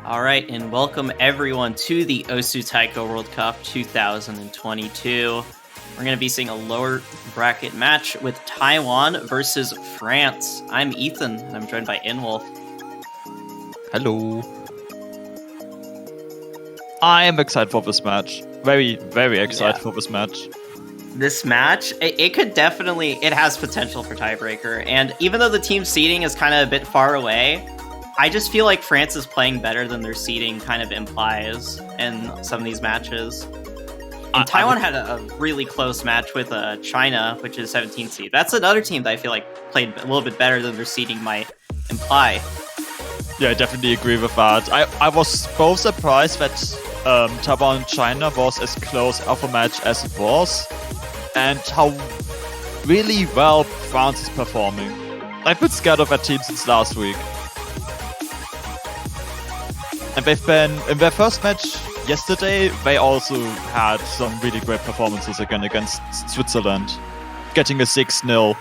All right, and welcome everyone to the Osu Taiko World Cup 2022. We're going to be seeing a lower bracket match with Taiwan versus France. I'm Ethan, and I'm joined by Inwolf. Hello. I am excited for this match. Very, very excited for this match. This match, it could definitely, it has potential for tiebreaker. And even though the team seeding is kind of a bit far away, I just feel like France is playing better than their seeding kind of implies in some of these matches. And Taiwan had a really close match with China, which is 17th seed. That's another team that I feel like played a little bit better than their seeding might imply. Yeah, I definitely agree with that. I was both surprised that Taiwan and China was as close of a match as it was, and how really well France is performing. I've been scared of that team since last week. And they've been, in their first match yesterday, they also had some really great performances again against Switzerland, getting a 6-0.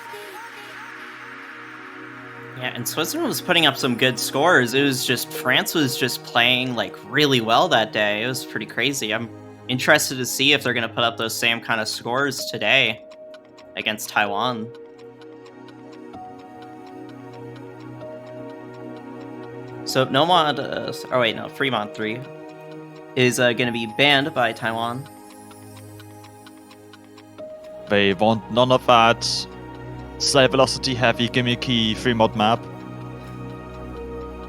Yeah, and Switzerland was putting up some good scores. It was just, France was just playing like really well that day. It was pretty crazy. I'm interested to see if they're going to put up those same kind of scores today against Taiwan. So Fremont 3 is going to be banned by Taiwan. They want none of that slight velocity heavy gimmicky Fremont map.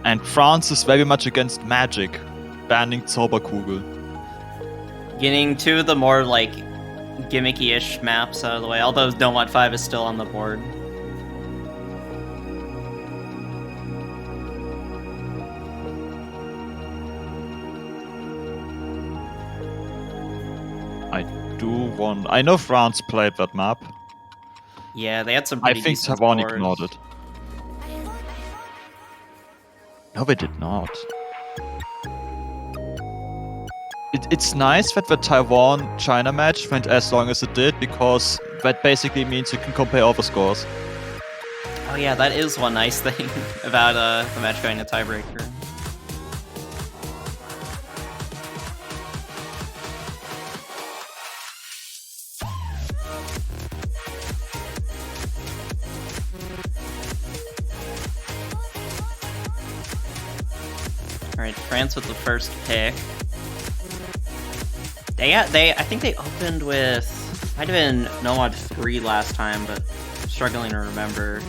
And France is very much against magic, banning Zauberkugel. Getting two of the more like gimmicky-ish maps out of the way, although Nomad 5 is still on the board. I know France played that map. Yeah, they had some I pretty think decent Taiwan scores. ignored it. No, they did not. It's nice that the Taiwan-China match went as long as it did, because that basically means you can compare all the scores. Oh yeah, that is one nice thing about the match going to tiebreaker. Alright, France with the first pick. I think they opened with, might have been Nomad 3 last time, but struggling to remember.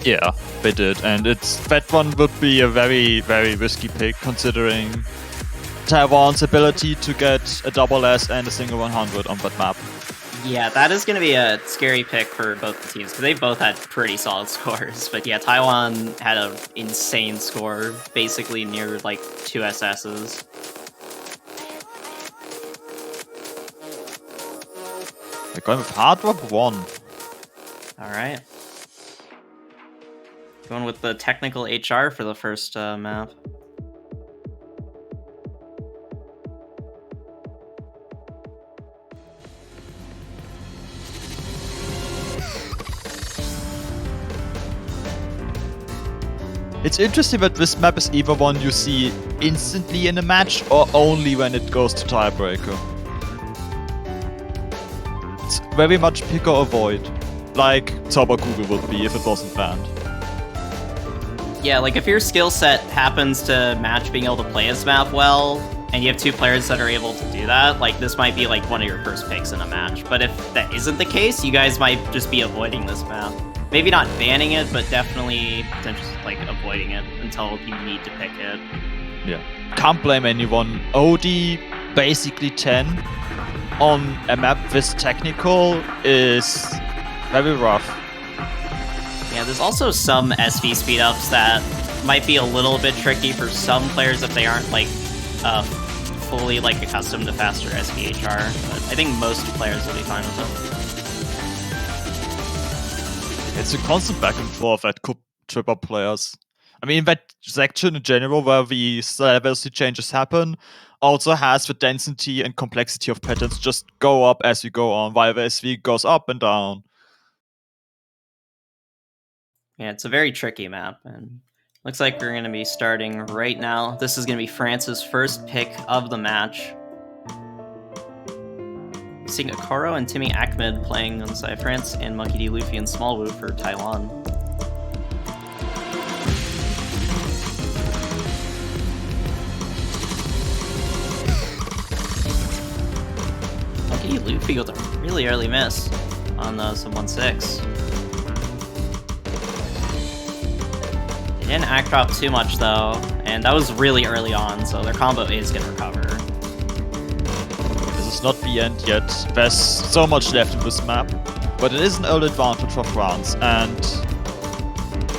Yeah, they did, and that one would be a very, very risky pick, considering Taiwan's ability to get a double S and a single 100 on that map. Yeah, that is going to be a scary pick for both the teams, because they both had pretty solid scores. But yeah, Taiwan had an insane score, basically near like 2 SSs. They're going with Hard Rock 1. Alright. Going with the technical HR for the first map. It's interesting that this map is either one you see instantly in a match or only when it goes to tiebreaker. It's very much pick or avoid, like Zauberkugel would be if it wasn't banned. Yeah, like if your skill set happens to match being able to play this map well, and you have two players that are able to do that, like this might be like one of your first picks in a match. But if that isn't the case, you guys might just be avoiding this map. Maybe not banning it, but definitely potentially like avoiding it until you need to pick it. Yeah. Can't blame anyone. OD basically 10 on a map this technical is very rough. Yeah, there's also some SV speedups that might be a little bit tricky for some players if they aren't like fully like accustomed to faster SVHR. But I think most players will be fine with it. It's a constant back and forth that could trip up players. I mean, that section in general where the velocity changes happen also has the density and complexity of patterns just go up as you go on, while the SV goes up and down. Yeah, it's a very tricky map, and Looks like we're going to be starting right now. This is going to be France's first pick of the match. Seeing Akaro and Timmy Ahmed playing on the side of France, and Monkey D. Luffy and Small Wu for Taiwan. Monkey D. Luffy with a really early miss on some 1-6. They didn't act drop too much though, and that was really early on, so their combo is going to recover. This is not the end yet. There's so much left in this map, but it is an early advantage for France. And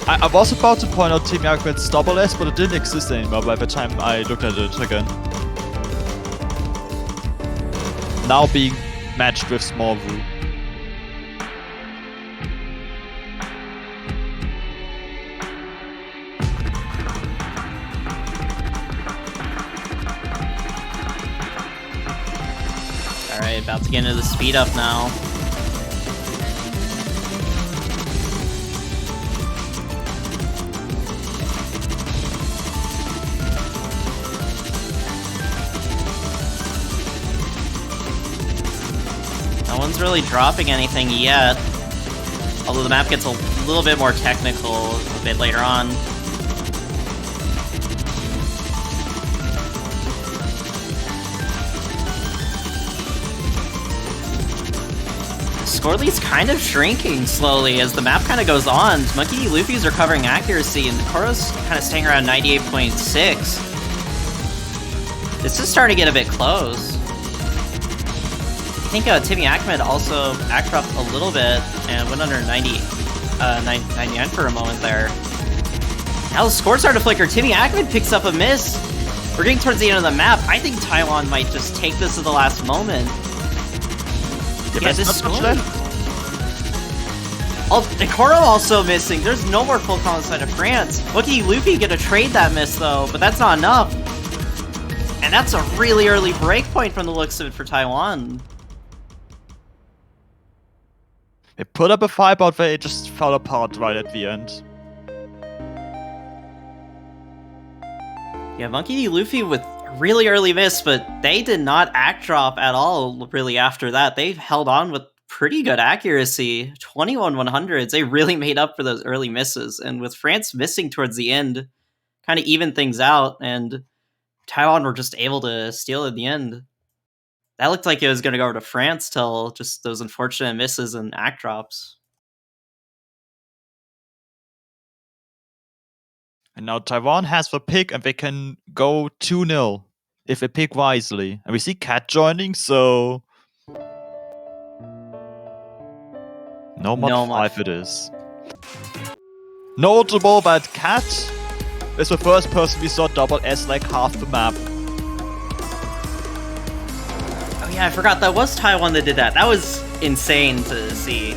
I was about to point out Team Ahmed's double S, but it didn't exist anymore by the time I looked at it again. Now being matched with Small Wu. Alright, about to get into the speed up now. No one's really dropping anything yet, although the map gets a little bit more technical a bit later on. Score lead's kind of shrinking slowly as the map kind of goes on. Monkey D. Luffy's recovering accuracy, and Koro's kind of staying around 98.6. This is starting to get a bit close. I think Timmy Ahmed also act dropped a little bit and went under 99 for a moment there. Now the scores start to flicker. Timmy Ahmed picks up a miss. We're getting towards the end of the map. I think Taiwan might just take this at the last moment. Yeah, this score. Oh, Ikoro also missing. There's no more full combo side of France. Monkey D. Luffy gonna trade that miss though, but that's not enough. And that's a really early break point from the looks of it for Taiwan. They put up a fight, but they just fell apart right at the end. Yeah, Monkey D. Luffy with really early miss, but they did not act drop at all really after that. They held on with pretty good accuracy. 21 100s. They really made up for those early misses. And with France missing towards the end, kind of evened things out, and Taiwan were just able to steal at the end. That looked like it was going to go over to France till just those unfortunate misses and act drops. And now Taiwan has the pick, and they can go 2-0 if they pick wisely. And we see Cat joining, so no mod 5 it is. Notable that Cat is the first person we saw double S like half the map. Oh yeah, I forgot that was Taiwan that did that. That was insane to see.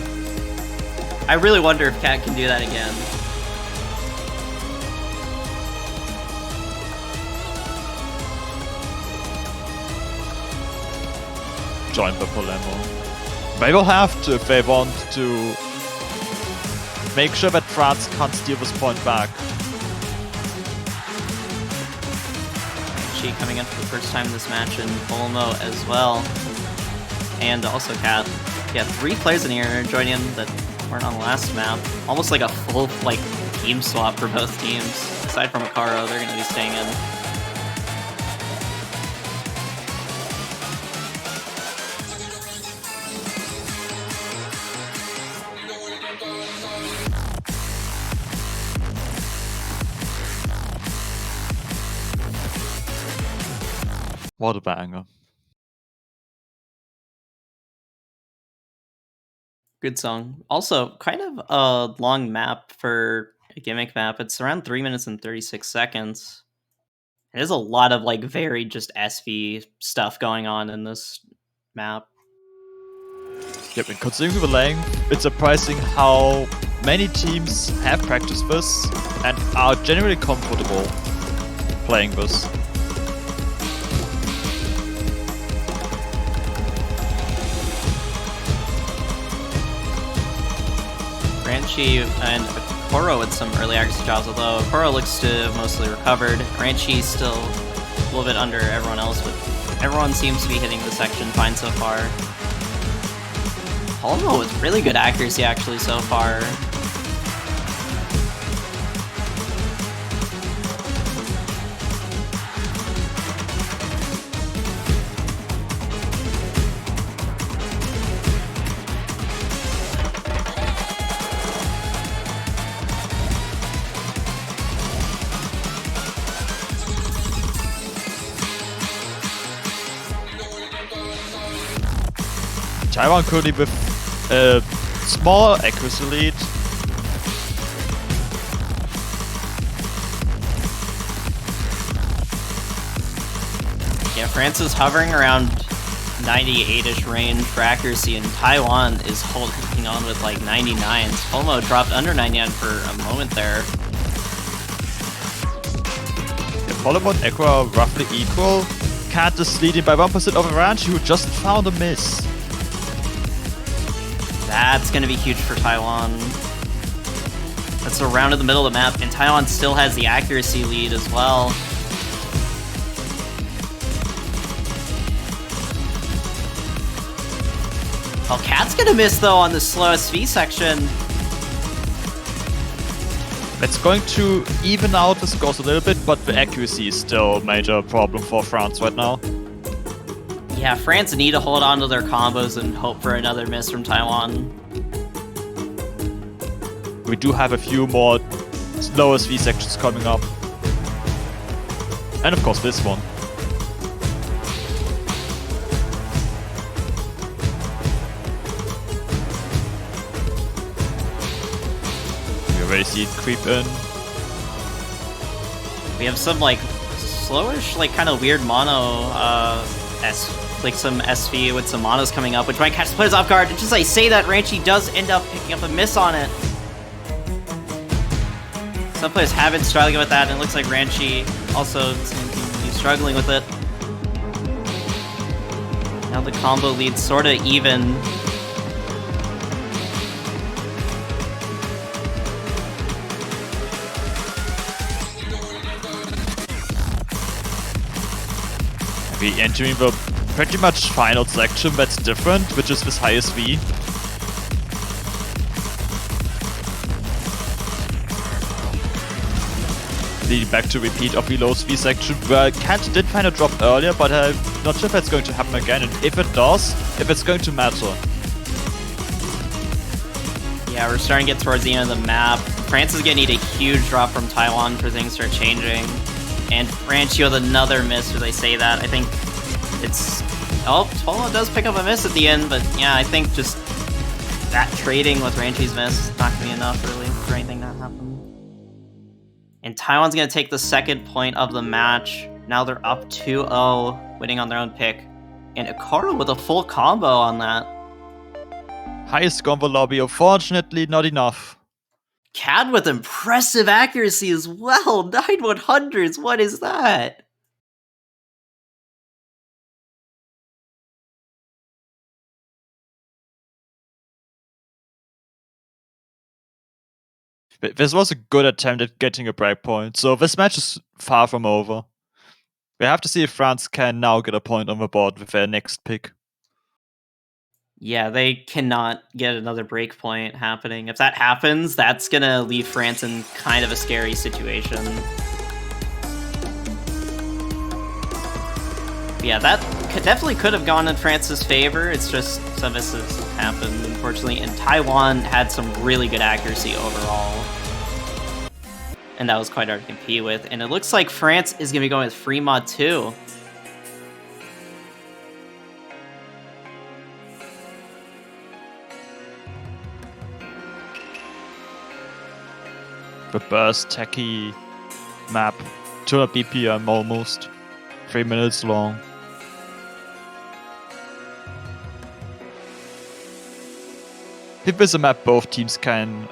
I really wonder if Cat can do that again. Join the Polemo. They will have to if they want to make sure that France can't steal this point back. She coming in for the first time in this match, and Polemo as well. And also Cat. Yeah, 3 players in here joining in that weren't on the last map. Almost like a full team swap for both teams. Aside from Akaro, they're going to be staying in. What a banger. Good song. Also, kind of a long map for a gimmick map. It's around 3 minutes and 36 seconds. There's a lot of very just SV stuff going on in this map. Yep, and considering the length, it's surprising how many teams have practiced this and are generally comfortable playing this. Franchi and Koro with some early accuracy jobs, although Koro looks to have mostly recovered. Ranchi still a little bit under everyone else, but everyone seems to be hitting the section fine so far. Palmo with really good accuracy actually so far. Taiwan currently with a small accuracy lead. Yeah, France is hovering around 98-ish range for accuracy, and Taiwan is holding on with like 99s. Palmo dropped under 99 for a moment there. Yeah, Palmo and Echo are roughly equal. Cat is leading by 1% over Ranchi, who just found a miss. That's going to be huge for Taiwan. That's around in the middle of the map, and Taiwan still has the accuracy lead as well. Well, Cat's going to miss, though, on the slow SV section. That's going to even out the scores a little bit, but the accuracy is still a major problem for France right now. Yeah, France need to hold on to their combos and hope for another miss from Taiwan. We do have a few more slow SV sections coming up. And of course this one. We already see it creep in. We have some, like, slowish, like, kind of weird mono, like some SV with some monos coming up, which might catch the players off guard. And just like I say that, Ranchi does end up picking up a miss on it. Some players have been struggling with that, and it looks like Ranchi also seems to be struggling with it. Now the combo lead's sort of even. We entering the pretty much final section that's different, which is this high SV. Leading back to repeat of the low SV section, where Cat did find a drop earlier, but I'm not sure if that's going to happen again, and if it does, if it's going to matter. Yeah, we're starting to get towards the end of the map. France is going to need a huge drop from Taiwan for things to start changing. And Ranchi with another miss, as I say that. I think it's... Oh, Palmo does pick up a miss at the end, but yeah, I think just that trading with Ranchi's miss is not going to be enough, really, for anything to happen. And Taiwan's going to take the second point of the match. Now they're up 2-0, winning on their own pick. And Ikaro with a full combo on that. Highest combo lobby, unfortunately not enough. Cad with impressive accuracy as well. 9 100s, what is that? This was a good attempt at getting a breakpoint, so this match is far from over. We have to see if France can now get a point on the board with their next pick. Yeah, they cannot get another breakpoint happening. If that happens, that's going to leave France in kind of a scary situation. Yeah, that definitely could have gone in France's favor. It's just some misses happened, unfortunately. And Taiwan had some really good accuracy overall. And that was quite hard to compete with. And it looks like France is going to be going with free mod 2. The burst techie map, 200 BPM almost, 3 minutes long. If there's a map both teams can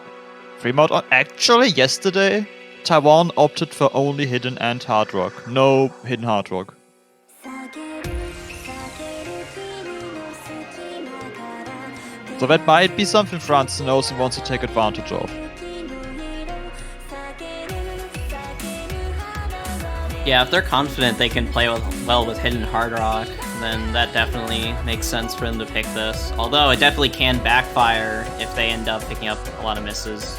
free mod on. Actually, yesterday, Taiwan opted for only hidden and hard rock. No hidden hard rock. So that might be something France knows and wants to take advantage of. Yeah, if they're confident they can play well with hidden hard rock, then that definitely makes sense for them to pick this. Although it definitely can backfire if they end up picking up a lot of misses.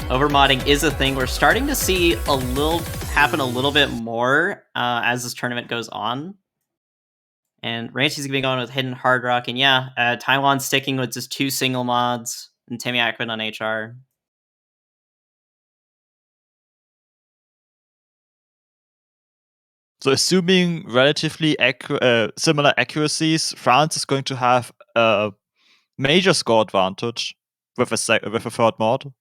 Overmodding is a thing we're starting to see happen a little bit more as this tournament goes on. And Ranchi's gonna be going with hidden hard rock, and yeah, Taiwan's sticking with just 2 single mods and Timmy Ackman on HR. So assuming relatively similar accuracies, France is going to have a major score advantage with a third mod.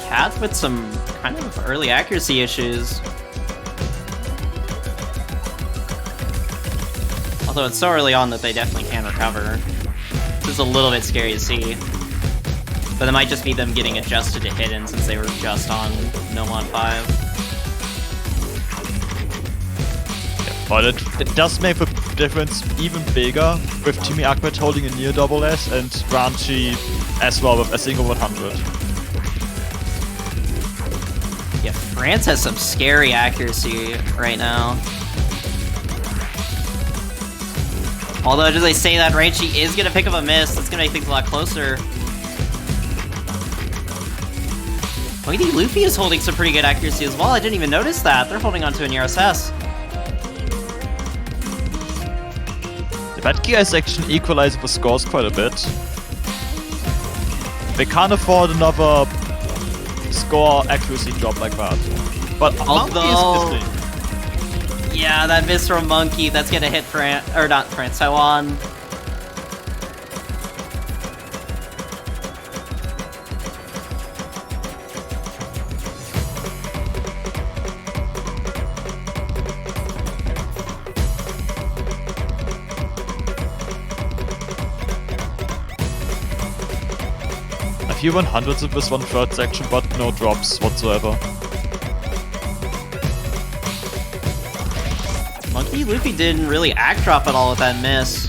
Cat with some kind of early accuracy issues. Although it's so early on that they definitely can recover. This is a little bit scary to see. But it might just be them getting adjusted to hidden since they were just on No Mod 5. Yeah, but it does make the difference even bigger with Timmy Ackman holding a near double S and Ranchi as well with a single 100. Yeah, France has some scary accuracy right now. Although, as I say that, Ranchi is going to pick up a miss. That's going to make things a lot closer. Mighty Luffy is holding some pretty good accuracy as well. I didn't even notice that. They're holding onto a near SS. The bad gear is actually equalizing the scores quite a bit. They can't afford another score accuracy drop like that. But Monkey is missing. Yeah, that miss from Monkey, that's gonna hit Taiwan. A few 100s in this 1/3 section, but no drops whatsoever. Monkey Luffy didn't really act drop at all with that miss.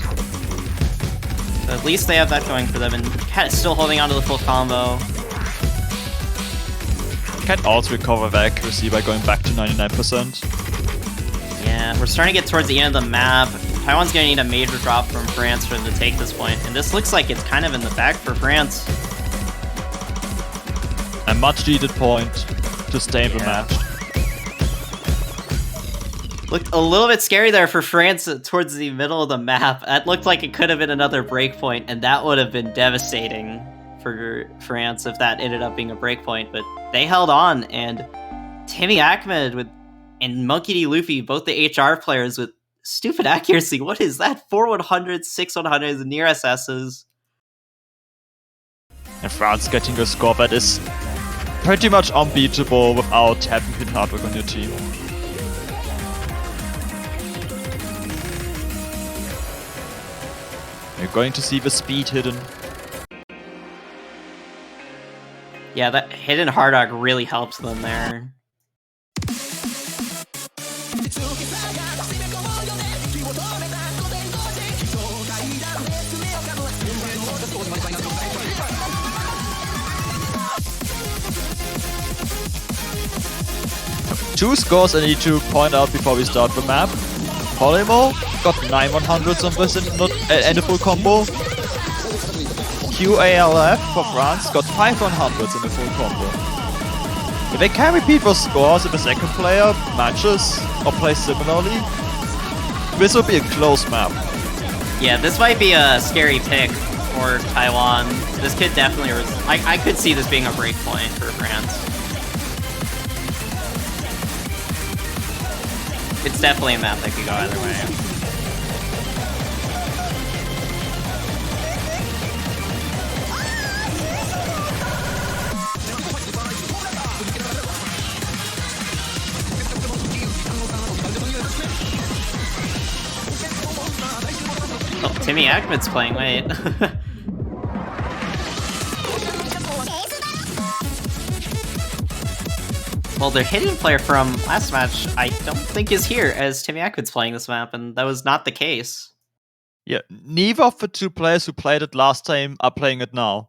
So at least they have that going for them, and Cat is still holding on to the full combo. Can also recover the accuracy by going back to 99%. Yeah, we're starting to get towards the end of the map. Taiwan's gonna need a major drop from France for them to take this point, and this looks like it's kind of in the bag for France. A much needed point to stay in the match. Looked a little bit scary there for France towards the middle of the map. That looked like it could have been another breakpoint, and that would have been devastating for France if that ended up being a breakpoint. But they held on, and Timmy Ackman and Monkey D. Luffy, both the HR players with stupid accuracy. What is that? 4 100s, 6 100s, near SSs. And France getting a score that is pretty much unbeatable without having hidden hard rock on your team. You're going to see the speed hidden. Yeah, that hidden hard rock really helps them there. Two scores I need to point out before we start the map. Polymo got 9 100s on this and a full combo. QALF for France got 5 100s in a full combo. If they can repeat those scores if the second player matches or plays similarly, this will be a close map. Yeah, this might be a scary pick for Taiwan. This could definitely... I could see this being a break point for France. It's definitely a map that could go either way. Timmy Ackman's playing, wait. Well, their hidden player from last match, I don't think is here, as Timmy Ackman's playing this map, and that was not the case. Yeah, neither of the two players who played it last time are playing it now.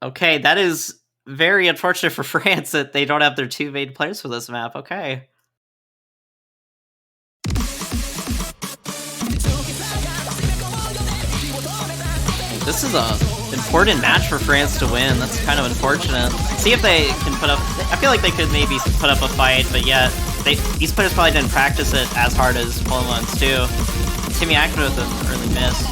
Okay, that is very unfortunate for France that they don't have their two main players for this map. Okay. This is a important match for France to win. That's kind of unfortunate. See if they can put up... I feel like they could maybe put up a fight, but yet these players probably didn't practice it as hard as Poland ones too. Timmy Ackman with an early miss.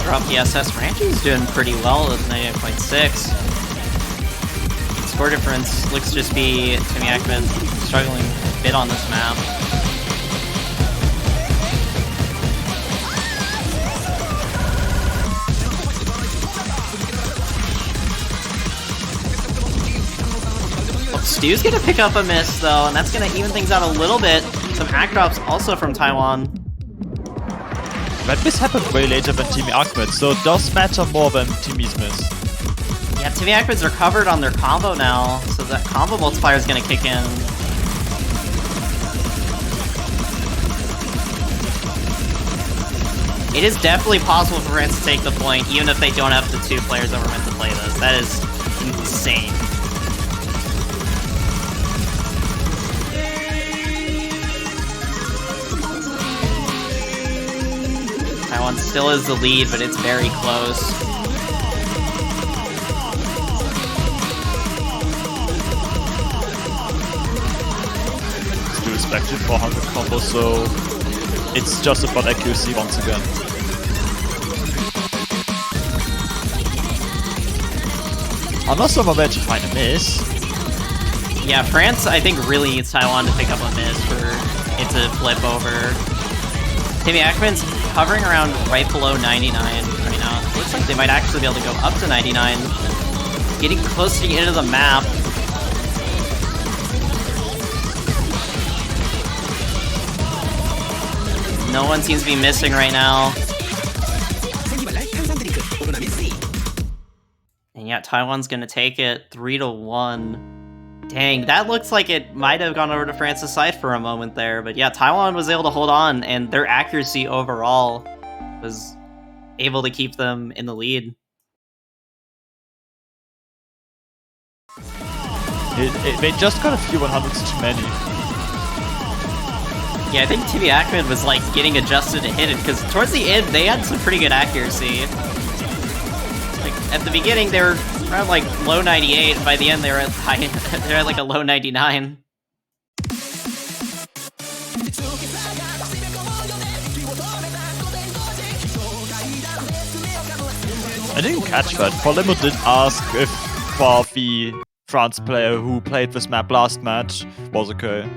Drop the SS. Ranchi's doing pretty well with 98.6. Score difference looks to just be Timmy Ackman struggling a bit on this map. Oh, Stu's gonna pick up a miss though, and that's gonna even things out a little bit. Some act drops also from Taiwan. That miss happened way later than Timmy Ackman, so it does matter more than Timmy's miss. Yeah, Timmy Ackman's recovered on their combo now, so that combo multiplier is going to kick in. It is definitely possible for France to take the point, even if they don't have the two players that were meant to play this. That is insane. Taiwan still is the lead, but it's very close. Still respected 400 combo, so it's just about accuracy once again. I'm not so much to find a miss. Yeah, France, I think, really needs Taiwan to pick up a miss for it to flip over. Timmy Ackman's hovering around right below 99 right now. It looks like they might actually be able to go up to 99. Getting close to the end of the map. No one seems to be missing right now. And yeah, Taiwan's gonna take it 3-1. Dang, that looks like it might have gone over to France's side for a moment there, but yeah, Taiwan was able to hold on, and their accuracy overall was able to keep them in the lead. They just got a few 100s too many. Yeah, I think Timmy Ackman was like getting adjusted to hit it, because towards the end, they had some pretty good accuracy. Like, at the beginning, they were around like low 98, and by the end they were at high, they're at like a low 99. I didn't catch that. Polemo did ask if for the France player who played this map last match was okay.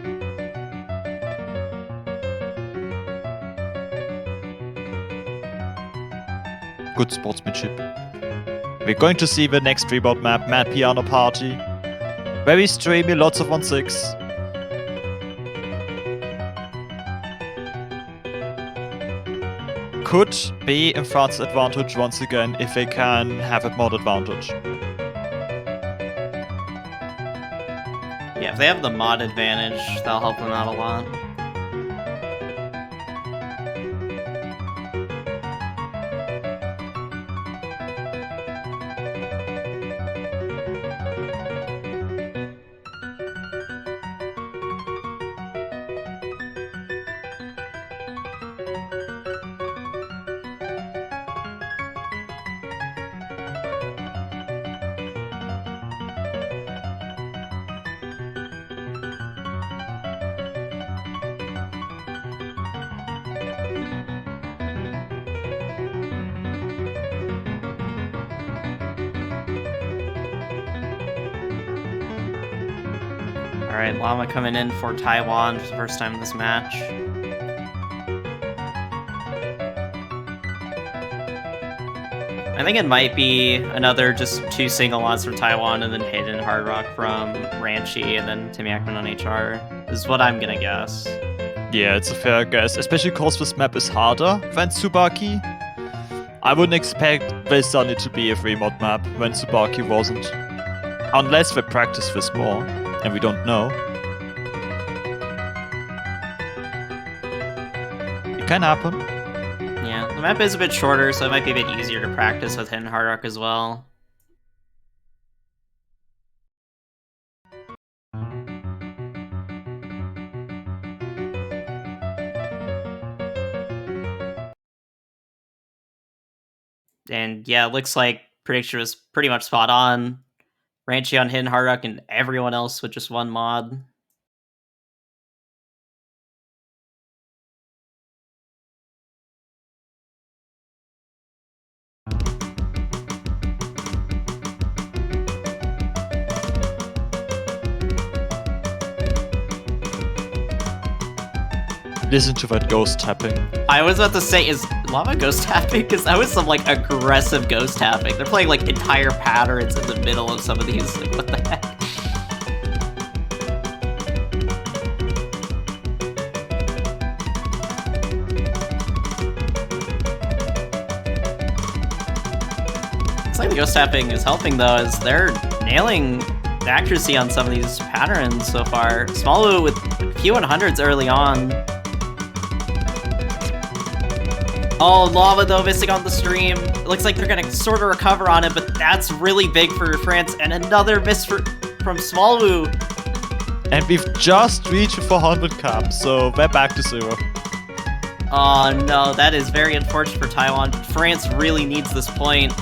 Good sportsmanship. We're going to see the next rebound map, Mad Piano Party. Very streamy, lots of 1-6. Could be in France's advantage once again if they can have a mod advantage. Yeah, if they have the mod advantage, that'll help them out a lot. Alright, Llama coming in for Taiwan for the first time in this match. I think it might be another just 2 single odds from Taiwan and then Hidden Hard Rock from Ranchi and then Timmy Ackman on HR, is what I'm gonna guess. Yeah, it's a fair guess, especially because this map is harder than Tsubaki. I wouldn't expect this suddenly to be a 3-mod map when Tsubaki wasn't. Unless they practice this more, and we don't know. It can happen. Yeah, the map is a bit shorter, so it might be a bit easier to practice with Hidden Hard Rock as well. And yeah, it looks like prediction was pretty much spot on. Ranchi on Hidden Hard Rock and everyone else with just 1 mod. Listen to that ghost tapping. I was about to say, is Llama ghost tapping? Because that was some like aggressive ghost tapping. They're playing like entire patterns in the middle of some of these. Like, what the heck? It's like the ghost tapping is helping though, as they're nailing the accuracy on some of these patterns so far. Smalu with a few 100s early on. Oh, Lava though missing on the stream. It looks like they're gonna sort of recover on it, but that's really big for France. And another miss from Smallwoo. And we've just reached 400 cap, so we're back to 0. Oh no, that is very unfortunate for Taiwan. France really needs this point.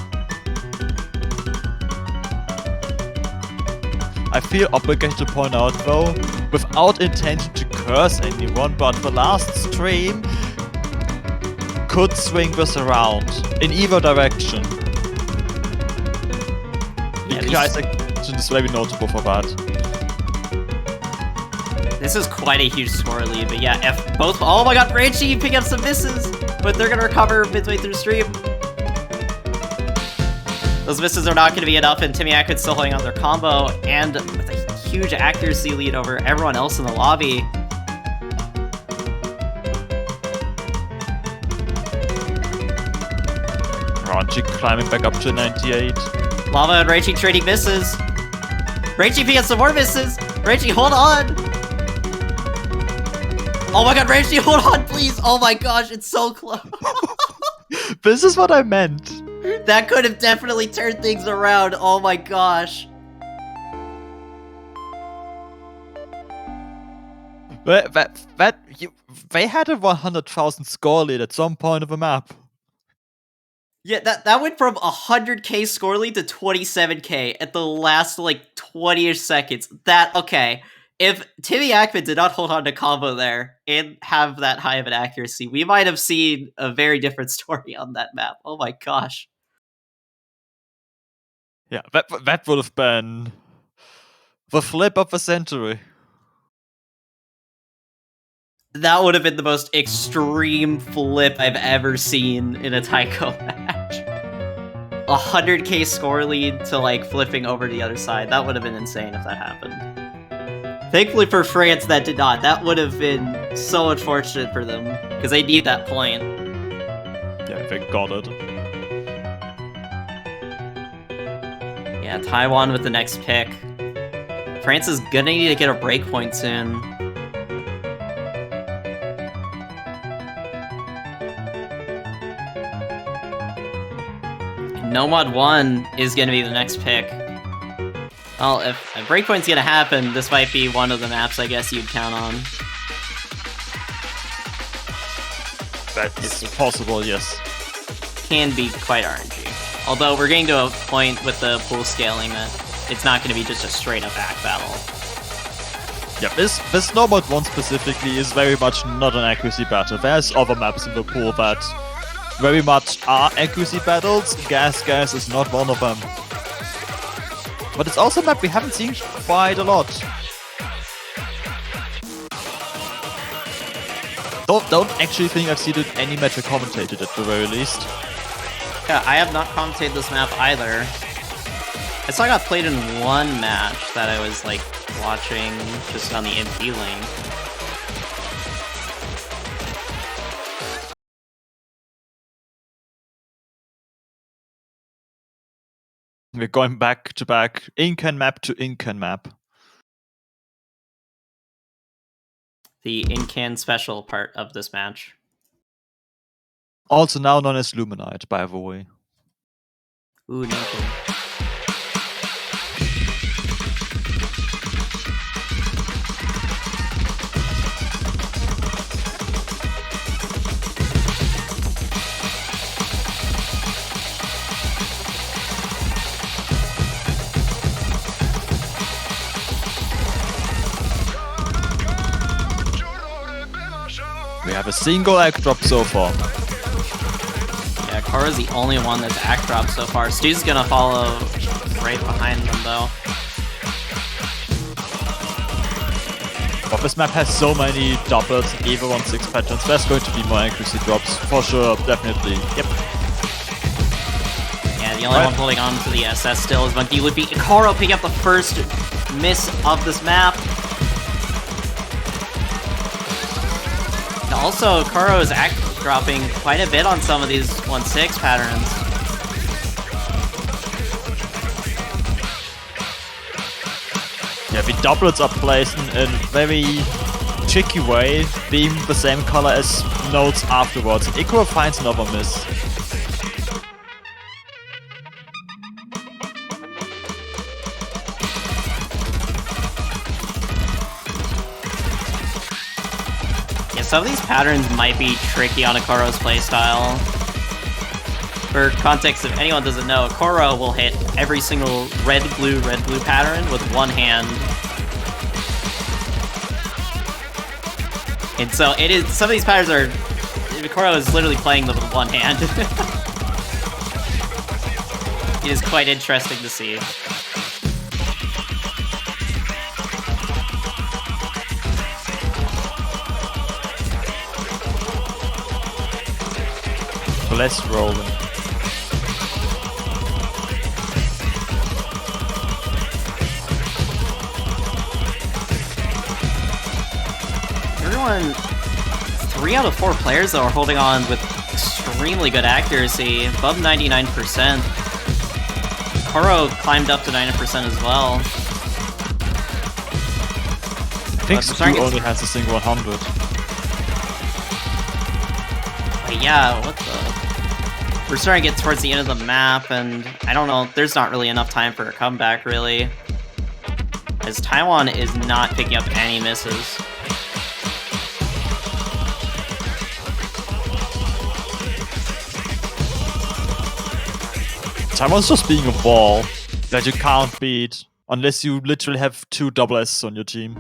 I feel obligated to point out though, without intention to curse anyone, but the last stream could swing this around in either direction. Yeah, the Ice action is very notable for that. This is quite a huge score lead, but yeah, if both— oh my god, Ranchi picking up some misses, but they're gonna recover midway through the stream. Those misses are not gonna be enough, and Timmy Ackman's still holding on their combo, and with a huge accuracy lead over everyone else in the lobby. Ranchi climbing back up to 98. Lava and Ranchi trading misses. Ranchi picking up some more misses. Ranchi, hold on. Oh my god, Ranchi, hold on, please. Oh my gosh, it's so close. This is what I meant. That could have definitely turned things around. Oh my gosh. They had a 100,000 score lead at some point of the map. Yeah, that went from 100k score lead to 27k at the last, like, 20-ish seconds. Okay. If Timmy Ackman did not hold on to combo there and have that high of an accuracy, we might have seen a very different story on that map. Oh my gosh. Yeah, that would have been the flip of the century. That would have been the most extreme flip I've ever seen in a taiko match. 100k score lead to, like, flipping over to the other side. That would have been insane if that happened. Thankfully for France, that did not. That would have been so unfortunate for them, because they need that point. Yeah, they got it. Yeah, Taiwan with the next pick. France is gonna need to get a breakpoint soon. Nomad 1 is going to be the next pick. Well, if a breakpoint's going to happen, this might be one of the maps I guess you'd count on. That's possible, yes. Can be quite RNG. Although we're getting to a point with the pool scaling that it's not going to be just a straight-up back battle. Yeah, this Nomad 1 specifically is very much not an accuracy battle. There's other maps in the pool that very much are accuracy battles. Gas is not one of them. But it's also a map we haven't seen quite a lot. don't actually think I've seen any match I commentated at the very least. Yeah, I have not commentated this map either. I saw I got played in one match that I was like watching just on the MP lane. We're going back to back, Incan map to Incan map. The Incan special part of this match. Also now known as Luminite, by the way. Ooh, Incan. We have a single egg drop so far. Yeah, Kara's the only one that's act dropped so far. Stu's gonna follow right behind them though. But this map has so many doubles and Evo 1-6 patterns, there's going to be more accuracy drops, for sure, definitely. Yep. Yeah, the only one holding on to the SS still is Monkey would be Karo picking up the first miss of this map. Also, Karo is act dropping quite a bit on some of these 1-6 patterns. Yeah, the doublets are placed in a very tricky way, being the same color as nodes afterwards. And Ikura finds another miss. Yeah, some of these patterns might be tricky on Akaro's playstyle. For context, if anyone doesn't know, Akaro will hit every single red-blue pattern with one hand. And so it is. Some of these patterns are. Akaro is literally playing them with one hand. It is quite interesting to see. Bless rolling. Everyone, 3 out of 4 players though are holding on with extremely good accuracy, above 99%. Koro climbed up to 90% as well. I think Stu only has a single 100. But yeah, what the... We're starting to get towards the end of the map, and I don't know, there's not really enough time for a comeback, really. As Taiwan is not picking up any misses. Taiwan's just being a ball that you can't beat unless you literally have 2 double S's on your team.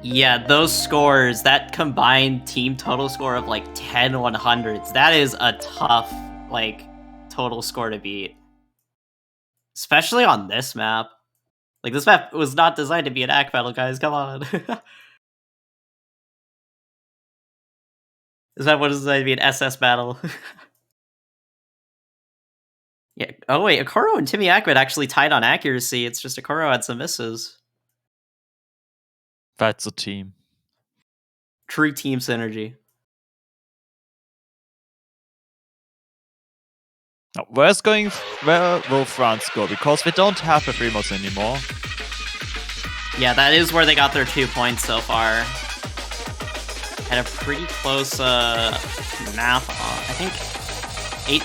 Yeah, those scores, that combined team total score of like 10 100s, that is a tough, like, total score to beat. Especially on this map. Like, this map was not designed to be an act battle, guys, come on. This map was designed to be an SS battle. Yeah. Oh wait, Akaro and Timmy Akmed actually tied on accuracy. It's just Akaro had some misses. That's a team. True team synergy. Now, where will France go? Because they don't have the Primos anymore. Yeah, that is where they got their 2 points so far. Had a pretty close map. I think 8.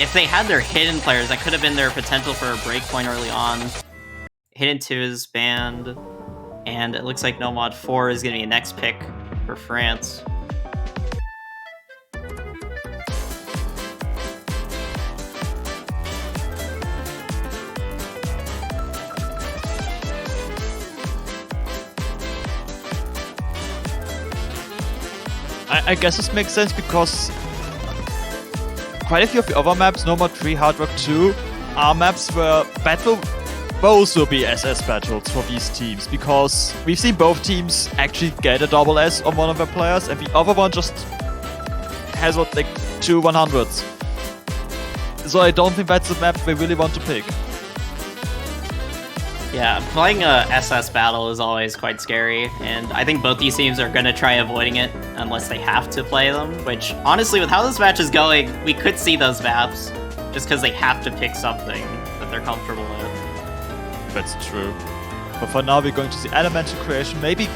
If they had their hidden players, that could have been their potential for a breakpoint early on. Hidden 2 is banned, and it looks like No Mod 4 is going to be a next pick for France. I guess this makes sense because quite a few of the other maps, No More 3, Hard Rock 2, are maps where battle both will be SS battles for these teams, because we've seen both teams actually get a double S on one of their players, and the other one just has what, like 2 100s. So I don't think that's the map they really want to pick. Yeah, playing a SS battle is always quite scary, and I think both these teams are going to try avoiding it unless they have to play them, which, honestly, with how this match is going, we could see those maps, just because they have to pick something that they're comfortable with. That's true. But for now, we're going to see elemental creation, maybe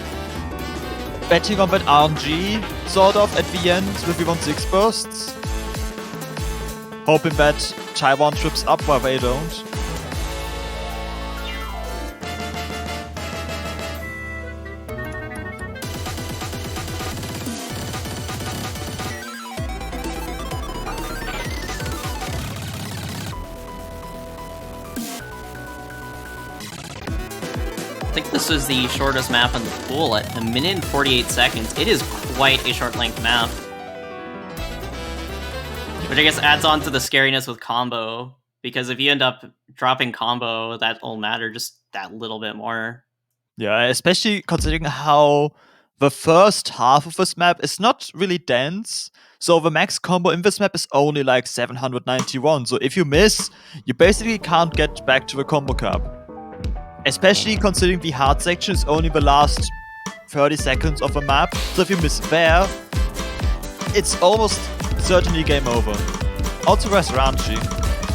betting on that RNG, sort of, at the end with the 1-6 bursts. Hoping that Taiwan trips up while they don't. I think this is the shortest map in the pool at 1 minute and 48 seconds. It is quite a short-length map. Which I guess adds on to the scariness with combo, because if you end up dropping combo, that'll matter just that little bit more. Yeah, especially considering how the first half of this map is not really dense. So the max combo in this map is only like 791. So if you miss, you basically can't get back to the combo cap. Especially considering the hard section is only the last 30 seconds of the map. So if you miss there, it's almost certainly game over. Also, where's Ranchi?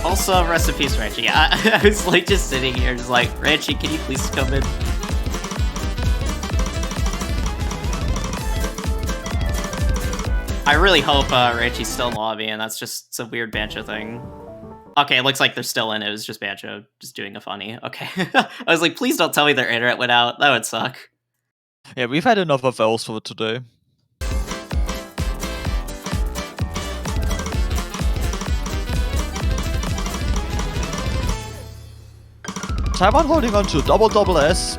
Also, rest in peace, Ranchi. Yeah, I was like just sitting here, just like, Ranchi, can you please come in? I really hope Ranchi's still in the lobby, and that's just some weird Bancho thing. Okay, it looks like they're still in. It was just Bancho just doing a funny. Okay. I was like, please don't tell me their internet went out. That would suck. Yeah, we've had enough of those for today. Taiwan holding on to double S.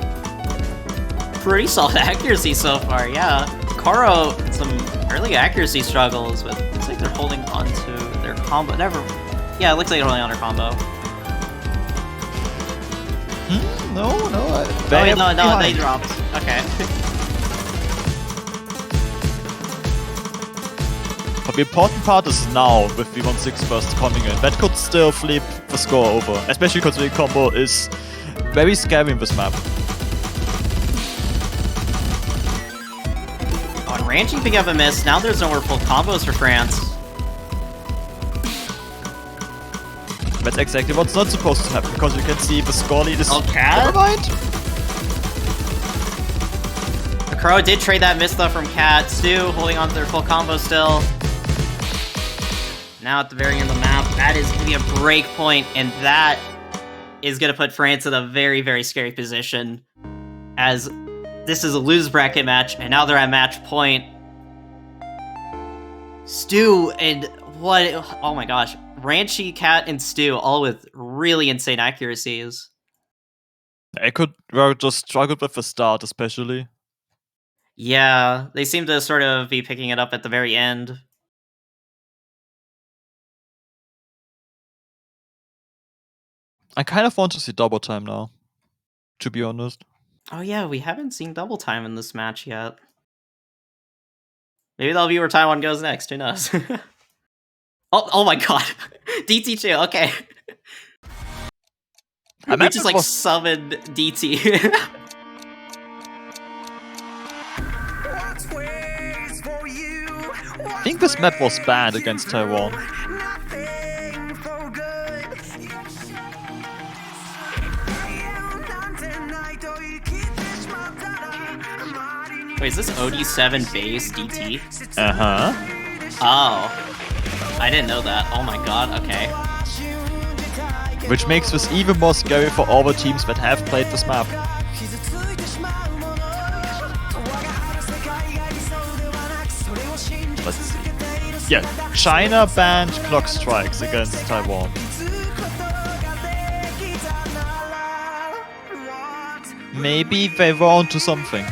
Pretty solid accuracy so far, yeah. Karo, some early accuracy struggles, but it looks like they're holding on to their combo. Yeah, it looks like they're holding on their combo. No. No, they dropped. Okay. But the important part is now, with the 1-6 burst coming in. That could still flip the score over, especially considering combo is very scary in this map. On Ranchi picking up a miss, now there's no more full combos for France. That's exactly what's not supposed to happen, because you can see the score lead is... Okay. Never mind! Crow did trade that miss though from Cat. Stu holding on to their full combo still. Now at the very end of the map, that is going to be a break point, and that is going to put France in a very, very scary position, as this is a lose bracket match, and now they're at match point. Stu and what? Oh my gosh. Ranchi, Cat, and Stu, all with really insane accuracies. I could just struggle with the start, especially. Yeah, they seem to sort of be picking it up at the very end. I kind of want to see double time now, to be honest. Oh yeah, we haven't seen double time in this match yet. Maybe that'll be where Taiwan goes next, who knows? Oh my god. DT2, okay. We just like summoned DT. I think this map was bad against Taiwan. Wait, is this OD7 base DT? Uh-huh. Oh. I didn't know that. Oh my god, okay. Which makes this even more scary for all the teams that have played this map. Let's see. Yeah, China banned clock strikes against Taiwan. Maybe they were onto something.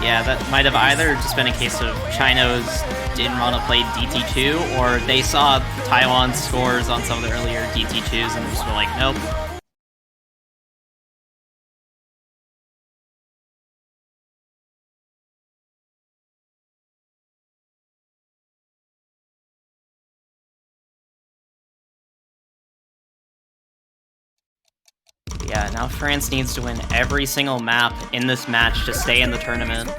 Yeah, that might have either just been a case of China was didn't want to play DT2, or they saw Taiwan's scores on some of the earlier DT2s and just were like, nope. Yeah, now France needs to win every single map in this match to stay in the tournament.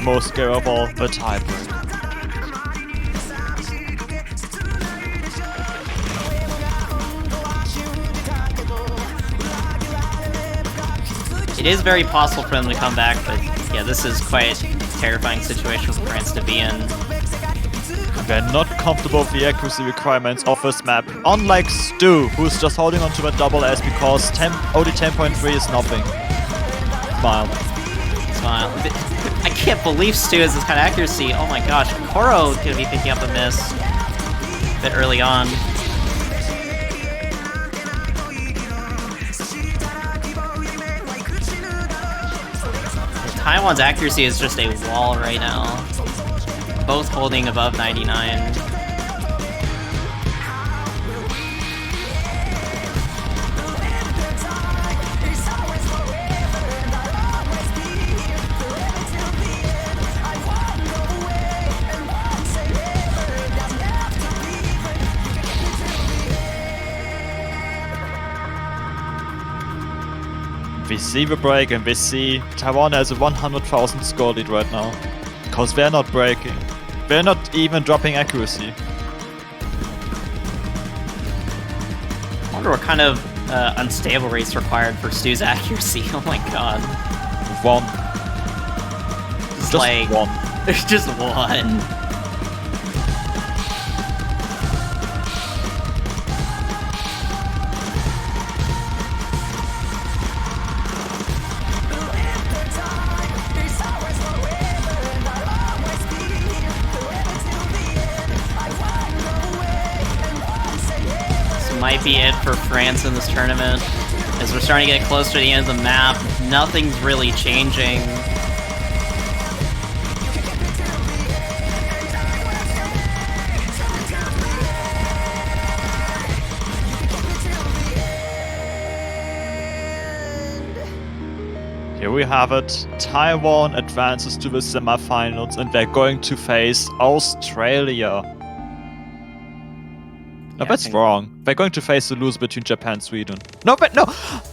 Most scare of all, the tiebreak. It is very possible for them to come back, but yeah, this is quite a terrifying situation for France to be in. They're not comfortable with the accuracy requirements of this map, unlike Stu, who's just holding on to a double S because OD 10.3 is nothing. Smile. Smile. I can't believe Stu has this kind of accuracy. Oh my gosh, Koro could be picking up a miss a bit early on. Taiwan's accuracy is just a wall right now. Both holding above 99. We see the break and we see Taiwan has a 100,000 score lead right now. Because they're not breaking. They're not even dropping accuracy. I wonder what kind of unstable rates required for Stu's accuracy. Oh my god. One. Just like one. There's just one. Might be it for France in this tournament. As we're starting to get closer to the end of the map, nothing's really changing. Here we have it. Taiwan advances to the semifinals and they're going to face Australia. No, that's wrong. They're going to face the loser between Japan and Sweden. No, but no!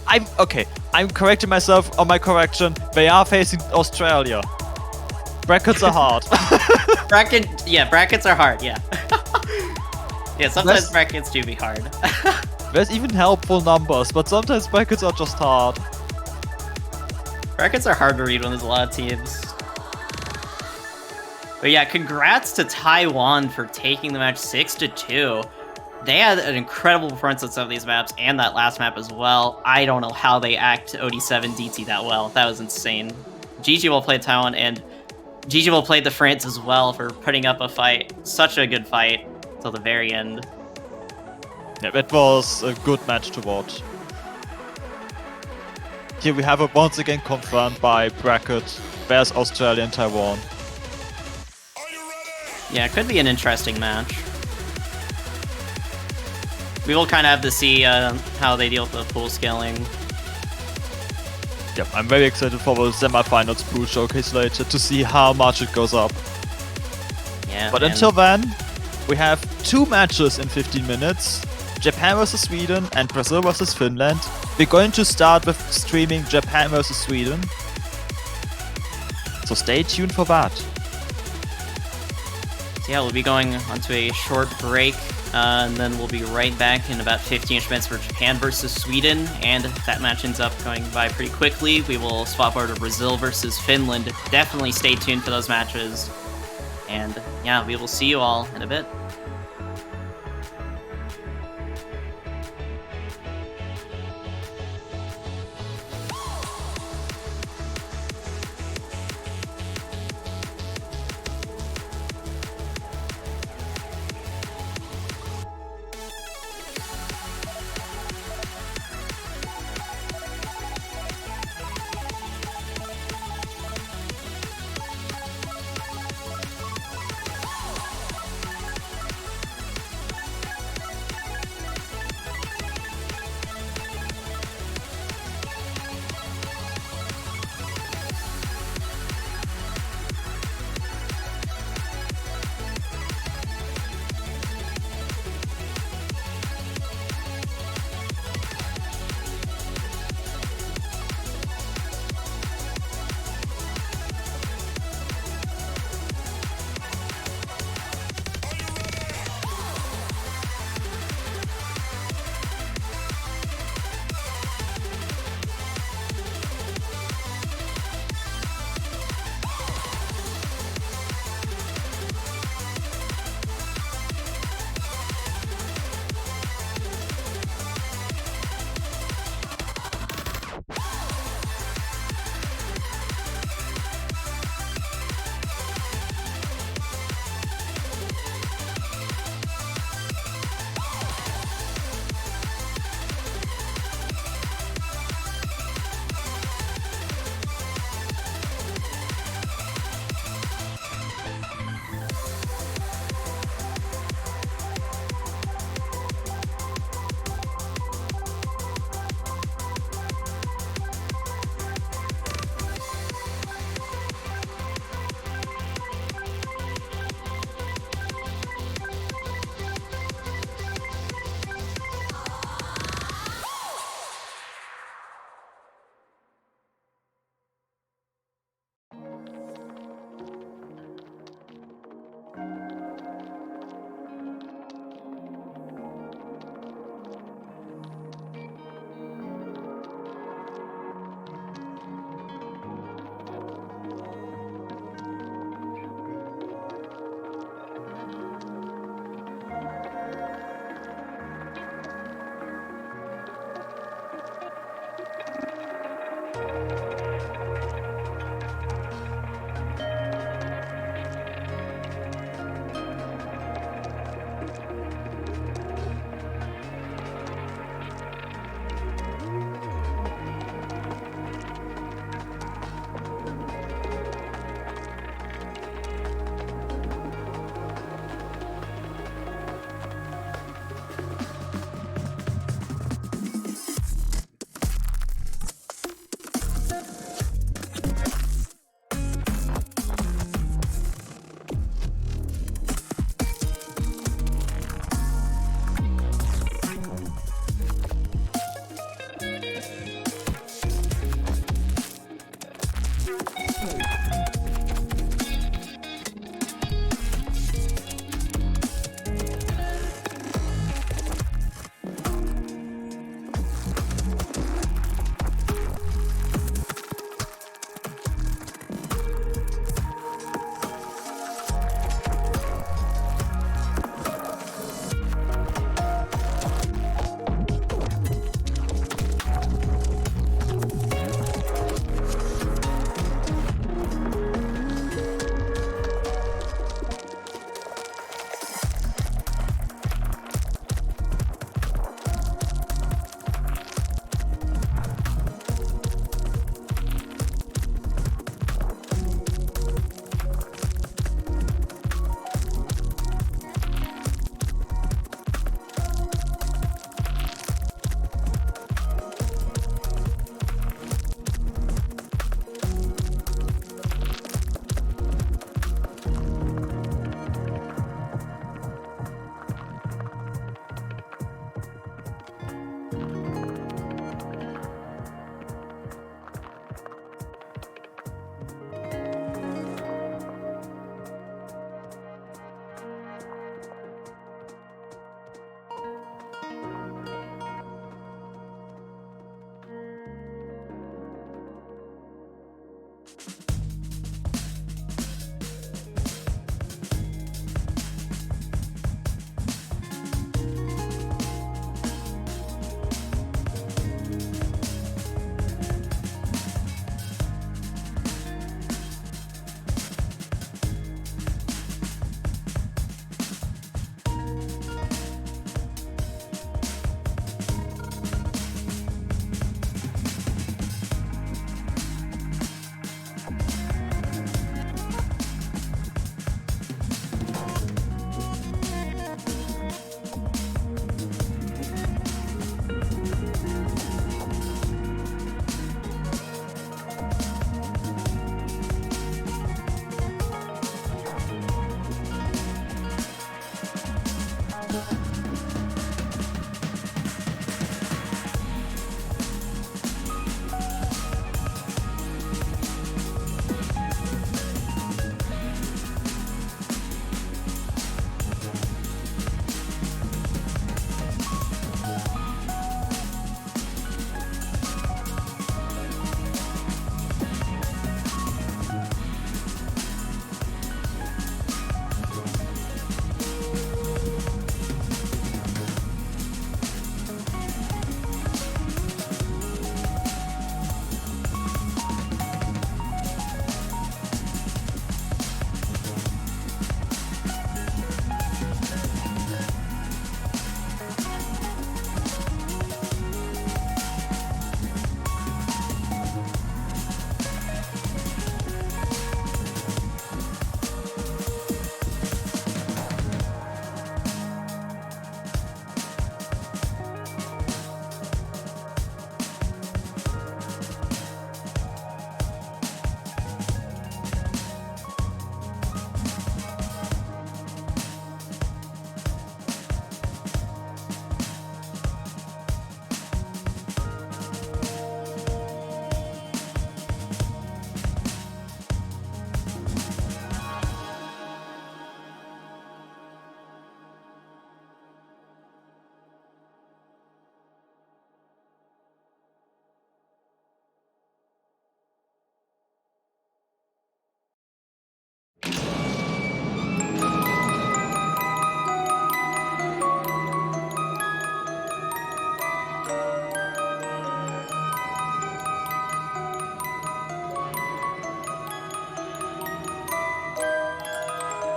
I'm correcting myself on my correction. They are facing Australia. Brackets are hard. Brackets are hard, yeah. Yeah, sometimes brackets do be hard. There's even helpful numbers, but sometimes brackets are just hard. Brackets are hard to read when there's a lot of teams. But yeah, congrats to Taiwan for taking the match 6-2. They had an incredible performance on some of these maps, and that last map as well. I don't know how they act OD7 DT that well. That was insane. GG well played Taiwan, and GG well played the France as well for putting up a fight. Such a good fight till the very end. Yeah, that was a good match to watch. Here we have it once again confirmed by bracket. There's Australia and Taiwan. Yeah, it could be an interesting match. We will kind of have to see how they deal with the pool scaling. Yep, I'm very excited for the semifinals pool showcase later to see how much it goes up. Yeah. But until then, we have 2 matches in 15 minutes. Japan vs Sweden and Brazil vs Finland. We're going to start with streaming Japan vs Sweden. So stay tuned for that. So yeah, we'll be going onto a short break. And then we'll be right back in about 15-ish minutes for Japan versus Sweden, and if that match ends up going by pretty quickly, we will swap over to Brazil versus Finland. Definitely stay tuned for those matches, and yeah, we will see you all in a bit.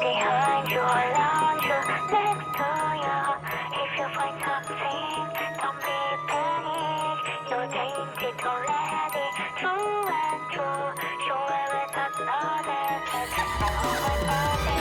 Behind you, around you, next to you. If you find something, don't be panic. You're tainted already, true and true. Show every touch, nothing. I hold my body.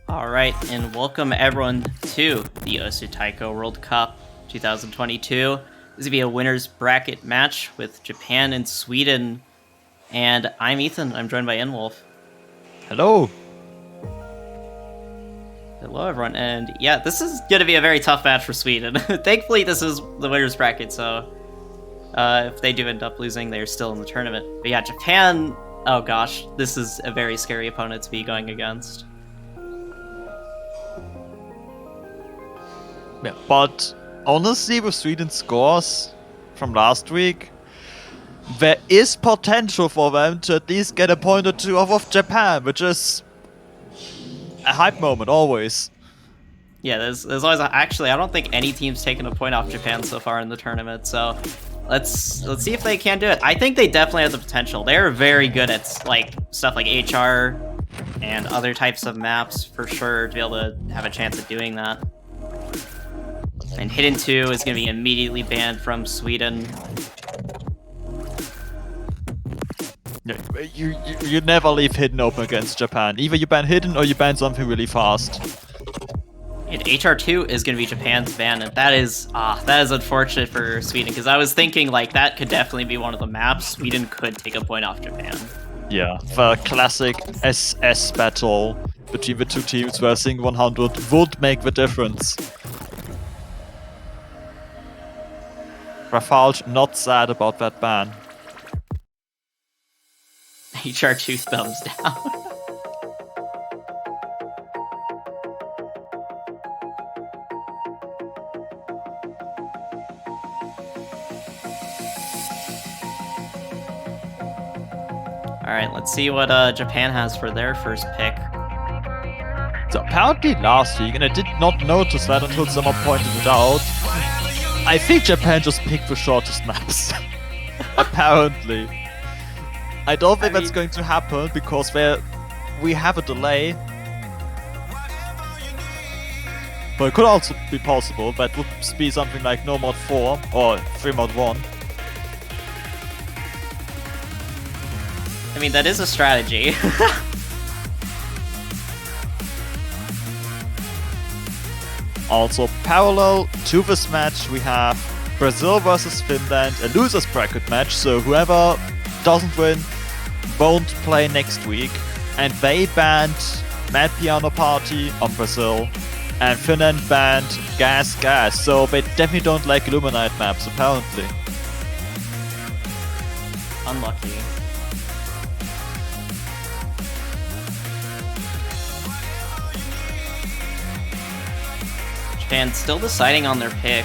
Alright, and welcome everyone to the Osu Taiko World Cup 2022. This will be a winner's bracket match with Japan and Sweden. And I'm Ethan, I'm joined by Inwolf. Hello! Hello everyone, and yeah, this is going to be a very tough match for Sweden. Thankfully, this is the winner's bracket, so if they do end up losing, they're still in the tournament. But yeah, Japan, oh gosh, this is a very scary opponent to be going against. Yeah, but honestly, with Sweden's scores from last week, there is potential for them to at least get a point or two off of Japan, which is a hype moment, always. Yeah, there's always actually, I don't think any team's taken a point off Japan so far in the tournament, so let's see if they can do it. I think they definitely have the potential. They're very good at like stuff like HR and other types of maps for sure to be able to have a chance at doing that. And Hidden 2 is going to be immediately banned from Sweden. Yeah, you never leave Hidden open against Japan. Either you ban Hidden or you ban something really fast. And HR2 is going to be Japan's ban, and that is unfortunate for Sweden, because I was thinking like that could definitely be one of the maps Sweden could take a point off Japan. Yeah, the classic SS battle between the two teams where I think 100 would make the difference. Rafalj not sad about that ban. HR2 thumbs down. Alright, let's see what Japan has for their first pick. So apparently last week, and I did not notice that until someone pointed it out, I think Japan just picked the shortest maps. Apparently. I don't think that's going to happen because we have a delay. But it could also be possible. That would be something like no mod 4 or 3 mod 1. I mean, that is a strategy. Also, parallel to this match, we have Brazil versus Finland, a losers bracket match, so whoever doesn't win won't play next week. And they banned Mad Piano Party on Brazil, and Finland banned Gas Gas, so they definitely don't like Illuminate maps, apparently. Unlucky. Japan still deciding on their pick.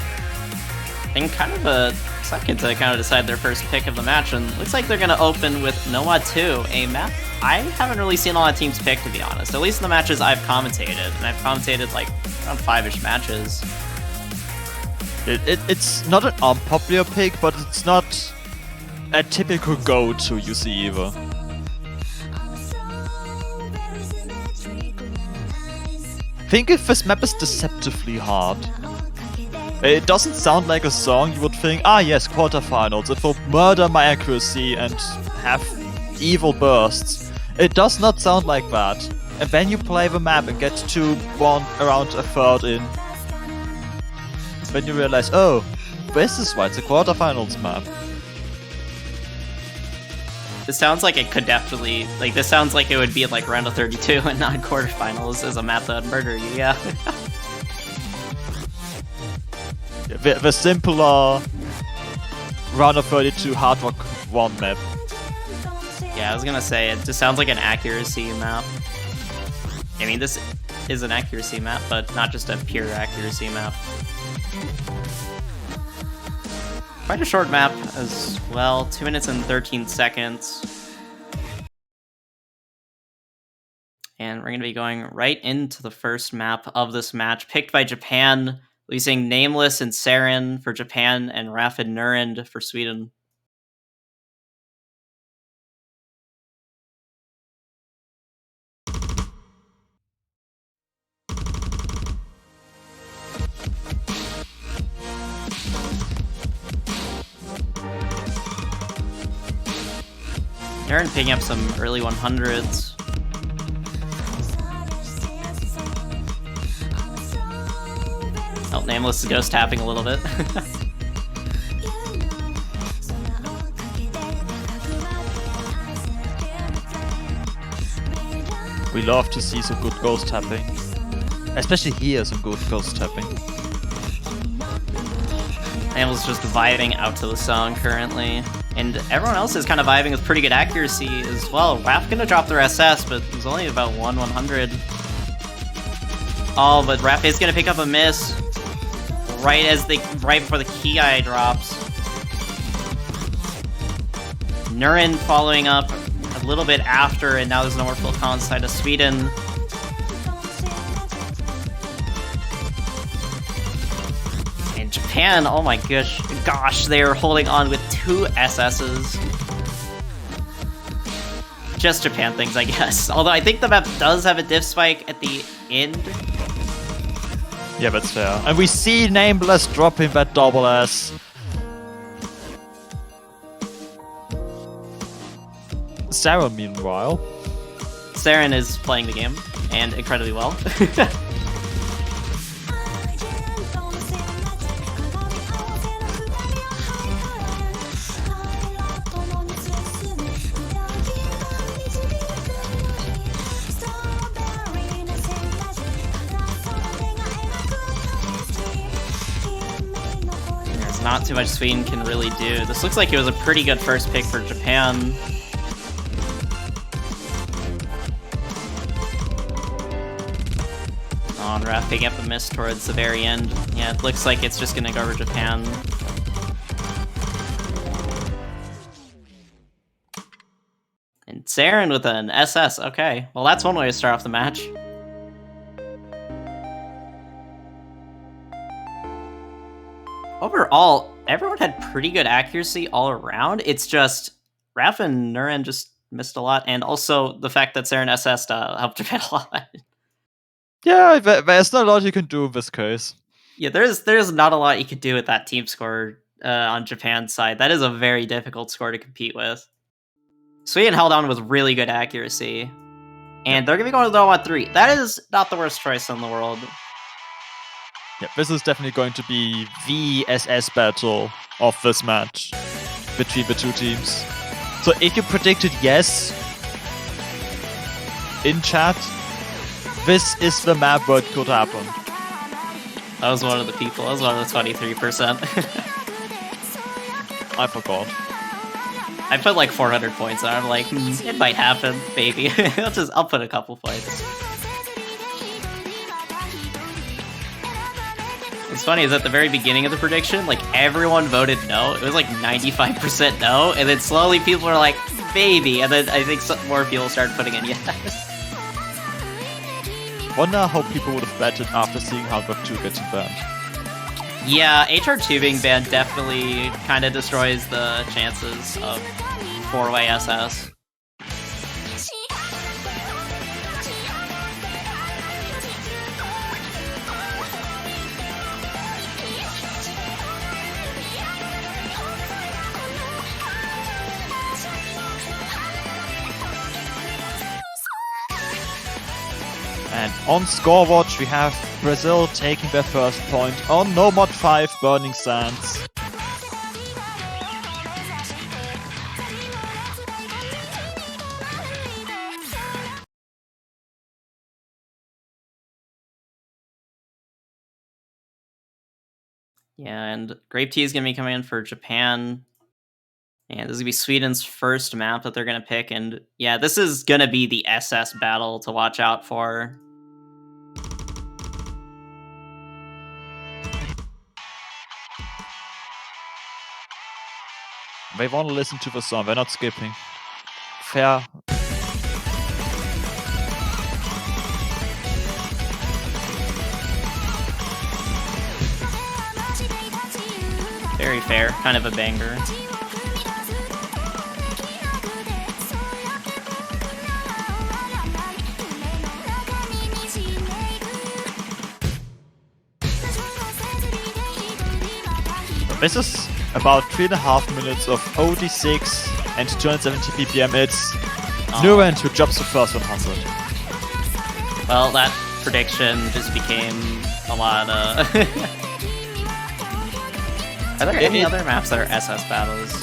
And kind of a second to kind of decide their first pick of the match, and looks like they're going to open with Noah 2, a map I haven't really seen a lot of teams pick, to be honest. At least in the matches I've commentated, and I've commentated like around 5-ish matches. It's not an unpopular pick, but it's not a typical go-to you see either. I think if this map is deceptively hard. It doesn't sound like a song you would think, ah yes, quarterfinals, it will murder my accuracy and have evil bursts. It does not sound like that. And then you play the map and get to one around a third in, when you realize, oh, this is why it's a quarterfinals map. This sounds like it could definitely, like, this sounds like it would be in, like, round of 32 and not quarterfinals as a map that would murder you, yeah. The simpler round of 32 Hard Rock 1 map. Yeah, I was gonna say, it just sounds like an accuracy map. I mean, this is an accuracy map, but not just a pure accuracy map. Quite a short map as well, 2 minutes and 13 seconds. And we're going to be going right into the first map of this match, picked by Japan, releasing Nameless and Saren for Japan and Raf and Nurend for Sweden. Nurend picking up some early 100s. Oh, Nameless is ghost tapping a little bit. We love to see some good ghost tapping. Especially here, some good ghost tapping. Nameless just vibing out to the song currently. And everyone else is kind of vibing with pretty good accuracy as well. Raf gonna drop their SS, but it's only about 1/100. Oh, but Raf is gonna pick up a miss right before the key eye drops. Nurend following up a little bit after, and now there's no more full con side of Sweden. And Japan, oh my gosh, they're holding on with 2 SSs. Just Japan things, I guess. Although I think the map does have a diff spike at the end. Yeah, that's fair. And we see Nameless dropping that double S. Sarah, meanwhile. Saren is playing the game, and incredibly well. There's not too much Sweden can really do. This looks like it was a pretty good first pick for Japan. On Raf picking up a miss towards the very end. Yeah, it looks like it's just gonna go over Japan. And Saren with an SS, okay. Well, that's one way to start off the match. Overall, everyone had pretty good accuracy all around. It's just Raf and Nurend just missed a lot, and also the fact that Saren SS helped Japan a lot. Yeah, there's not a lot you can do in this case. Yeah, there's not a lot you could do with that team score on Japan's side. That is a very difficult score to compete with. Sweden held on with really good accuracy. And they're going to be going to Doma 3. That is not the worst choice in the world. Yeah, this is definitely going to be the SS battle of this match between the two teams. So if you predicted yes in chat, this is the map where it could happen. I was one of the people. I was one of the 23%. I forgot. I put like 400 points and I'm like, it might happen, baby. I'll put a couple points. What's funny is at the very beginning of the prediction, like everyone voted no. It was like 95% no, and then slowly people were like, maybe, and then I think some more people started putting in yes. Wonder how people would have betted after seeing Half-Life 2 gets banned. Yeah, HR2 being banned definitely kind of destroys the chances of 4-way SS. And on scorewatch, we have Brazil taking their first point on No Mod 5 Burning Sands. Yeah, and Grape Tea is going to be coming in for Japan. And this is going to be Sweden's first map that they're going to pick. And yeah, this is going to be the SS battle to watch out for. They want to listen to the song, they're not skipping. Fair. Very fair, kind of a banger. This is about 3.5 minutes of OD6 and 270 BPM. It's Nuren who drops the first 100. Well, that prediction just became a lot. Are there any other maps that are SS battles?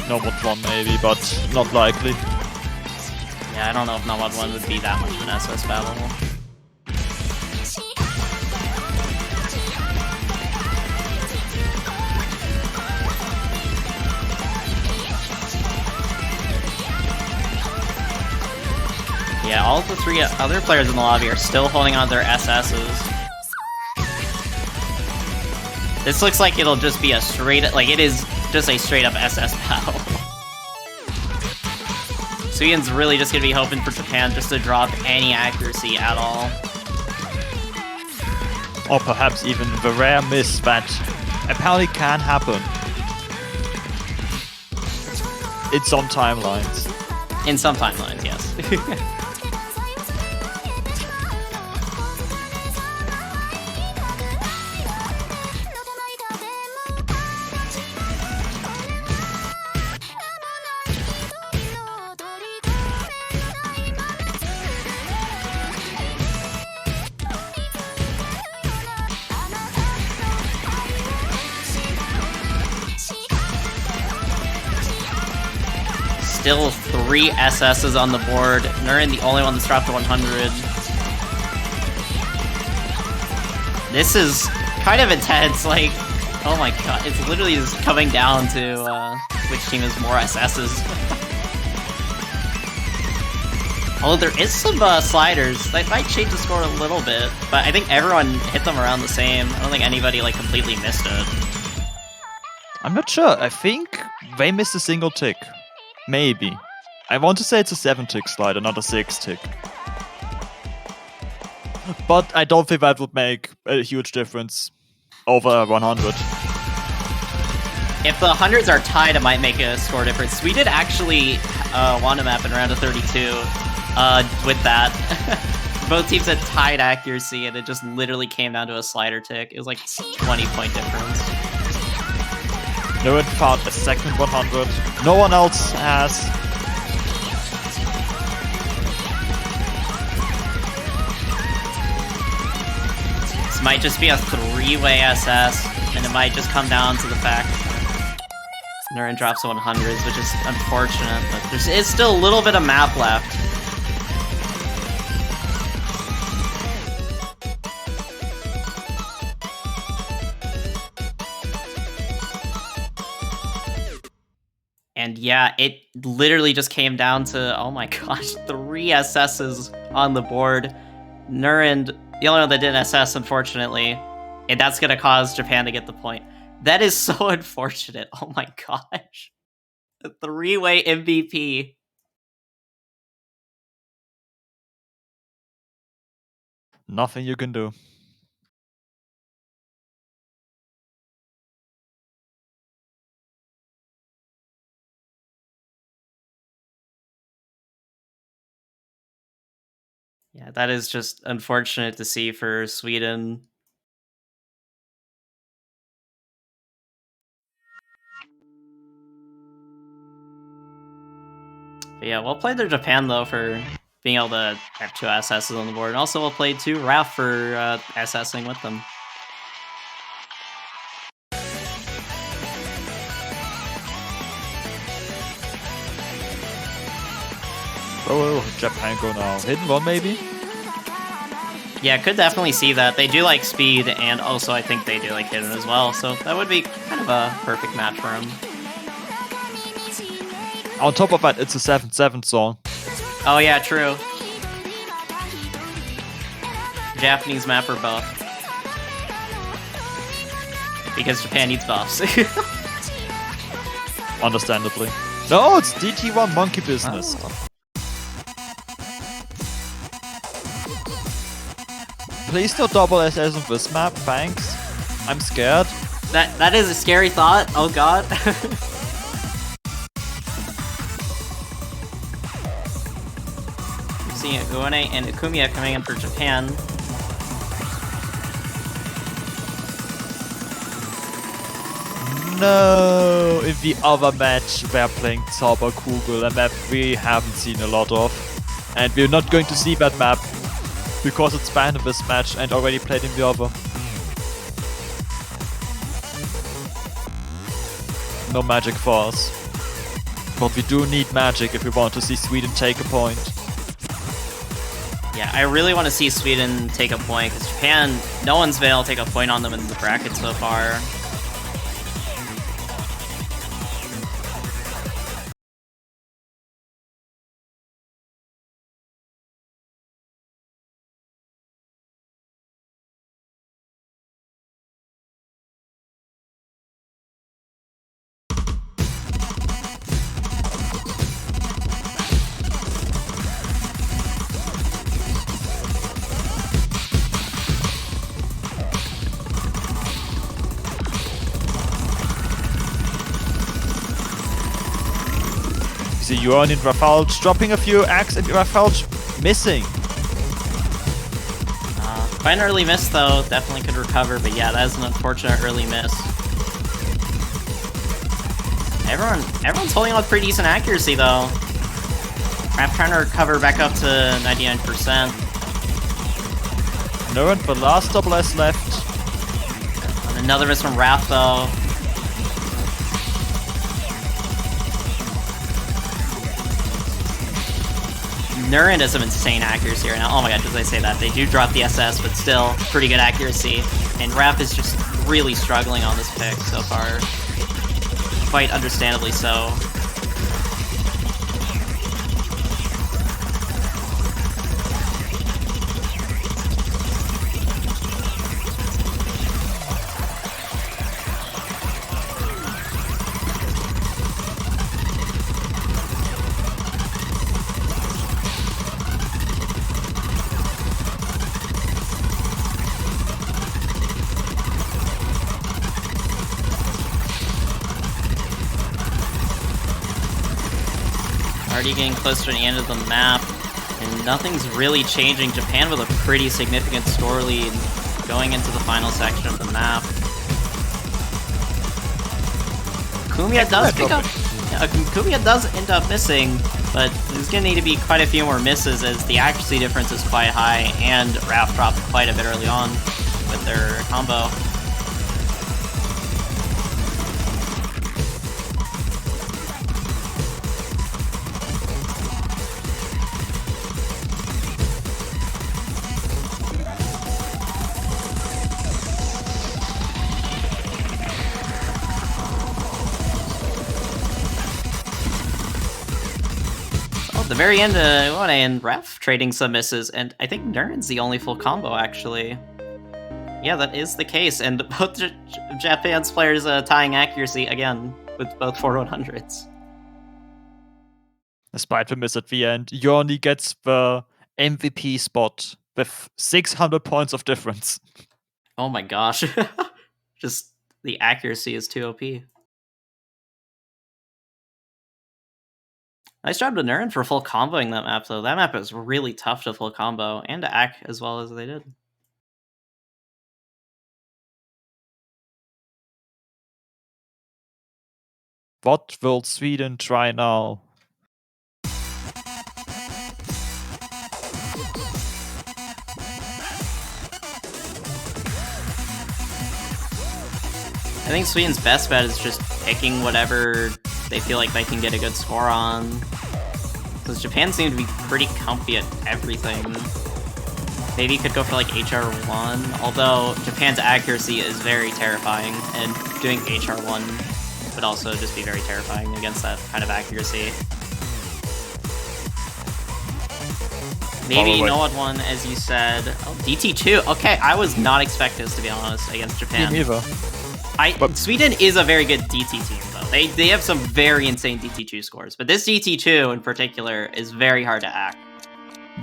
Nomad 1 maybe, but not likely. Yeah, I don't know if Nomad 1 would be that much of an SS battle. Yeah, all of the 3 other players in the lobby are still holding on to their SSs. This looks like it'll just be a straight, like it is just a straight up SS battle. Sweden's really just gonna be hoping for Japan just to drop any accuracy at all. Or perhaps even the rare miss that apparently can happen in some timelines. In some timelines, yes. Still 3 SSs on the board. Nuren, the only one that's dropped to 100. This is kind of intense, like, oh my god, it's literally just coming down to which team has more SSs. Although there is some sliders, that might change the score a little bit, but I think everyone hit them around the same. I don't think anybody like completely missed it. I'm not sure, I think they missed a single tick. Maybe. I want to say it's a 7-tick slider, not a 6-tick. But I don't think that would make a huge difference over 100. If the hundreds are tied, it might make a score difference. We did actually want a map in round of 32 with that. Both teams had tied accuracy, and it just literally came down to a slider tick. It was like 20-point difference. Nuren found a second 100. No one else has. This might just be a 3-way SS, and it might just come down to the fact Nuren drops to 100s, which is unfortunate, but there is still a little bit of map left. And yeah, it literally just came down to, oh my gosh, 3 SSs on the board. Nuren, the only one that didn't SS, unfortunately. And that's going to cause Japan to get the point. That is so unfortunate. Oh my gosh. The 3-way MVP. Nothing you can do. Yeah, that is just unfortunate to see for Sweden. But yeah, well played to Japan, though, for being able to have 2 SSs on the board. And also well played to Ralph for SSing with them. Oh, Japan go now. Hidden one maybe? Yeah, could definitely see that. They do like speed, and also I think they do like hidden as well, so that would be kind of a perfect match for him. On top of that, it's a 7-7 song. Oh yeah, true. Japanese mapper buff. Because Japan needs buffs. Understandably. No, it's DT1 monkey business. Oh. Please don't double SS on this map, thanks. I'm scared. That is a scary thought. Oh god. We're seeing Uone and Ikumiya coming in for Japan. No! In the other match, they're playing Zauberkugel, a map we haven't seen a lot of. And we're not going to see that map, because it's banned in this match and already played in the other. No magic for us. But we do need magic if we want to see Sweden take a point. Yeah, I really want to see Sweden take a point, because Japan, no one's been able to take a point on them in the bracket so far. See Yuan in Rafalj dropping a few acts and Rafalj missing. Quite an early miss though, definitely could recover, but yeah, that is an unfortunate early miss. Everyone's holding on with pretty decent accuracy though. Raph trying to recover back up to 99%. No, and the last double S left. And another miss from Raph though. Nurin has some insane accuracy right now. Oh my god, as I say that, they do drop the SS, but still pretty good accuracy. And Raph is just really struggling on this pick so far. Quite understandably so. Already getting closer to the end of the map, and nothing's really changing. Japan with a pretty significant score lead going into the final section of the map. Kumiya does pick up. Yeah, Kumiya does end up missing, but there's gonna need to be quite a few more misses as the accuracy difference is quite high, and Raph dropped quite a bit early on with their combo. The very end, Uone and Raph trading some misses, and I think Nurin's the only full combo, actually. Yeah, that is the case, and both Japan's players tying accuracy again with both 4-100s. Despite the miss at the end, Yoni gets the MVP spot with 600 points of difference. Oh my gosh. Just the accuracy is too OP. Nice job to Nurin for full comboing that map, though. That map is really tough to full combo, and to act as well as they did. What will Sweden try now? think Sweden's best bet is just picking whatever they feel like they can get a good score on. Because Japan seemed to be pretty comfy at everything. Maybe could go for like HR1, although Japan's accuracy is very terrifying, and doing HR1 would also just be very terrifying against that kind of accuracy. Maybe Noad 1, as you said. Oh, DT2. Okay, I was not expecting this, to be honest, against Japan. Me neither. Sweden is a very good DT team, though. They have some very insane DT2 scores, but this DT2 in particular is very hard to act.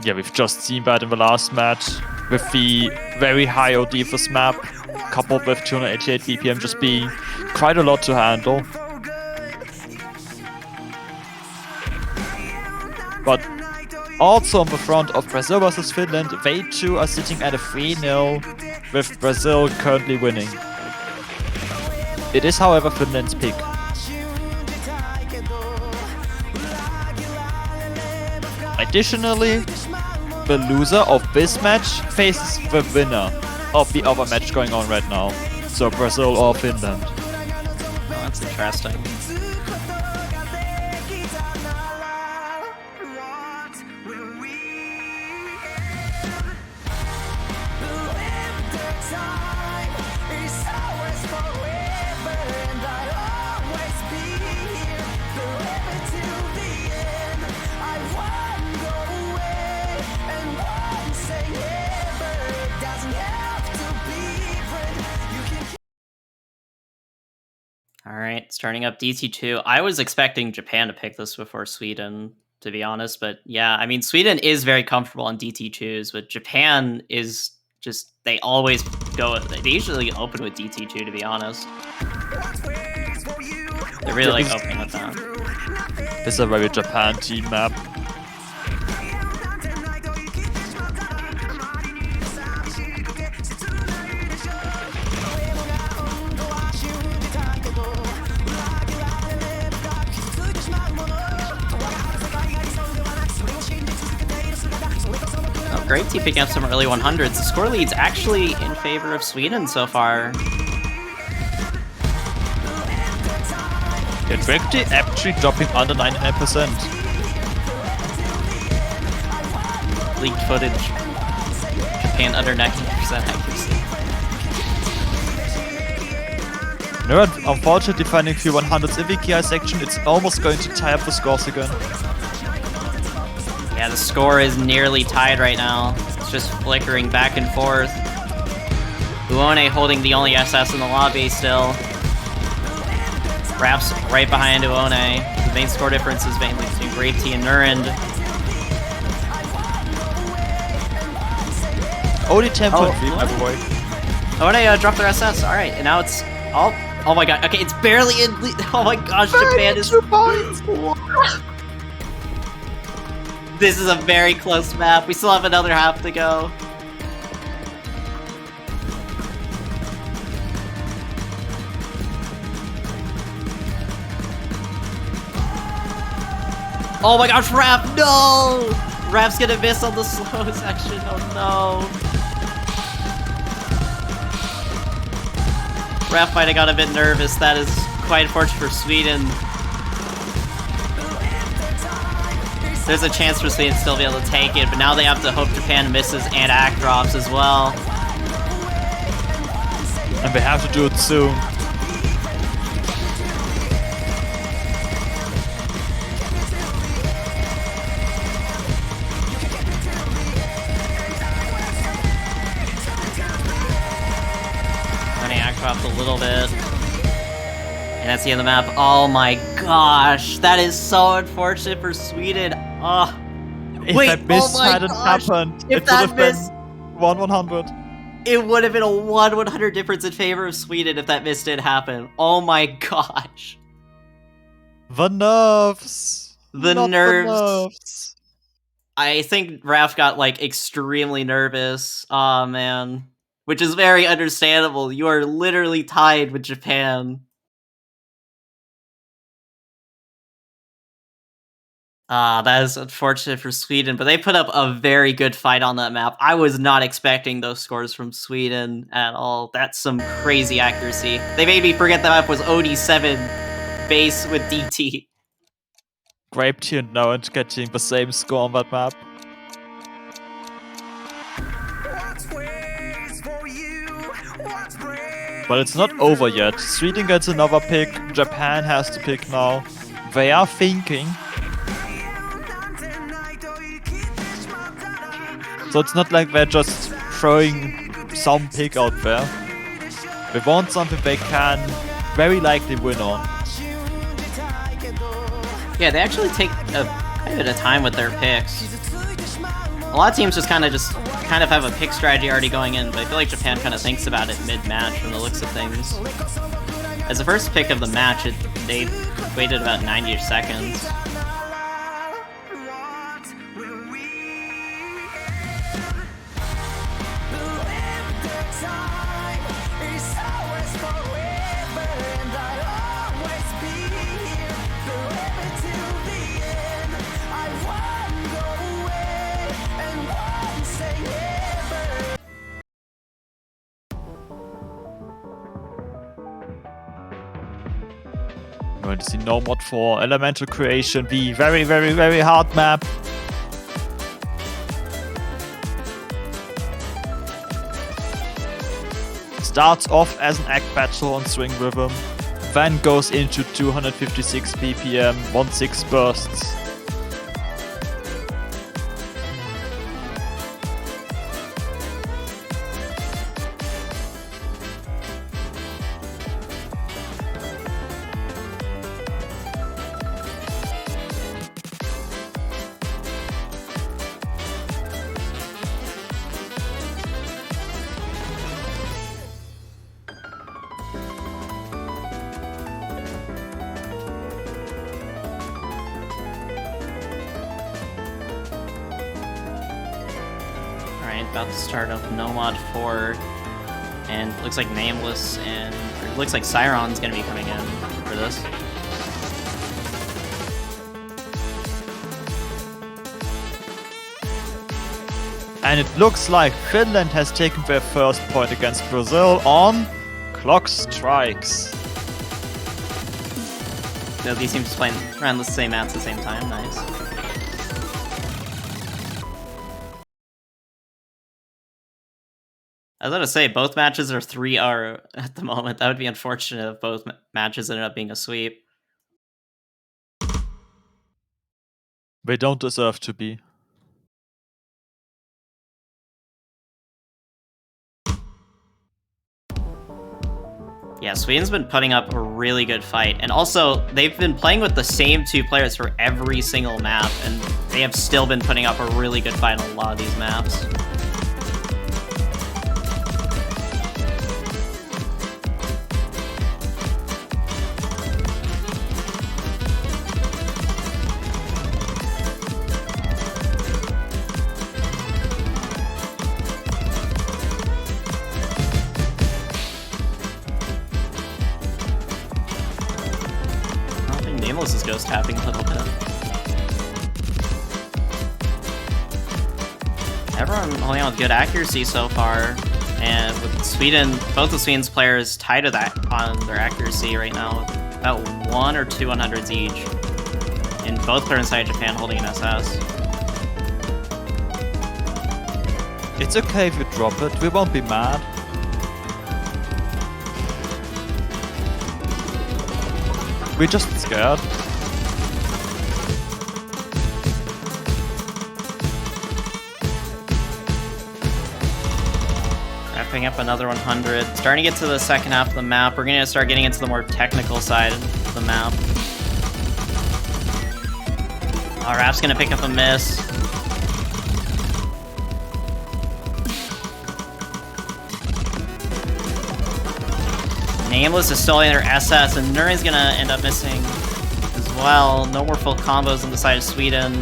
Yeah, we've just seen that in the last match with the very high OD for SMAP, coupled with 288 BPM just being quite a lot to handle. But also on the front of Brazil versus Finland, they too are sitting at a 3-0, with Brazil currently winning. It is, however, Finland's pick. Additionally, the loser of this match faces the winner of the other match going on right now. So Brazil or Finland. Oh, that's interesting. Alright, starting up DT2. I was expecting Japan to pick this before Sweden, to be honest, but yeah, I mean, Sweden is very comfortable on DT2s, but Japan is just, they always go, they usually open with DT2, to be honest. They're really like opening with that. This is a very Japan team map. Great team picking up some early 100s. The score lead's actually in favor of Sweden so far. It's actually dropping under 99%. Leaked footage. Japan under 90% accuracy. No, unfortunately finding few 100s in the KI section, it's almost going to tie up the scores again. Yeah, the score is nearly tied right now. It's just flickering back and forth. Uone holding the only SS in the lobby still. Raps right behind Uone. The main score difference is mainly between Brave T and Nurend. Only 10.3 by the way. Uone dropped their SS. Alright, and now it's... Oh my god. Okay, it's barely in... Oh my gosh, Japan is... 2 points! This is a very close map. We still have another half to go. Oh my gosh, Rap, no! Rap's gonna miss on the slow section, oh no. Rap might have got a bit nervous. That is quite unfortunate for Sweden. There's a chance for Sweden to still be able to take it, but now they have to hope Japan misses and act drops as well. And they have to do it soon. Running act dropped a little bit. And that's the end of the map. Oh my gosh, that is so unfortunate for Sweden. Oh. If Wait, that miss oh my hadn't gosh. happened, If it would that have been miss, 1-100. it would have been a 1/100 difference in favor of Sweden if that miss did happen. Oh my gosh. The nerves. The Not nerves. The nerves. I think Raf got like extremely nervous. Aw, man. Which is very understandable. You are literally tied with Japan. That is unfortunate for Sweden, but they put up a very good fight on that map. I was not expecting those scores from Sweden at all. That's some crazy accuracy. They made me forget the map was OD7 base with DT. Grape Tune now and getting the same score on that map. But it's not over yet. Sweden gets another pick, Japan has to pick now. They are thinking. So it's not like they're just throwing some pick out there. They want something they can very likely win on. Yeah, they actually take quite a bit of time with their picks. A lot of teams just kind of have a pick strategy already going in, but I feel like Japan kind of thinks about it mid-match from the looks of things. As the first pick of the match, they waited about 90 seconds. Going to see no mod for elemental creation, the very, very, very hard map. Starts off as an egg battle on swing rhythm, then goes into 256 ppm, 1/6 bursts. About to start up Nomad 4, and looks like Nameless and it looks like Siron's gonna be coming in for this. And it looks like Finland has taken their first point against Brazil on Clock Strikes. So these teams playing around the same map at the same time, nice. I was gonna say, both matches are 3R at the moment. That would be unfortunate if both matches ended up being a sweep. They don't deserve to be. Yeah, Sweden's been putting up a really good fight. And also, they've been playing with the same two players for every single map, and they have still been putting up a really good fight on a lot of these maps. Nameless is ghost tapping a little bit. Everyone holding on with good accuracy so far, and with Sweden, both of Sweden's players tied to that on their accuracy right now, about 1 or 2 100s each. And both players inside Japan holding an SS. It's okay if you drop it, we won't be mad. We're just scared. Wrapping up another 100. Starting to get to the second half of the map. We're going to start getting into the more technical side of the map. Rap's going to pick up a miss. Nameless is still in their SS, and Nurin's gonna end up missing as well. No more full combos on the side of Sweden.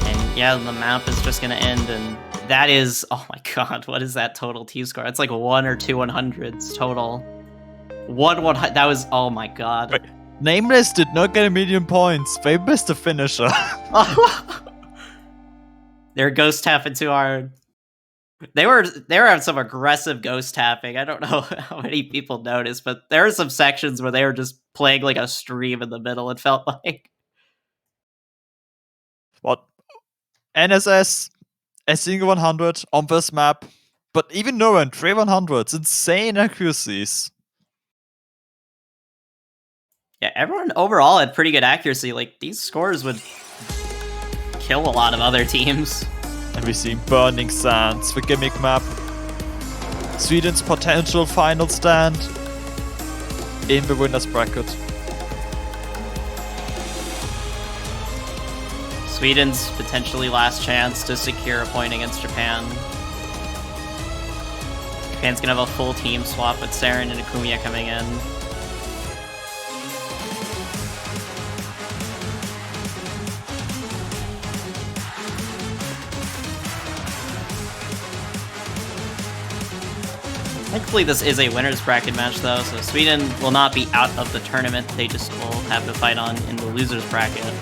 And yeah, the map is just gonna end, and that is, oh my god, what is that total T score? It's like 1 or 2 100s total. That was, oh my god. Wait, Nameless did not get a million points. They missed the finisher. They're ghost tapping too hard. They were having some aggressive ghost tapping. I don't know how many people noticed, but there were some sections where they were just playing like a stream in the middle, it felt like. What? NSS, a single 100 on this map. But even Noren, 3 100s, insane accuracies. Yeah, everyone overall had pretty good accuracy. Like, these scores would kill a lot of other teams. And we see Burning Sands, the gimmick map. Sweden's potential final stand in the winner's bracket. Sweden's potentially last chance to secure a point against Japan. Japan's gonna have a full team swap with Saren and Akumiya coming in. Thankfully, this is a winner's bracket match, though, so Sweden will not be out of the tournament. They just will have to fight on in the loser's bracket.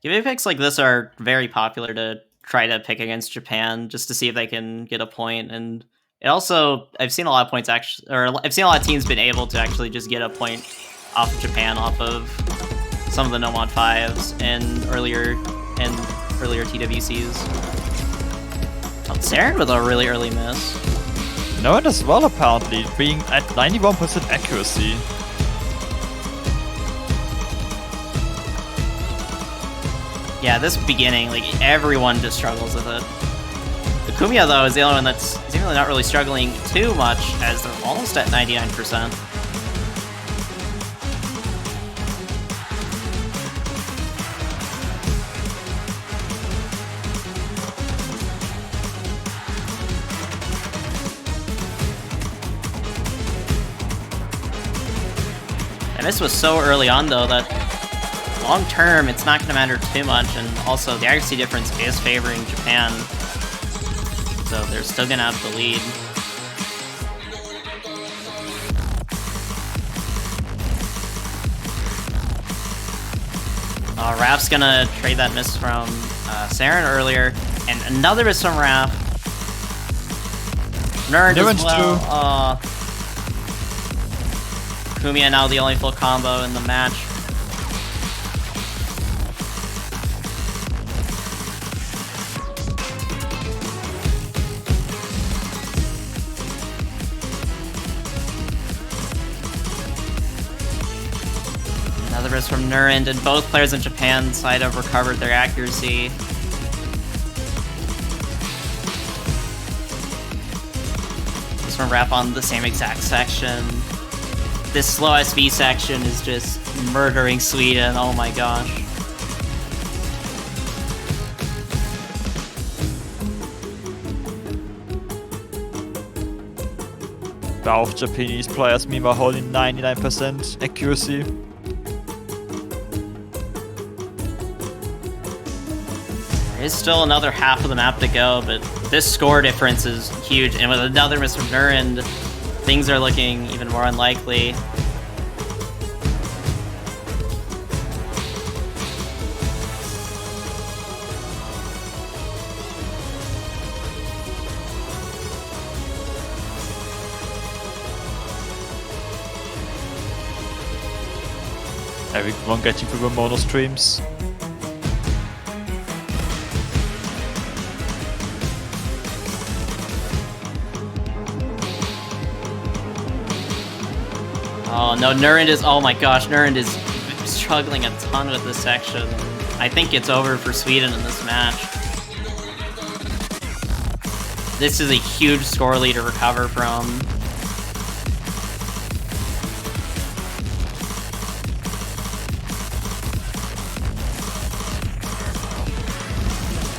Giveaway picks like this are very popular to try to pick against Japan just to see if they can get a point. And it also, I've seen a lot of points actually, or I've seen a lot of teams been able to actually just get a point off of Japan off of some of the No Mod 5s and earlier TWCs. Oh, Saren with a really early miss. Noren as well, apparently, being at 91% accuracy. Yeah, this beginning, like, everyone just struggles with it. The Akumiya, though, is the only one that's seemingly not really struggling too much, as they're almost at 99%. And this was so early on, though, that long term, it's not going to matter too much, and also the accuracy difference is favoring Japan, so they're still going to have the lead. Raf's going to trade that miss from Saren earlier, and another miss from Raf. Nerd as well. Akumiya now the only full combo in the match. Another miss from Nurind, and both players in Japan side have recovered their accuracy. This from Rap on the same exact section. This slow SV section is just murdering Sweden, oh my gosh. Both Japanese players meanwhile holding 99% accuracy. There is still another half of the map to go, but this score difference is huge, and with another miss from Nurind, things are looking even more unlikely. Everyone getting through the mono streams. Oh no, Nurind is, oh my gosh, Nurind is struggling a ton with this section. I think it's over for Sweden in this match. This is a huge score lead to recover from.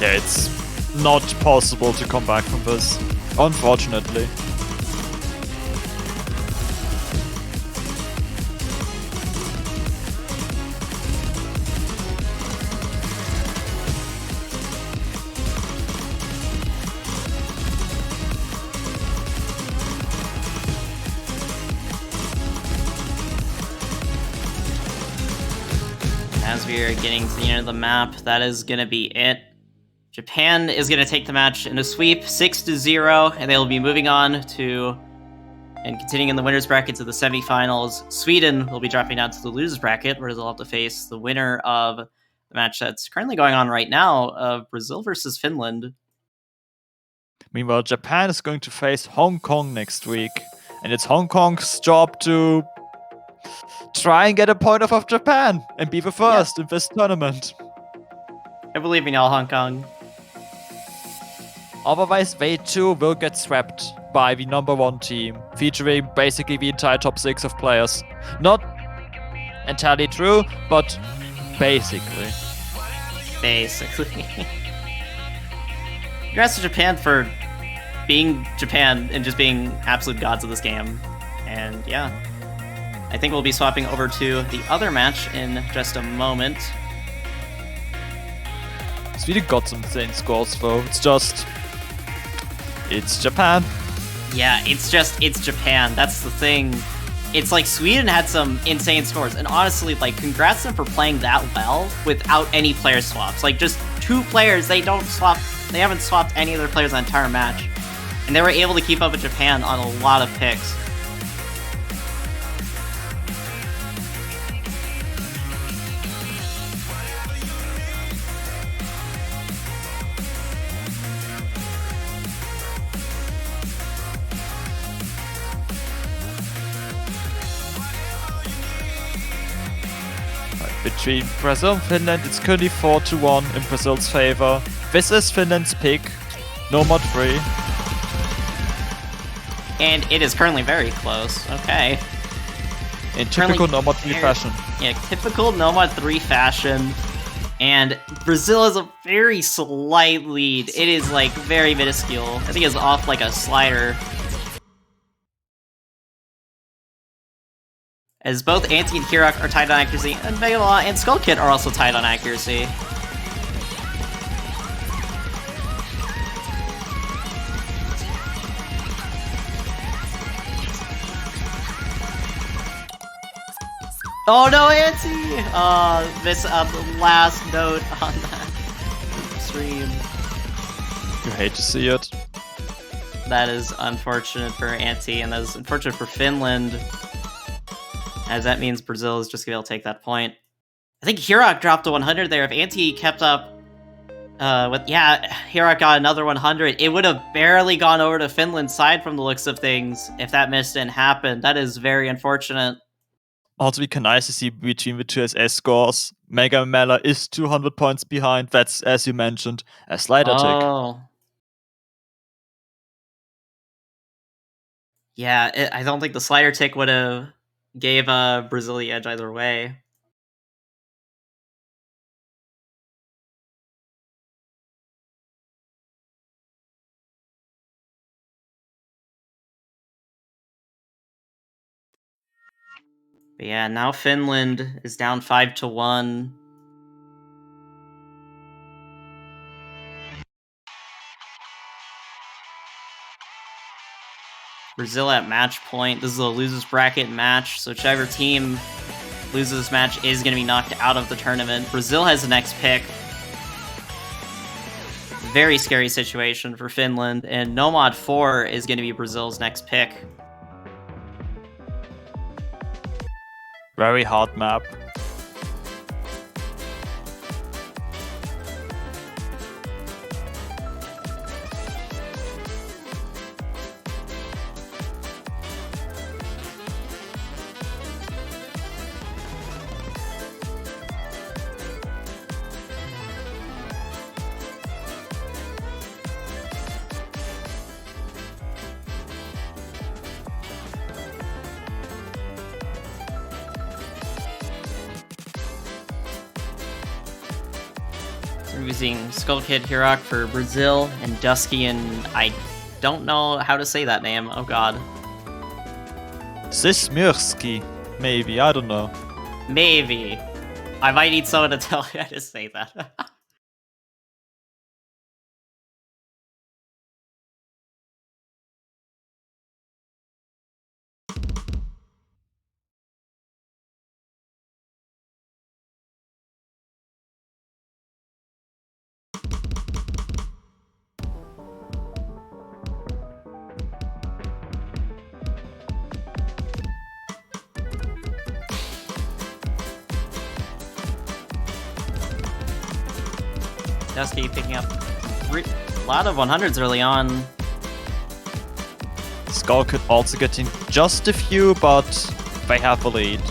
Yeah, it's not possible to come back from this, unfortunately. As we are getting to the end of the map, that is going to be it. Japan is going to take the match in a sweep, 6-0, and they'll be moving on to and continuing in the winners bracket to the semifinals. Sweden will be dropping down to the losers bracket, where they'll have to face the winner of the match that's currently going on right now of Brazil versus Finland. Meanwhile, Japan is going to face Hong Kong next week, and it's Hong Kong's job to try and get a point off of Japan and be the first in this tournament. I believe in y'all, Hong Kong. Otherwise, they too will get swept by the number 1 team, featuring basically the entire top 6 of players. Not entirely true, but basically. Congrats to Japan for being Japan and just being absolute gods of this game. And yeah, I think we'll be swapping over to the other match in just a moment. Sweden got some insane scores though. It's Japan. Yeah, it's Japan. That's the thing. It's like Sweden had some insane scores, and honestly, like, congrats to them for playing that well without any player swaps. Like, just 2 players, they haven't swapped any of their players the entire match. And they were able to keep up with Japan on a lot of picks. Between Brazil and Finland, it's currently 4-1 in Brazil's favor. This is Finland's pick, no mod 3. And it is currently very close. Okay. In typical no mod 3 fashion. Yeah, typical no mod 3 fashion. And Brazil has a very slight lead. It is like very minuscule. I think it's off like a slider. As both Anti and Hirok are tied on accuracy, and Megalaw and Skull Kid are also tied on accuracy. Oh no, Anti! Miss the last note on that stream. You hate to see it. That is unfortunate for Anti, and that is unfortunate for Finland. As that means Brazil is just going to be able to take that point. I think Hirok dropped a 100 there. If Anti kept up Hirok got another 100. It would have barely gone over to Finland's side from the looks of things if that miss didn't happen. That is very unfortunate. Also, we can nicely see between the 2 SS scores. Mega Mela is 200 points behind. That's, as you mentioned, a slider tick. Yeah, I don't think the slider tick would have gave Brazil the edge either way. But yeah, now Finland is down 5-1. Brazil at match point. This is a losers bracket match, so whichever team loses this match is going to be knocked out of the tournament. Brazil has the next pick. Very scary situation for Finland, and Nomad 4 is going to be Brazil's next pick. Very hard map. We're using Skull Kid Hirok for Brazil and Dusky, and I don't know how to say that name. Oh god. Sismurski, maybe, I don't know. Maybe. I might need someone to tell me how to say that. Dusky picking up a lot of 100s early on. Skull Kid also getting just a few, but they have the lead.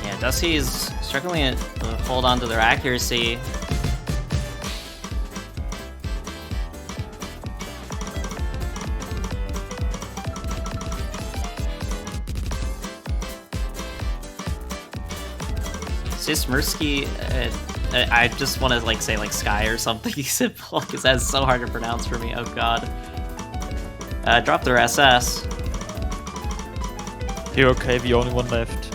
Yeah, Dusky is struggling to hold on to their accuracy. Sismursky, I just want to say Sky or something simple because that's so hard to pronounce for me. Oh god. Drop their SS. Here, okay, the only one left.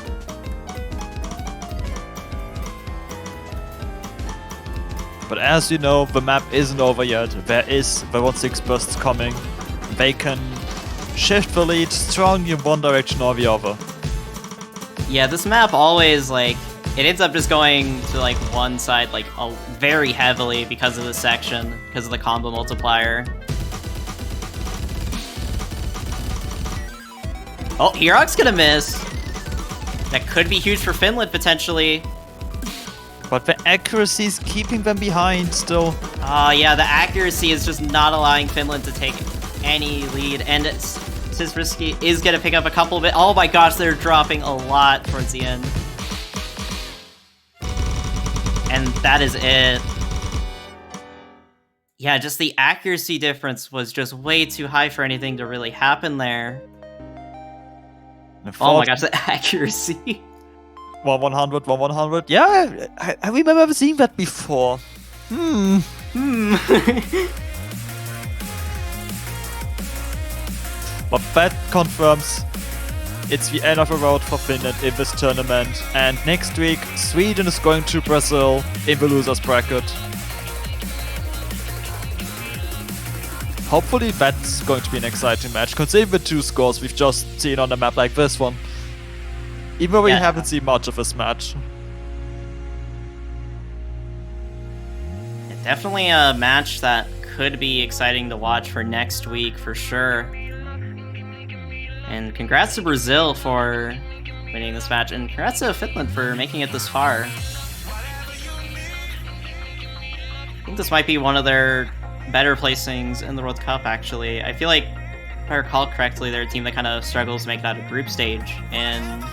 But as you know, the map isn't over yet. There is the 1-6 bursts coming. They can shift the lead strongly in one direction or the other. Yeah, this map always it ends up just going to one side very heavily because of the section, because of the combo multiplier. Oh, Hirok's gonna miss. That could be huge for Finland potentially. But the accuracy is keeping them behind still. Yeah, the accuracy is just not allowing Finland to take any lead, and Sisrisky is gonna pick up a couple of it. Oh my gosh, they're dropping a lot towards the end. And that is it. Yeah, just the accuracy difference was just way too high for anything to really happen there. Oh my gosh, the accuracy. 1-100, 1-100. Yeah, I remember seeing that before. But that confirms it's the end of the road for Finland in this tournament. And next week, Sweden is going to Brazil in the losers bracket. Hopefully that's going to be an exciting match, considering the two scores we've just seen on a map like this one. Even though we haven't seen much of this match. Definitely a match that could be exciting to watch for next week for sure. And congrats to Brazil for winning this match, and congrats to Finland for making it this far. I think this might be one of their better placings in the World Cup, actually. I feel like, if I recall correctly, they're a team that kind of struggles to make it out of group stage in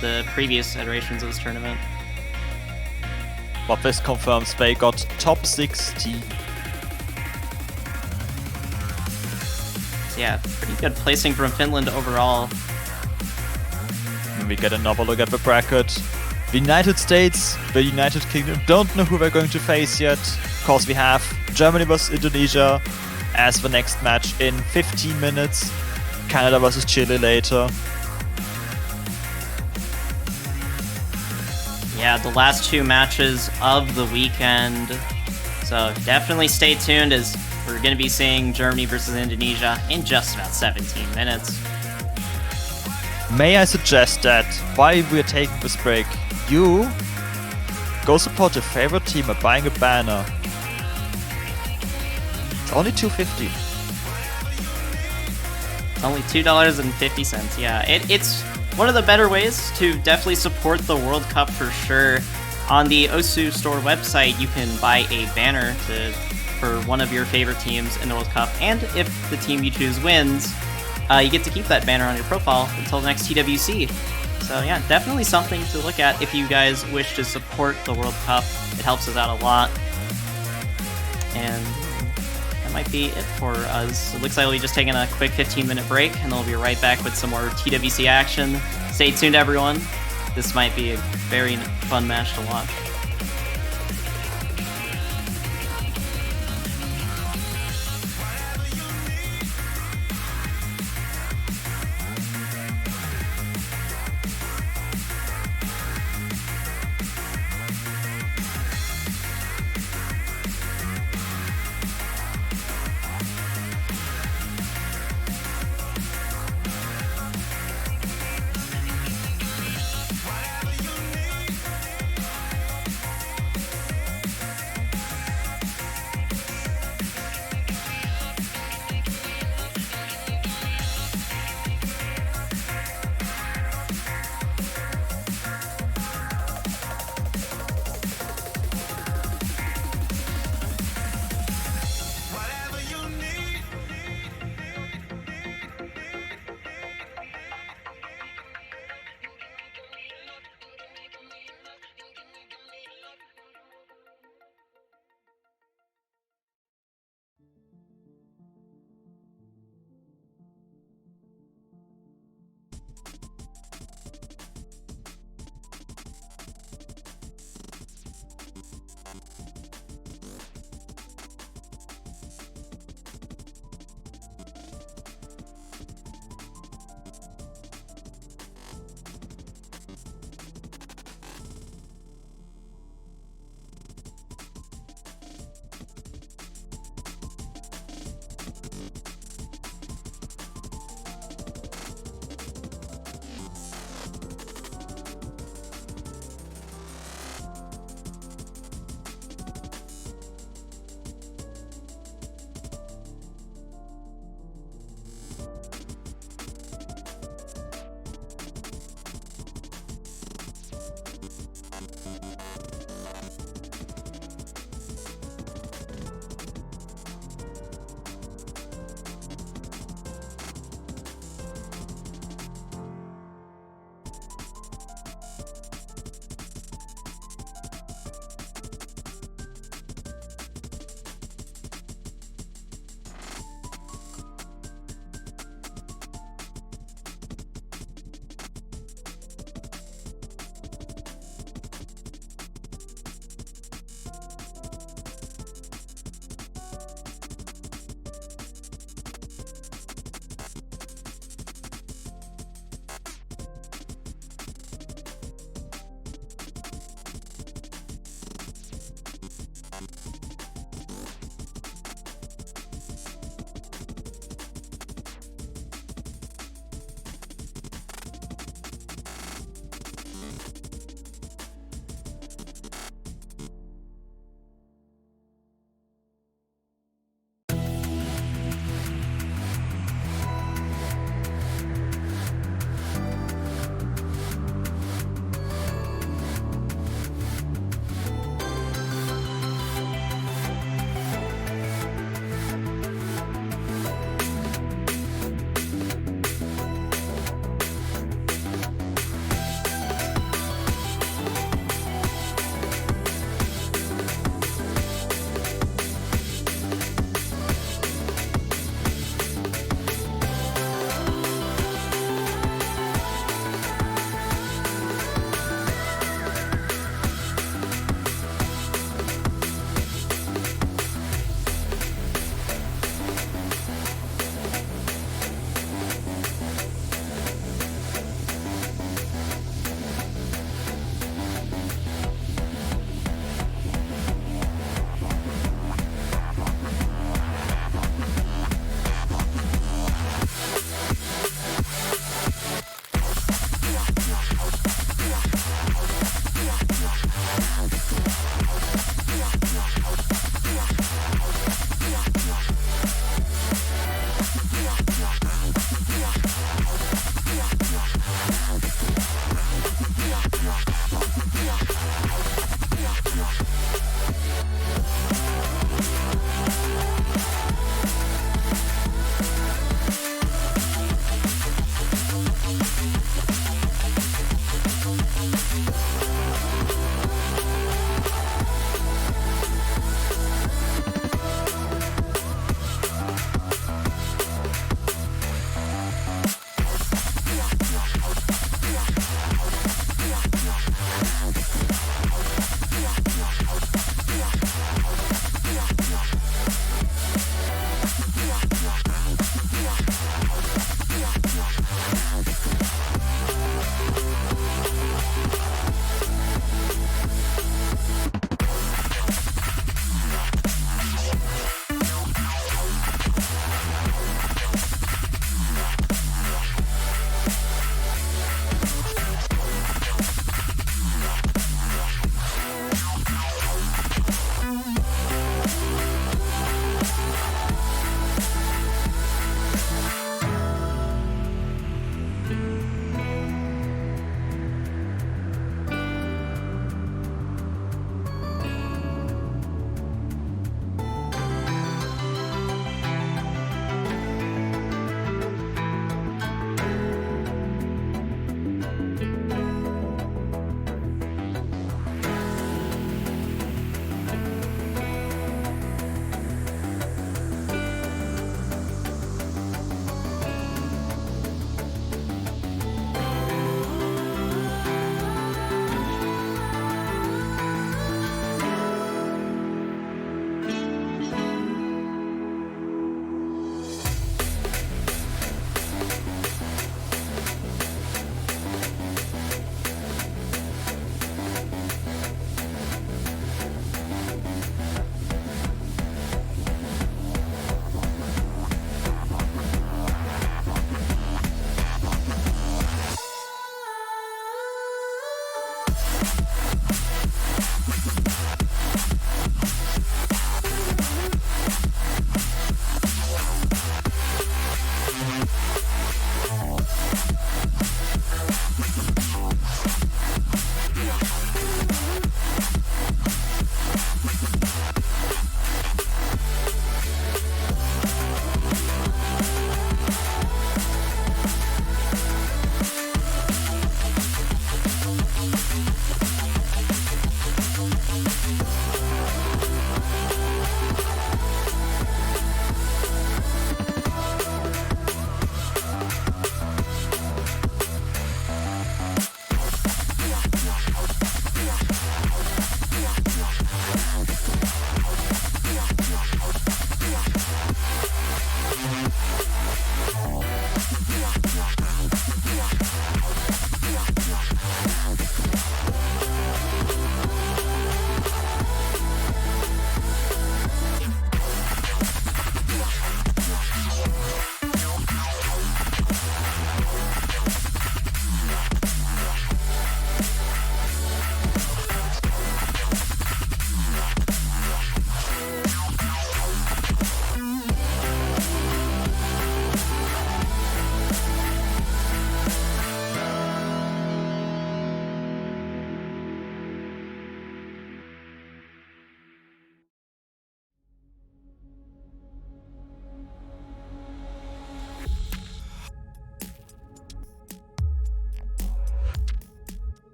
the previous iterations of this tournament. But this confirms they got top 16. Yeah, pretty good placing from Finland overall. And we get another look at the bracket. The United States, the United Kingdom don't know who they're going to face yet. Of course, we have Germany vs Indonesia as the next match in 15 minutes. Canada vs Chile later. Yeah, the last two matches of the weekend. So definitely stay tuned, as we're going to be seeing Germany versus Indonesia in just about 17 minutes. May I suggest that while we're taking this break, you go support your favorite team by buying a banner. It's only $2.50. Only $2.50, yeah. It's one of the better ways to definitely support the World Cup for sure. On the Osu store website, you can buy a banner for one of your favorite teams in the World Cup, and if the team you choose wins, you get to keep that banner on your profile until the next TWC. So yeah, definitely something to look at if you guys wish to support the World Cup. It helps us out a lot. And that might be it for us. It looks like we'll be just taking a quick 15-minute break, and then we'll be right back with some more TWC action. Stay tuned, everyone. This might be a very fun match to watch.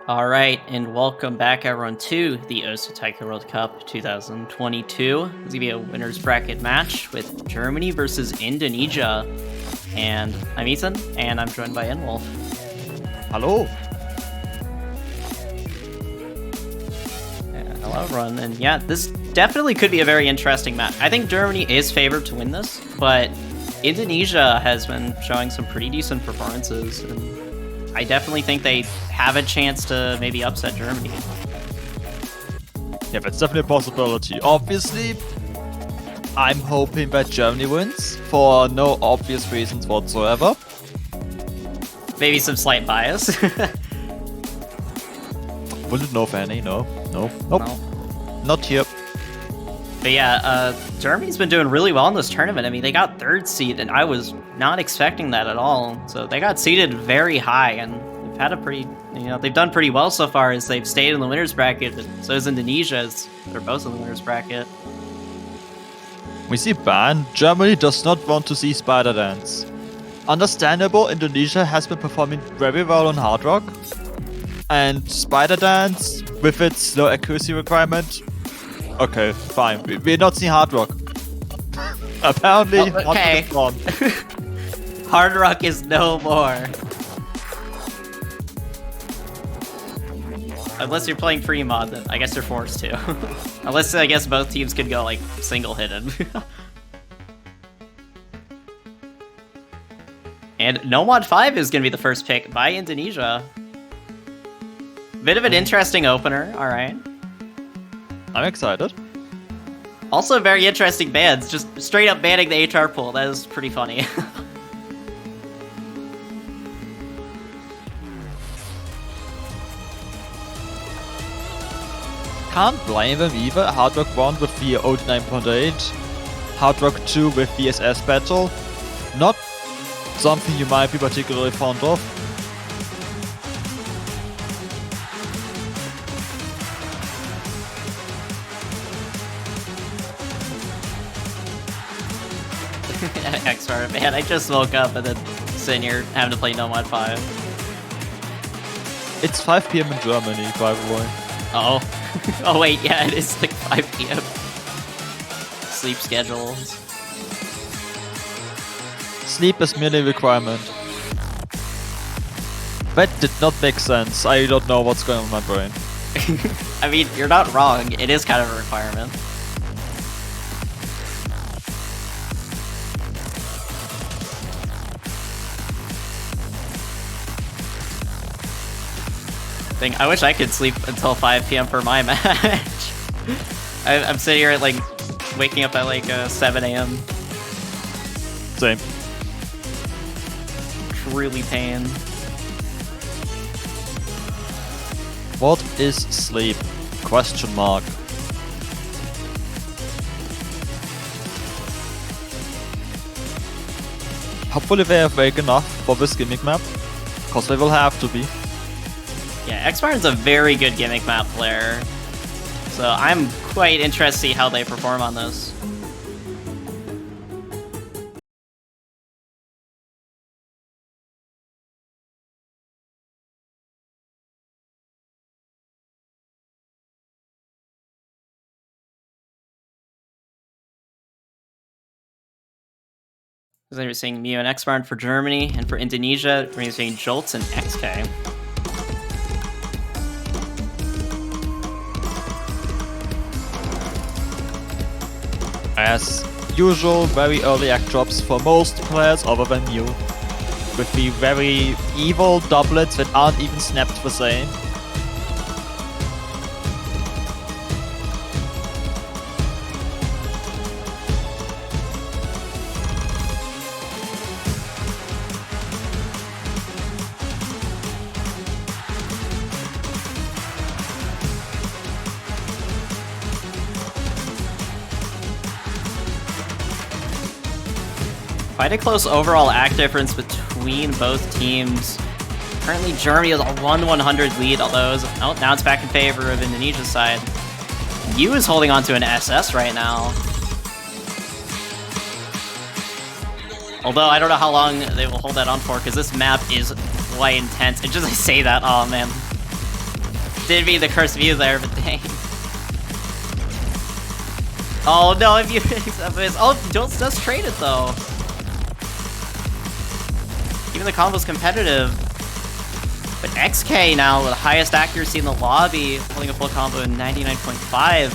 All right, and welcome back, everyone, to the Osu Taiko World Cup 2022. It's gonna be a winners bracket match with Germany versus Indonesia. And I'm Ethan, and I'm joined by Inwolf. Hello. Hello, everyone. And yeah, this definitely could be a very interesting match. I think Germany is favored to win this, but Indonesia has been showing some pretty decent performances, and I definitely think they have a chance to maybe upset Germany. Yeah, that's definitely a possibility. Obviously, I'm hoping that Germany wins for no obvious reasons whatsoever. Maybe some slight bias. Wouldn't know of any, no. Nope. No. Not here. But yeah, Germany's been doing really well in this tournament. I mean, they got 3rd seed, and I was not expecting that at all. So they got seeded very high, and they've had a pretty, they've done pretty well so far as they've stayed in the winners bracket. But so is Indonesia, as they're both in the winners bracket. We see Ban. Germany does not want to see Spider Dance. Understandable, Indonesia has been performing very well on Hard Rock. And Spider Dance, with its low accuracy requirement, okay, fine. We're not seeing Hard Rock. Apparently, Oh, okay. Hard Rock is gone. Hard Rock is no more. Unless you're playing free mod, then I guess you're forced to. Unless I guess both teams could go like single-hitted. And No Mod 5 is going to be the first pick by Indonesia. Bit of an interesting opener, alright. I'm excited. Also very interesting bans, just straight up banning the HR pool, that is pretty funny. Can't blame them either. Hard Rock 1 with the OD9.8, Hard Rock 2 with the SS battle. Not something you might be particularly fond of. X-Star, man, I just woke up and then sitting here having to play No Mod 5. It's 5 PM in Germany, by the way. Oh. Oh wait, yeah, it is like 5 PM. Sleep schedules. Sleep is merely a requirement. That did not make sense. I don't know what's going on in my brain. I mean, you're not wrong. It is kind of a requirement. I wish I could sleep until 5 PM for my match. I'm sitting here at like waking up at like 7 AM. Same. Truly pain. What is sleep? Question mark. Hopefully they are awake enough for this gimmick map, cause they will have to be. Yeah, X-Martin's a very good gimmick map player. So I'm quite interested to see how they perform on this. So we're seeing Mio and X-Martin for Germany, and for Indonesia, we're seeing Jolts and XK. As usual, very early act drops for most players other than you. With the very evil doublets that aren't even snapped the same. Quite a close overall act difference between both teams. Currently, Germany has a 1-100 lead, although now it's back in favor of Indonesia's side. Yu is holding on to an SS right now. Although, I don't know how long they will hold that on for, because this map is quite intense. And just I say that, oh man. Did mean the curse view there, but dang. Oh no, if you oh, Jolts does trade it though. Even the combo's competitive. But XK now, the highest accuracy in the lobby, holding a full combo in 99.5.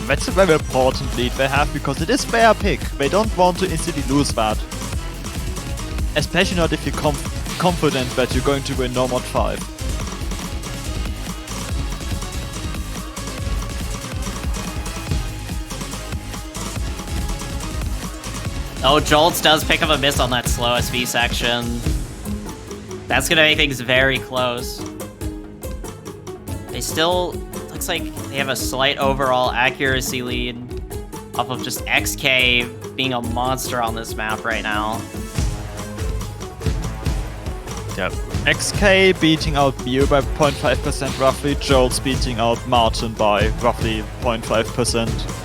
That's a very important lead they have, because it is their pick. They don't want to instantly lose that. Especially not if you're confident that you're going to win no mod 5. Oh, Jolts does pick up a miss on that slow SV section. That's gonna make things very close. They still, looks like they have a slight overall accuracy lead off of just XK being a monster on this map right now. Yep. XK beating out Mew by 0.5% roughly, Jolts beating out Martin by roughly 0.5%.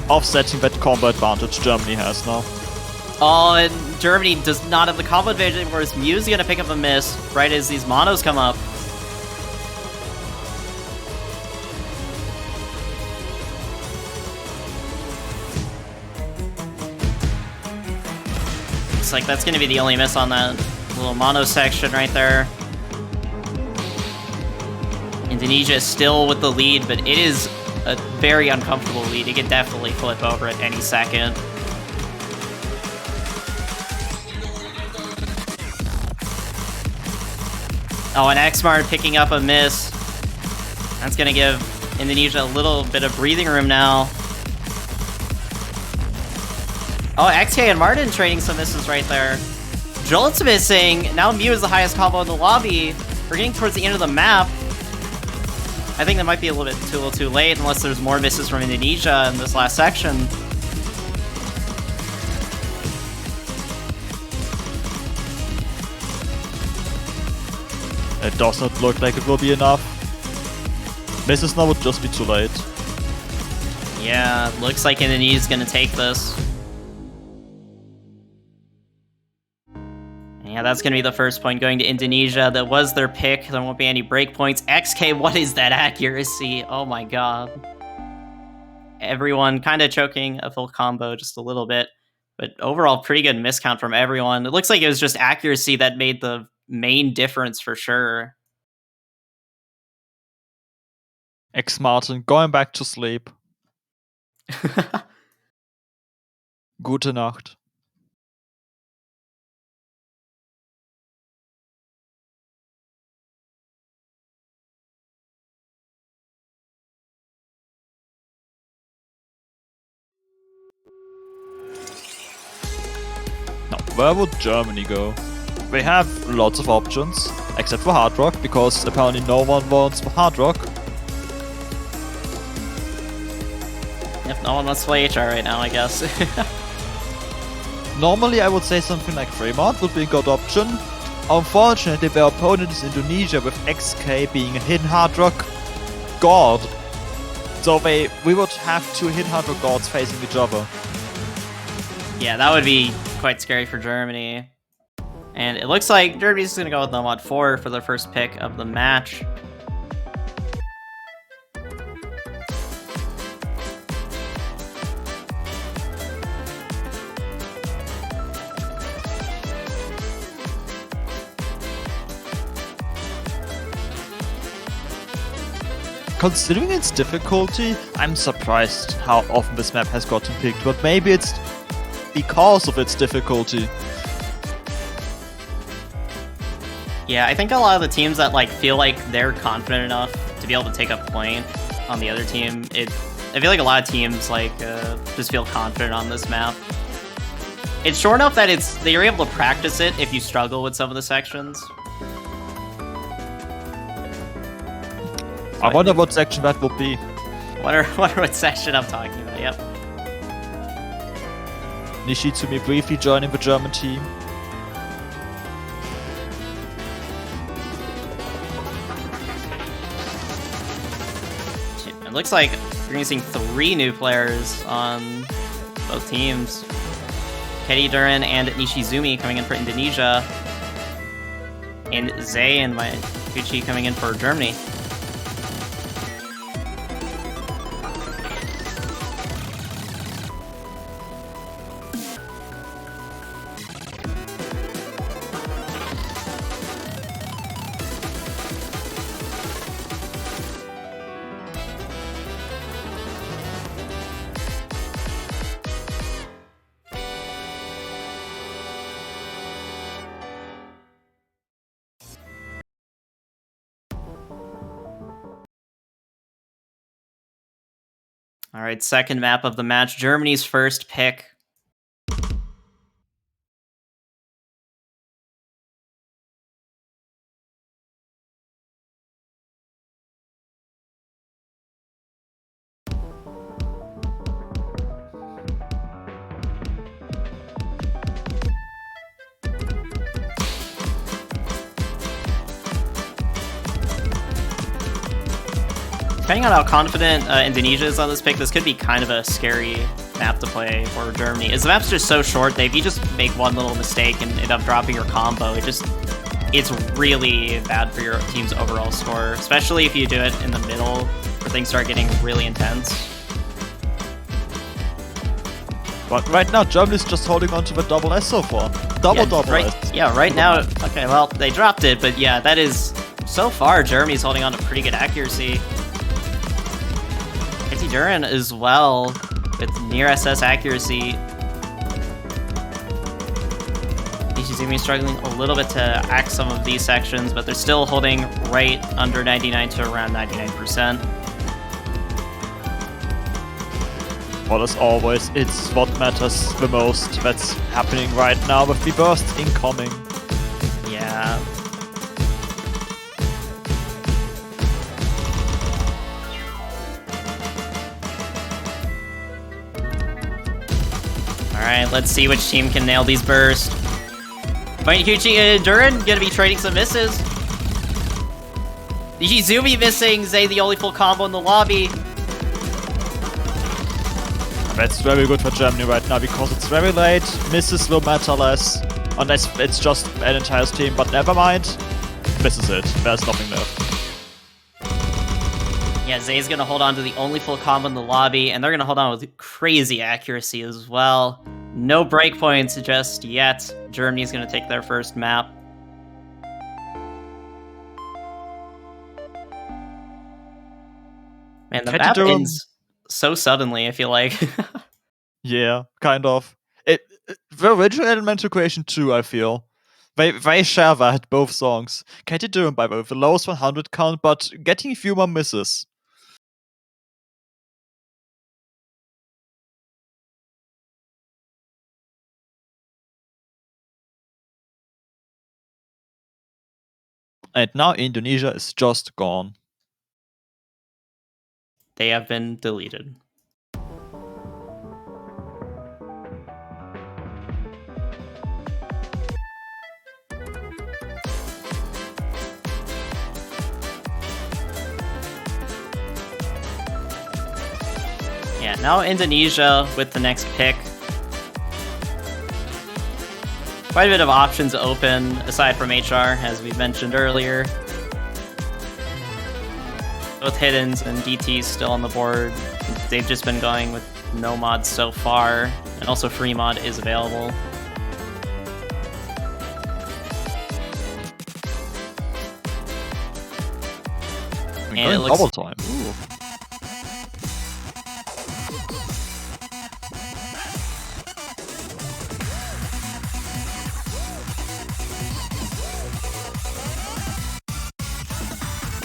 Offsetting that combo advantage Germany has now. Oh, and Germany does not have the combo advantage, whereas Mew's gonna pick up a miss right as these monos come up. Looks like that's gonna be the only miss on that little mono section right there. Indonesia is still with the lead, but it is a very uncomfortable lead. It could definitely flip over at any second. Oh, and Xmart picking up a miss. That's gonna give Indonesia a little bit of breathing room now. Oh, XK and Martin trading some misses right there. Jolt's missing. Now Mew is the highest combo in the lobby. We're getting towards the end of the map. I think that might be a little too late unless there's more misses from Indonesia in this last section. It does not look like it will be enough. Misses now would just be too late. Yeah, looks like Indonesia's gonna take this. Yeah, that's going to be the first point going to Indonesia. That was their pick. There won't be any breakpoints. XK, what is that accuracy? Oh my god. Everyone kind of choking a full combo just a little bit. But overall, pretty good miscount from everyone. It looks like it was just accuracy that made the main difference for sure. X Martin going back to sleep. Gute Nacht. Now, where would Germany go? They have lots of options, except for Hard Rock, because apparently no one wants Hard Rock. Yep, no one wants to play HR right now, I guess. Normally I would say something like Fremont would be a good option. Unfortunately, their opponent is Indonesia, with XK being a hidden Hard Rock god. So we would have two hidden Hard Rock gods facing each other. Yeah, that would be quite scary for Germany. And it looks like Germany's going to go with the mod 4 for their first pick of the match. Considering its difficulty, I'm surprised how often this map has gotten picked, but maybe it's because of its difficulty. Yeah, I think a lot of the teams that feel like they're confident enough to be able to take a point on the other team, I feel like a lot of teams just feel confident on this map. It's short enough that you're able to practice it if you struggle with some of the sections. I wonder what section that will be. Wonder what section I'm talking about, yep. Nishitsumi briefly joining the German team. It looks like we're gonna see 3 new players on both teams. Katie Duran and Nishizumi coming in for Indonesia. And Zay and Gucci coming in for Germany. All right, second map of the match. Germany's first pick. Depending on how confident Indonesia is on this pick, this could be kind of a scary map to play for Germany. As the map's just so short, if you just make one little mistake and end up dropping your combo, it's really bad for your team's overall score, especially if you do it in the middle where things start getting really intense. But right now, Germany's just holding on to the double S so far. Double S. Yeah, right now, okay, well, they dropped it, but yeah, that is, so far, Germany's holding on to pretty good accuracy. Katie Duran as well, with near SS accuracy. Ishizumi struggling a little bit to act some of these sections, but they're still holding right under 99 to around 99%. Well, as always, it's what matters the most that's happening right now with the burst incoming. Yeah. Alright, let's see which team can nail these bursts. Gucci and Duran gonna be trading some misses. Ishizumi missing, Zay the only full combo in the lobby. That's very good for Germany right now because it's very late, misses will matter less, unless it's just an entire team, but never mind. This is it, there's nothing left. Yeah, Zay's gonna hold on to the only full combo in the lobby, and they're gonna hold on with crazy accuracy as well. No breakpoints just yet. Germany's gonna take their first map. Man, the map ends so suddenly, I feel like. Yeah, kind of. The original Elemental Creation 2, I feel. They share that, both songs. Katie Durham by the lowest 100 count, but getting fewer misses. And now Indonesia is just gone. They have been deleted. Yeah, now Indonesia with the next pick. Quite a bit of options open, aside from HR, as we mentioned earlier. Both Hiddens and DTs still on the board. They've just been going with no mods so far, and also free mod is available. And it looks double time. Ooh.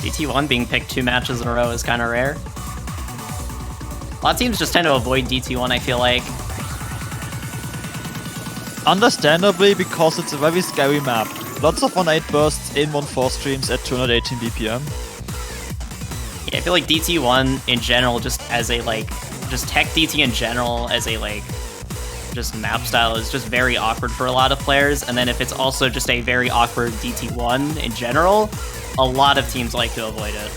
DT1 being picked 2 matches in a row is kind of rare. A lot of teams just tend to avoid DT1, I feel like. Understandably, because it's a very scary map. Lots of 1-8 bursts in 1-4 streams at 218 BPM. Yeah, I feel like DT1 in general, just as a, like, just tech DT in general as a, like, just map style is just very awkward for a lot of players. And then if it's also just a very awkward DT1 in general, a lot of teams like to avoid it.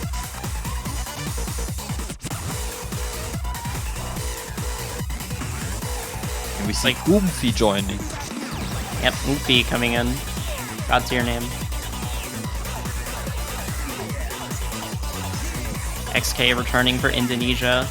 And we see Goomfi joining. Yep, Goomfi coming in. God's your name. XK returning for Indonesia.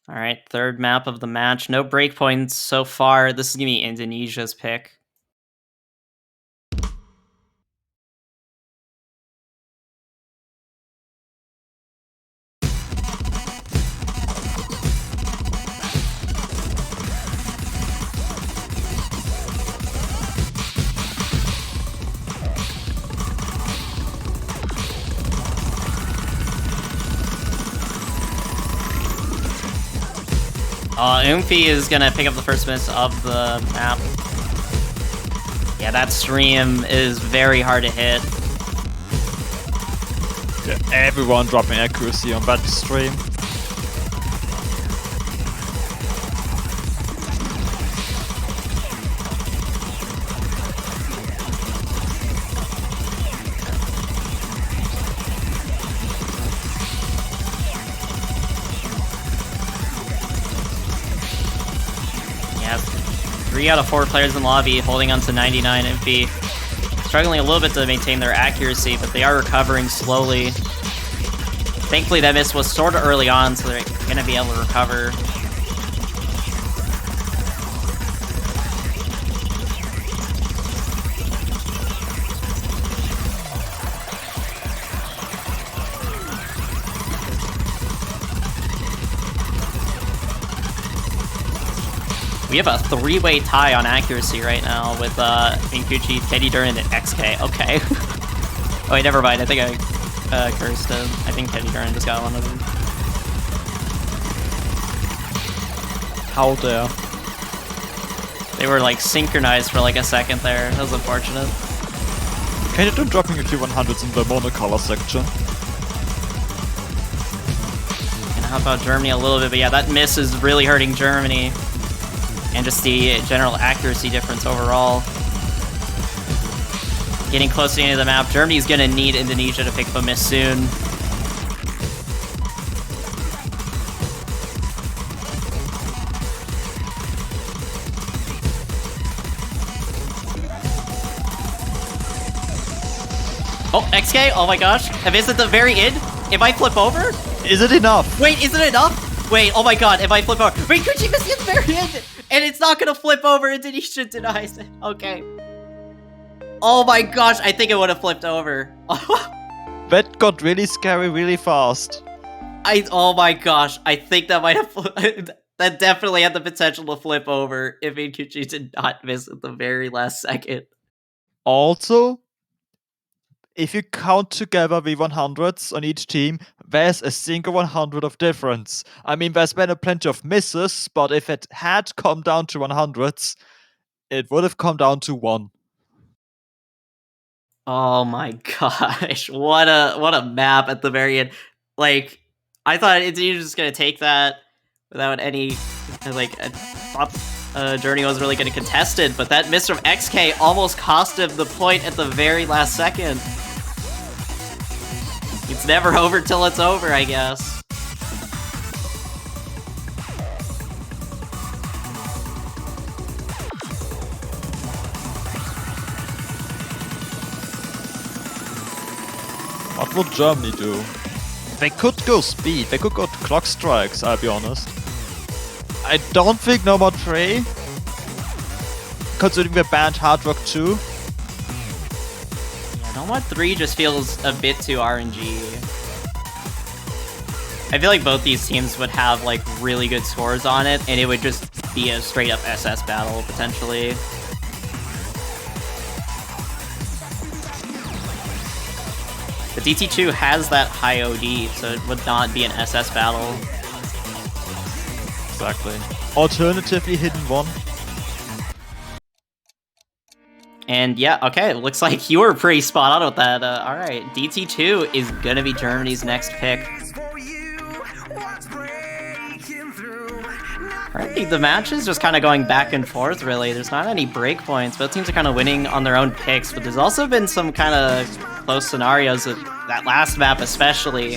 All right, third map of the match. No breakpoints so far. This is going to be Indonesia's pick. Goomfi is going to pick up the first miss of the map. Yeah, that stream is very hard to hit. Yeah, everyone dropping accuracy on that stream. Yeah, 3 out of 4 players in lobby holding on to 99 MP. Struggling a little bit to maintain their accuracy, but they are recovering slowly. Thankfully, that miss was sort of early on, so they're going to be able to recover. We have a 3-way tie on accuracy right now with Inkuchi, Teddy Durden, and XK. Okay. Oh wait, never mind. I think I cursed him. I think Teddy Durden just got one of them. How dare. They were like synchronized for like a second there. That was unfortunate. Canada dropping a few 100s in the monocolor section. And how about Germany a little bit? But yeah, that miss is really hurting Germany. And just the general accuracy difference overall. Getting close to the end of the map. Germany's going to need Indonesia to pick up a miss soon. Oh, XK? Oh my gosh. A miss at the very end? If I flip over? Is it enough? Wait, is it enough? Wait, oh my god, if I flip over. Wait, Gucci missed at the very end! And it's not gonna flip over. Indonesia denies it. Okay. Oh my gosh, I think it would have flipped over. That got really scary really fast. Oh my gosh, I think that might have that definitely had the potential to flip over if Inkuchi did not miss at the very last second. Also, if you count together the 100s on each team, there's a single 100 of difference. I mean, there's been plenty of misses, but if it had come down to 100s, it would have come down to 1. Oh my gosh, what a map at the very end. Like, I thought Indonesia was just gonna take that without any, like, I thought Journey was really gonna contest it, but that miss from XK almost cost him the point at the very last second. It's never over till it's over, I guess. What would Germany do? They could go speed, they could go clock strikes, I'll be honest. I don't think no more Trey, considering they banned hard work too. Nomad 3 just feels a bit too RNG. I feel like both these teams would have like really good scores on it, and it would just be a straight up SS battle potentially. The DT2 has that high OD, so it would not be an SS battle. Exactly. Alternatively, hidden one. And yeah, okay, it looks like you were pretty spot on with that. Alright, DT2 is gonna be Germany's next pick. Alright, the match is just kind of going back and forth, really. There's not any breakpoints. Both teams are kind of winning on their own picks, but there's also been some kind of close scenarios, that last map especially.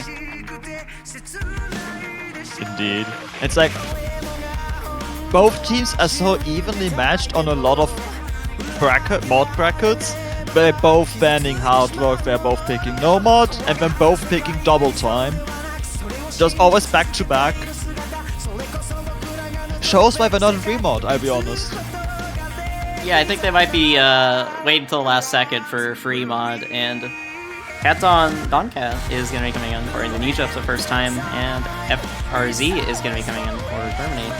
Indeed. It's like both teams are so evenly matched on a lot of mod brackets. They're both banning hard work, they're both picking no mod, and then both picking double time. Just always back to back. Shows why they're not in free mod, I'll be honest. Yeah, I think they might be waiting until the last second for free mod, and Doncat is going to be coming in for Indonesia for the first time, and FRZ is going to be coming in for Germany.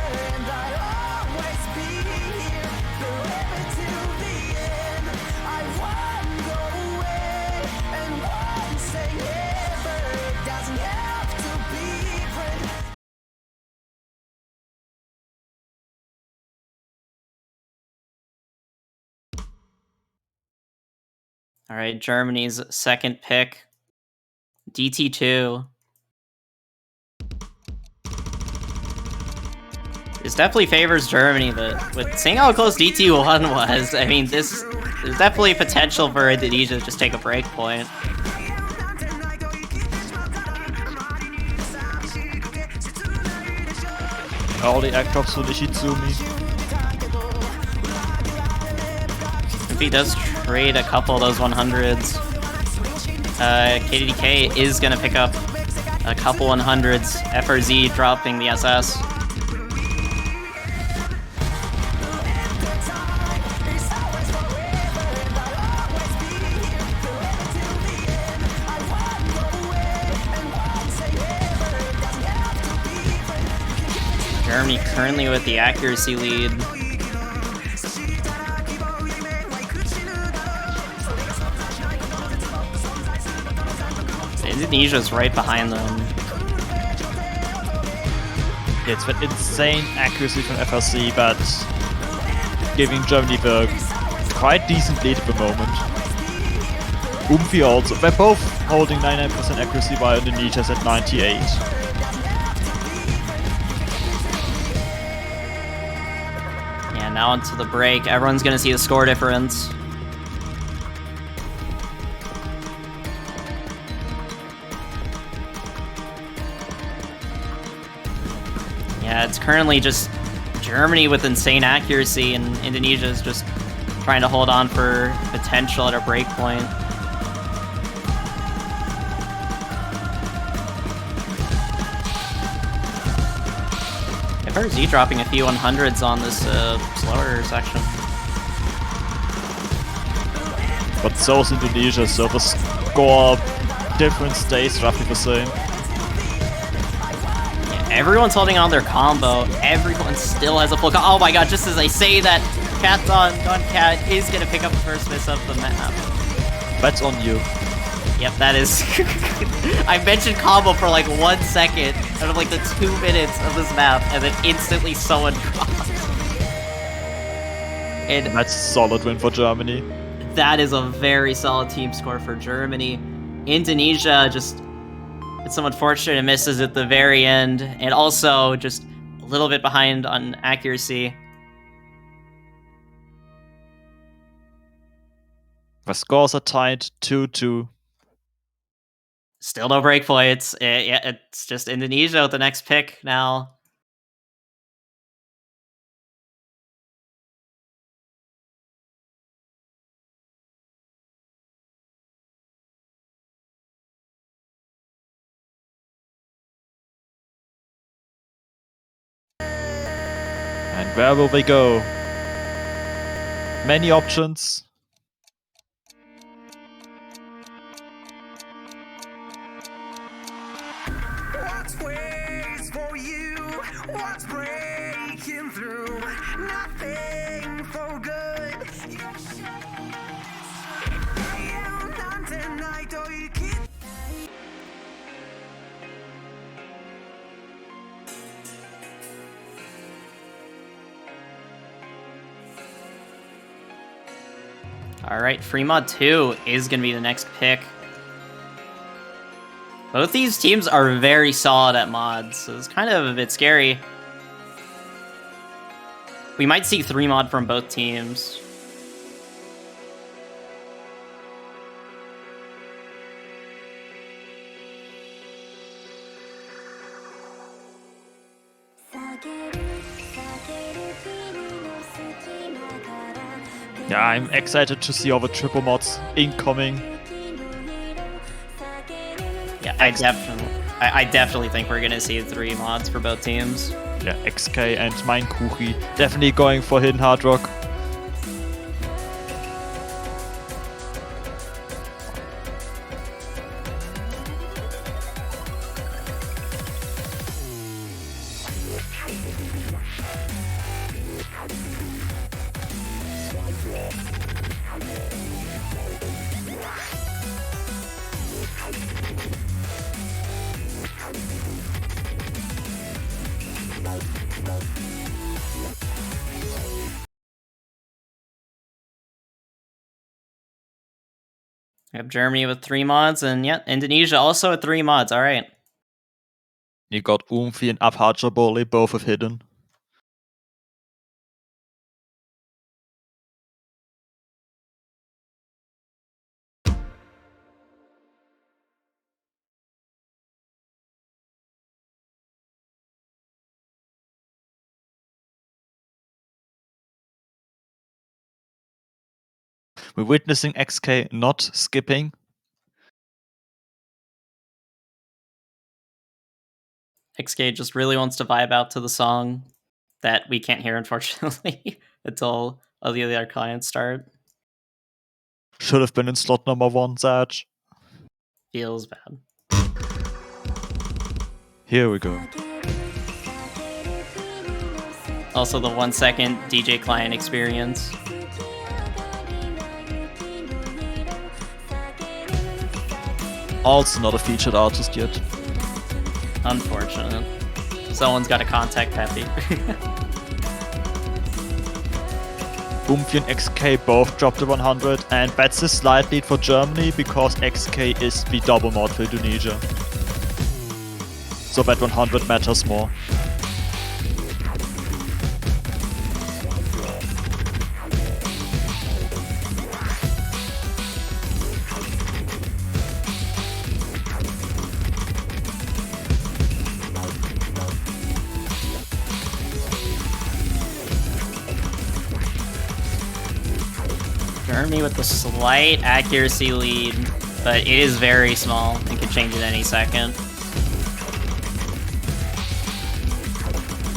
All right, Germany's second pick, DT2. This definitely favors Germany, but with seeing how close DT1 was, I mean, there's definitely potential for Indonesia to just take a break point. All the act drops von Ishizumi. If he does trade a couple of those 100s, KDDK is going to pick up a couple 100s, FRZ dropping the SS. Germany currently with the accuracy lead. Indonesia's right behind them. It's an insane accuracy from FRC, but giving Germany the quite decent lead at the moment. Umfi also. They're both holding 99% accuracy while Indonesia's at 98. Yeah, now onto the break. Everyone's gonna see the score difference. Yeah, it's currently just Germany with insane accuracy, and Indonesia is just trying to hold on for potential at a break point. FRZ dropping a few 100s on this slower section. But so is Indonesia, so the score difference stays roughly the same. Everyone's holding on their combo. Everyone still has a full combo. Oh my god, just as I say that, Doncat is going to pick up the first miss of the map. That's on you. Yep, that is... I mentioned combo for like 1 second out of like the 2 minutes of this map, and then instantly someone dropped. And that's a solid win for Germany. That is a very solid team score for Germany. Indonesia just... It's so unfortunate it misses at the very end, and also just a little bit behind on accuracy. The scores are tied 2-2. Still no breakpoints. Yeah, it's just Indonesia with the next pick now. And where will they go? Many options. What's waits for you? What's breaking through? All right, Free Mod 2 is going to be the next pick. Both these teams are very solid at mods, so it's kind of a bit scary. We might see 3 mod from both teams. Yeah, I'm excited to see all the triple mods incoming. Yeah, I definitely think we're gonna see 3 mods for both teams. Yeah, XK and Mein Kuchi definitely going for Hidden Hard Rock. We have Germany with 3 mods, and yeah, Indonesia also with 3 mods. All right. You got Umfi and Abhajaboli, both with Hidden. We're witnessing XK not skipping. XK just really wants to vibe out to the song that we can't hear, unfortunately, until all the other clients start. Should have been in slot number 1, Zaj. Feels bad. Here we go. Also, the 1 second DJ client experience. Also not a featured artist yet. Unfortunate. Someone's got to contact Peppy. Umfi and XK both dropped to 100, and that's a slight lead for Germany because XK is the double mod for Indonesia. So that 100 matters more. Germany with the slight accuracy lead, but it is very small and could change at any second.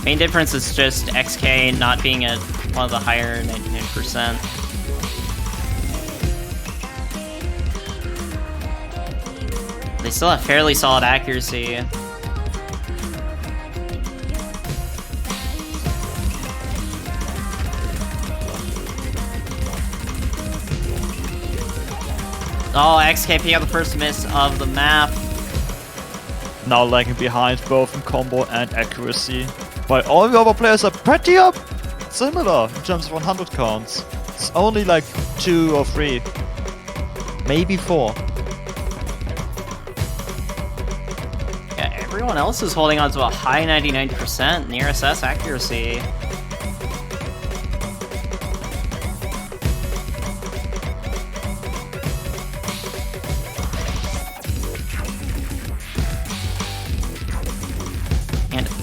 Main difference is just XK not being at one of the higher 99%. They still have fairly solid accuracy. Oh, XK picking up the first miss of the map. Now lagging behind both in combo and accuracy. While all the other players are pretty up similar in terms of 100 counts. It's only like 2 or 3. Maybe 4. Yeah, everyone else is holding on to a high 99% near SS accuracy.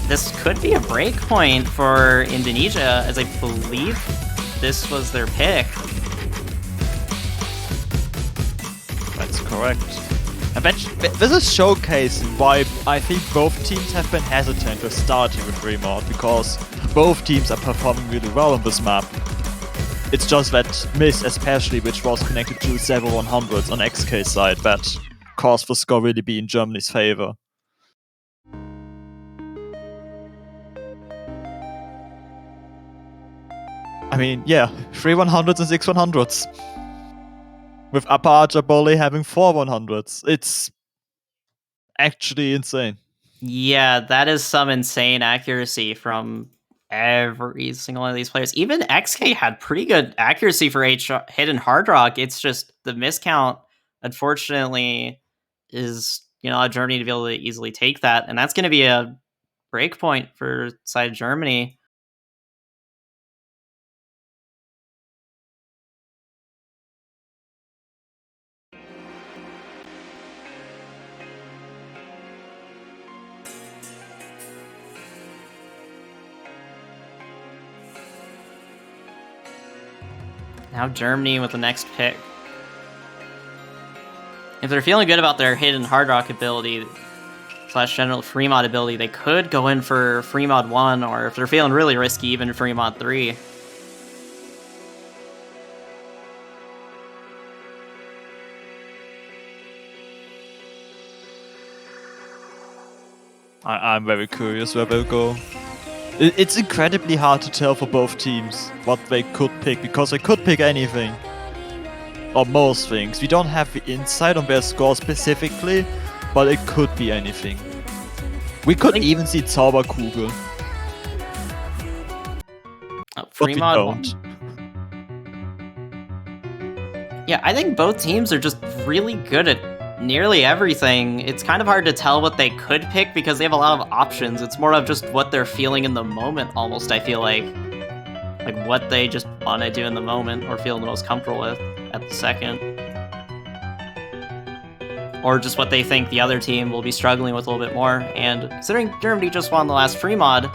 This could be a break point for Indonesia, as I believe this was their pick. That's correct. And this is showcasing why I think both teams have been hesitant with starting with Remod, because both teams are performing really well on this map. It's just that miss, especially, which was connected to several 100s on XK's side, that caused the score really be in Germany's favor. I mean, yeah, 3 100s and 6 100s. With Abhajaboli having 4 100s. It's actually insane. Yeah, that is some insane accuracy from every single one of these players. Even XK had pretty good accuracy for hidden hard rock. It's just the miscount, unfortunately, is a Germany to be able to easily take that, and that's going to be a break point for side Germany. Now Germany with the next pick. If they're feeling good about their hidden hard rock ability / general free mod ability, they could go in for free mod 1, or if they're feeling really risky, even free mod 3. I'm very curious where they'll go. It's incredibly hard to tell for both teams what they could pick, because they could pick anything. Or most things. We don't have the insight on their score specifically, but it could be anything. We could even see Zauberkugel. Free mod 1. Yeah, I think both teams are just really good at nearly everything. It's kind of hard to tell what they could pick because they have a lot of options. It's more of just what they're feeling in the moment, almost, I feel like what they just want to do in the moment or feel the most comfortable with at the second. Or just what they think the other team will be struggling with a little bit more. And considering Germany just won the last free mod,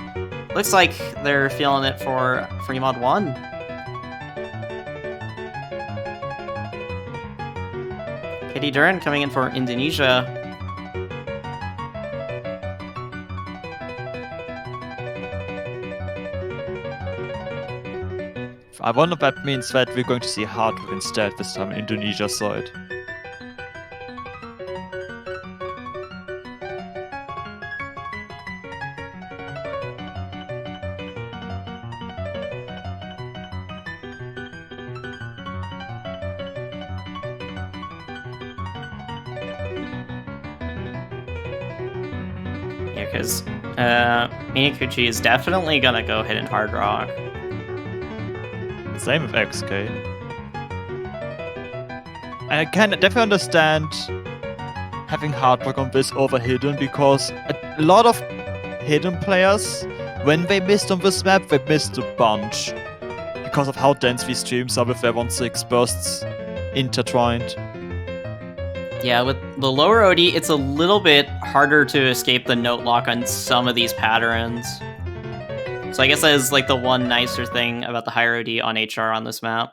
looks like they're feeling it for free mod 1. Katie Duran coming in for Indonesia. I wonder if that means that we're going to see hardware instead this time on Indonesia's side. Yeah, because Minakuchi is definitely gonna go hidden hard rock. Same with XK. I can definitely understand having hard rock on this over hidden, because a lot of hidden players, when they missed on this map, they missed a bunch. Because of how dense these streams are with their 1-6 bursts intertwined. Yeah, with the lower OD, it's a little bit harder to escape the note lock on some of these patterns. So I guess that is like the one nicer thing about the higher OD on HR on this map.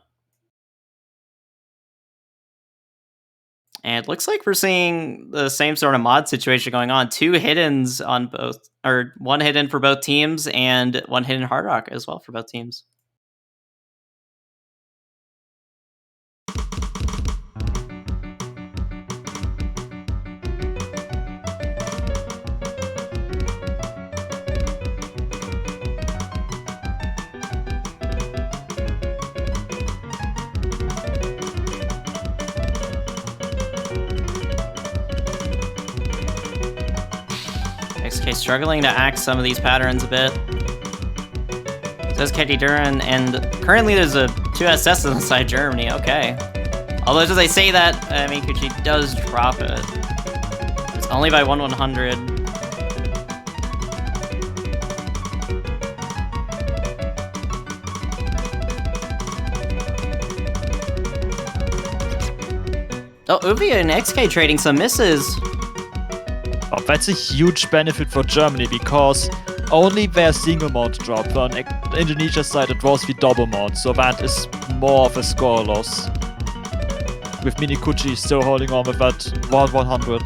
And it looks like we're seeing the same sort of mod situation going on. 2 hiddens on both, or 1 hidden for both teams, and 1 hidden hard rock as well for both teams. XK struggling to act some of these patterns a bit. Says Katie Duran, and currently there's a 2 SS inside Germany, okay. Although as I say that, Mikuchi does drop it. It's only by 1/100. Oh, Uvi and XK trading some misses. Oh, that's a huge benefit for Germany, because only their single mod dropped. On Indonesia's side it was the double mod, so that is more of a score loss. With Minikuchi still holding on with that 1/100.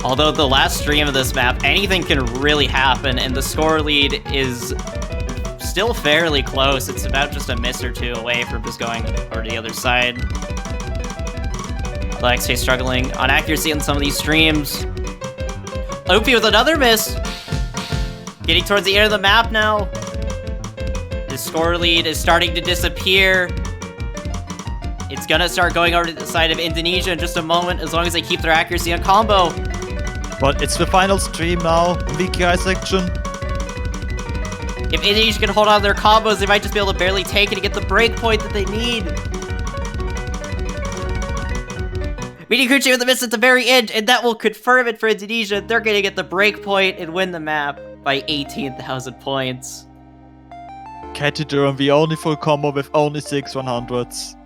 Although the last stream of this map, anything can really happen, and the score lead is still fairly close. It's about just a miss or 2 away from just going over to the other side. XK struggling on accuracy on some of these streams. Opie with another miss. Getting towards the end of the map now. His score lead is starting to disappear. It's gonna start going over to the side of Indonesia in just a moment, as long as they keep their accuracy on combo. But it's the final stream now, VKI section. If Indonesia can hold on to their combos, they might just be able to barely take it to get the break point that they need. Minikuchi with the miss at the very end, and that will confirm it for Indonesia. They're gonna get the break point and win the map by 18,000 points. Katiduran, the only full combo with only 6 100s.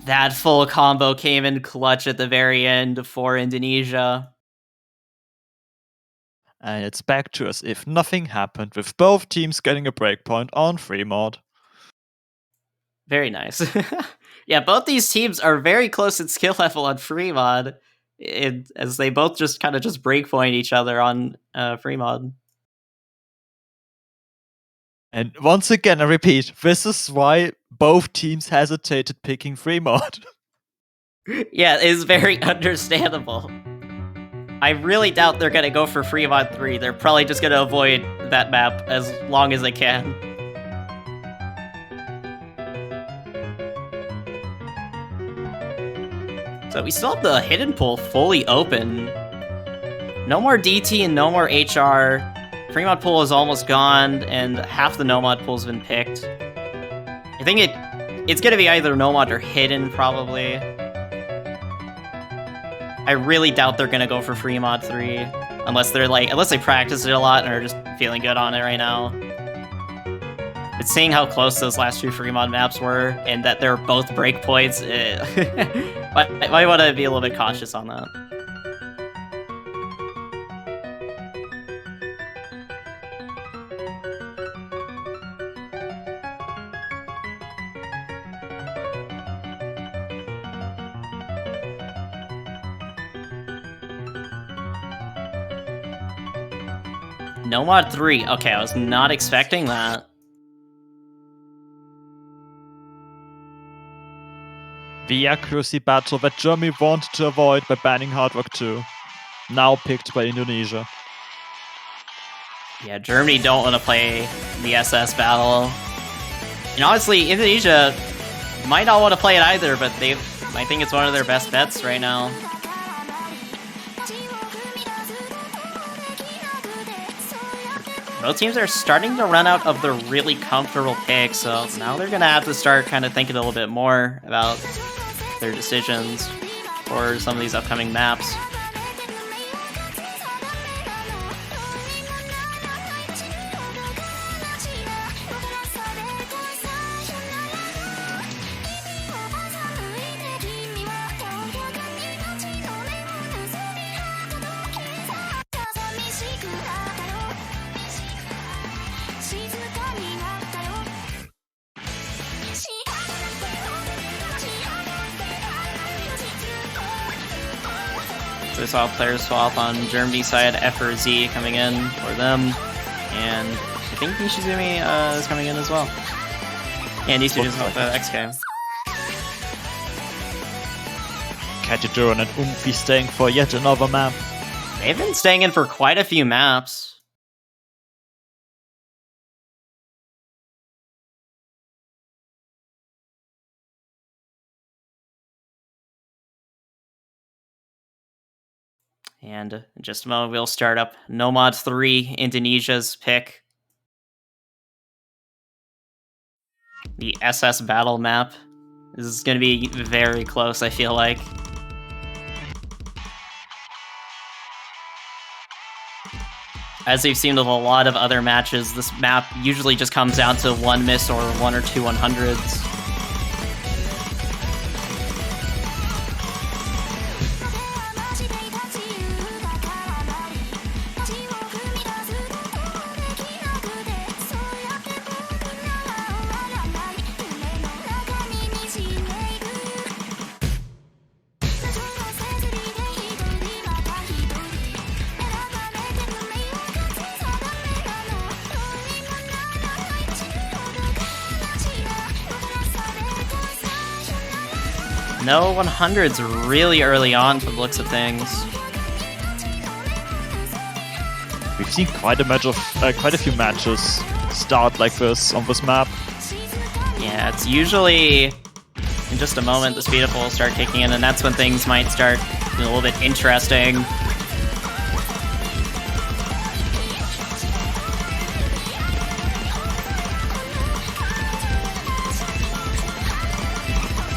That full combo came in clutch at the very end for Indonesia. And it's back to as if nothing happened, with both teams getting a breakpoint on free mod. Very nice. Yeah, both these teams are very close in skill level on free mod, as they both just kind of just breakpoint each other on free mod. And once again, I repeat, this is why both teams hesitated picking free mod. Yeah, it's very understandable. I really doubt they're gonna go for free mod 3. They're probably just gonna avoid that map as long as they can. So we still have the hidden pool fully open. No more DT and no more HR. Free mod pool is almost gone, and half the no mod pool's been picked. I think it's gonna be either no mod or hidden, probably. I really doubt they're gonna go for free mod 3, unless they practice it a lot and are just feeling good on it right now. But seeing how close those last 2 free mod maps were, and that they're both breakpoints, I might want to be a little bit cautious on that. No mod 3. Okay, I was not expecting that. The accuracy battle that Germany wanted to avoid by banning Hard Rock 2. Now picked by Indonesia. Yeah, Germany don't want to play the SS battle. And honestly, Indonesia might not want to play it either, but I think it's one of their best bets right now. Both teams are starting to run out of the really comfortable picks, so now they're gonna have to start kind of thinking a little bit more about their decisions for some of these upcoming maps. So we saw a player swap on Germany's side, F or Z coming in for them, and I think Nishizumi is coming in as well. Yeah, Nishizumi is with XK. Katiduran and Umfi staying for yet another map. They've been staying in for quite a few maps. And in just a moment, we'll start up No Mod 3, Indonesia's pick. The SS battle map. This is going to be very close, I feel like. As we've seen with a lot of other matches, this map usually just comes down to one miss or 1 or 2 100s. No 100s really early on from the looks of things. We've seen quite a few matches start like this on this map. Yeah, it's usually in just a moment, the speed up will start kicking in, and that's when things might start getting a little bit interesting.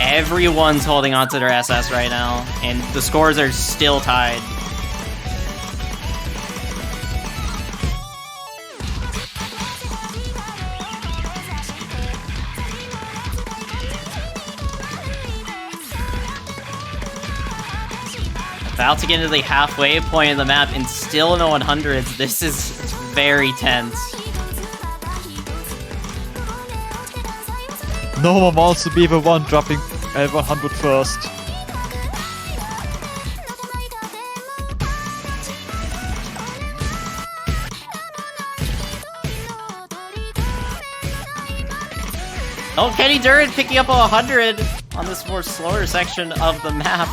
Everyone's holding on to their SS right now, and the scores are still tied. About to get into the halfway point of the map and still no 100s. This is very tense. No one wants to be the one dropping 100 first. Oh, Kenny Duran picking up a 100 on this more slower section of the map.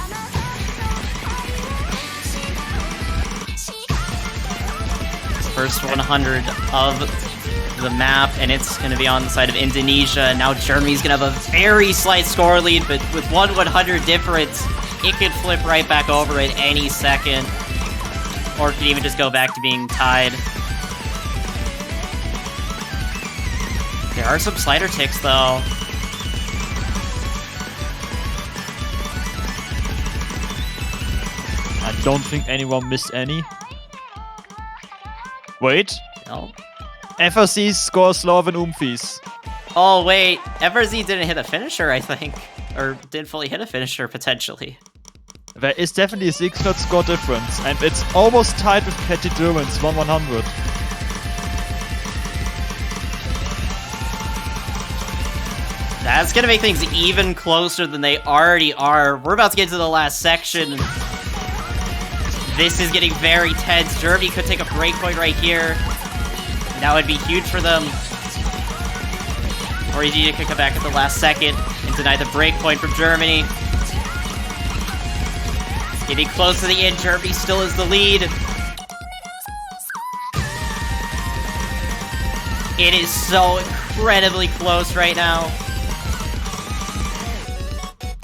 First 100 of the map, and it's going to be on the side of Indonesia. Now Germany's going to have a very slight score lead, but with 100 difference, it could flip right back over at any second, or it could even just go back to being tied. There are some slider ticks, though. I don't think anyone missed any. Wait. No. FRC scores slower than Umfis. Oh, wait. FRZ didn't hit a finisher, I think. Or didn't fully hit a finisher, potentially. There is definitely a 6-0 score difference, and it's almost tied with Petty Duran's 1-100. That's going to make things even closer than they already are. We're about to get to the last section. This is getting very tense. Germany could take a breakpoint right here. That would be huge for them. Or Indonesia could come back at the last second and deny the breakpoint from Germany. Getting close to the end. Germany still is the lead. It is so incredibly close right now.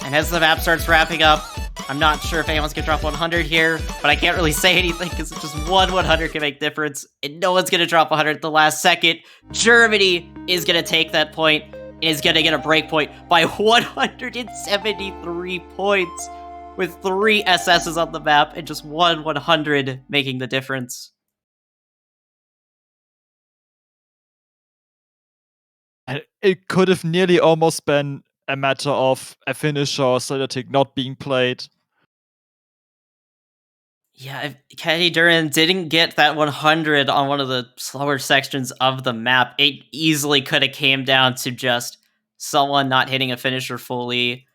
And as the map starts wrapping up, I'm not sure if anyone's gonna drop 100 here, but I can't really say anything because just one 100 can make difference, and no one's gonna drop 100 at the last second. Germany is gonna take that point and is gonna get a break point by 173 points with 3 SSs on the map and just one 100 making the difference. And it could have nearly almost been a matter of a finisher or Celtic not being played. Yeah, if Kenny Duran didn't get that 100 on one of the slower sections of the map, it easily could have came down to just someone not hitting a finisher fully,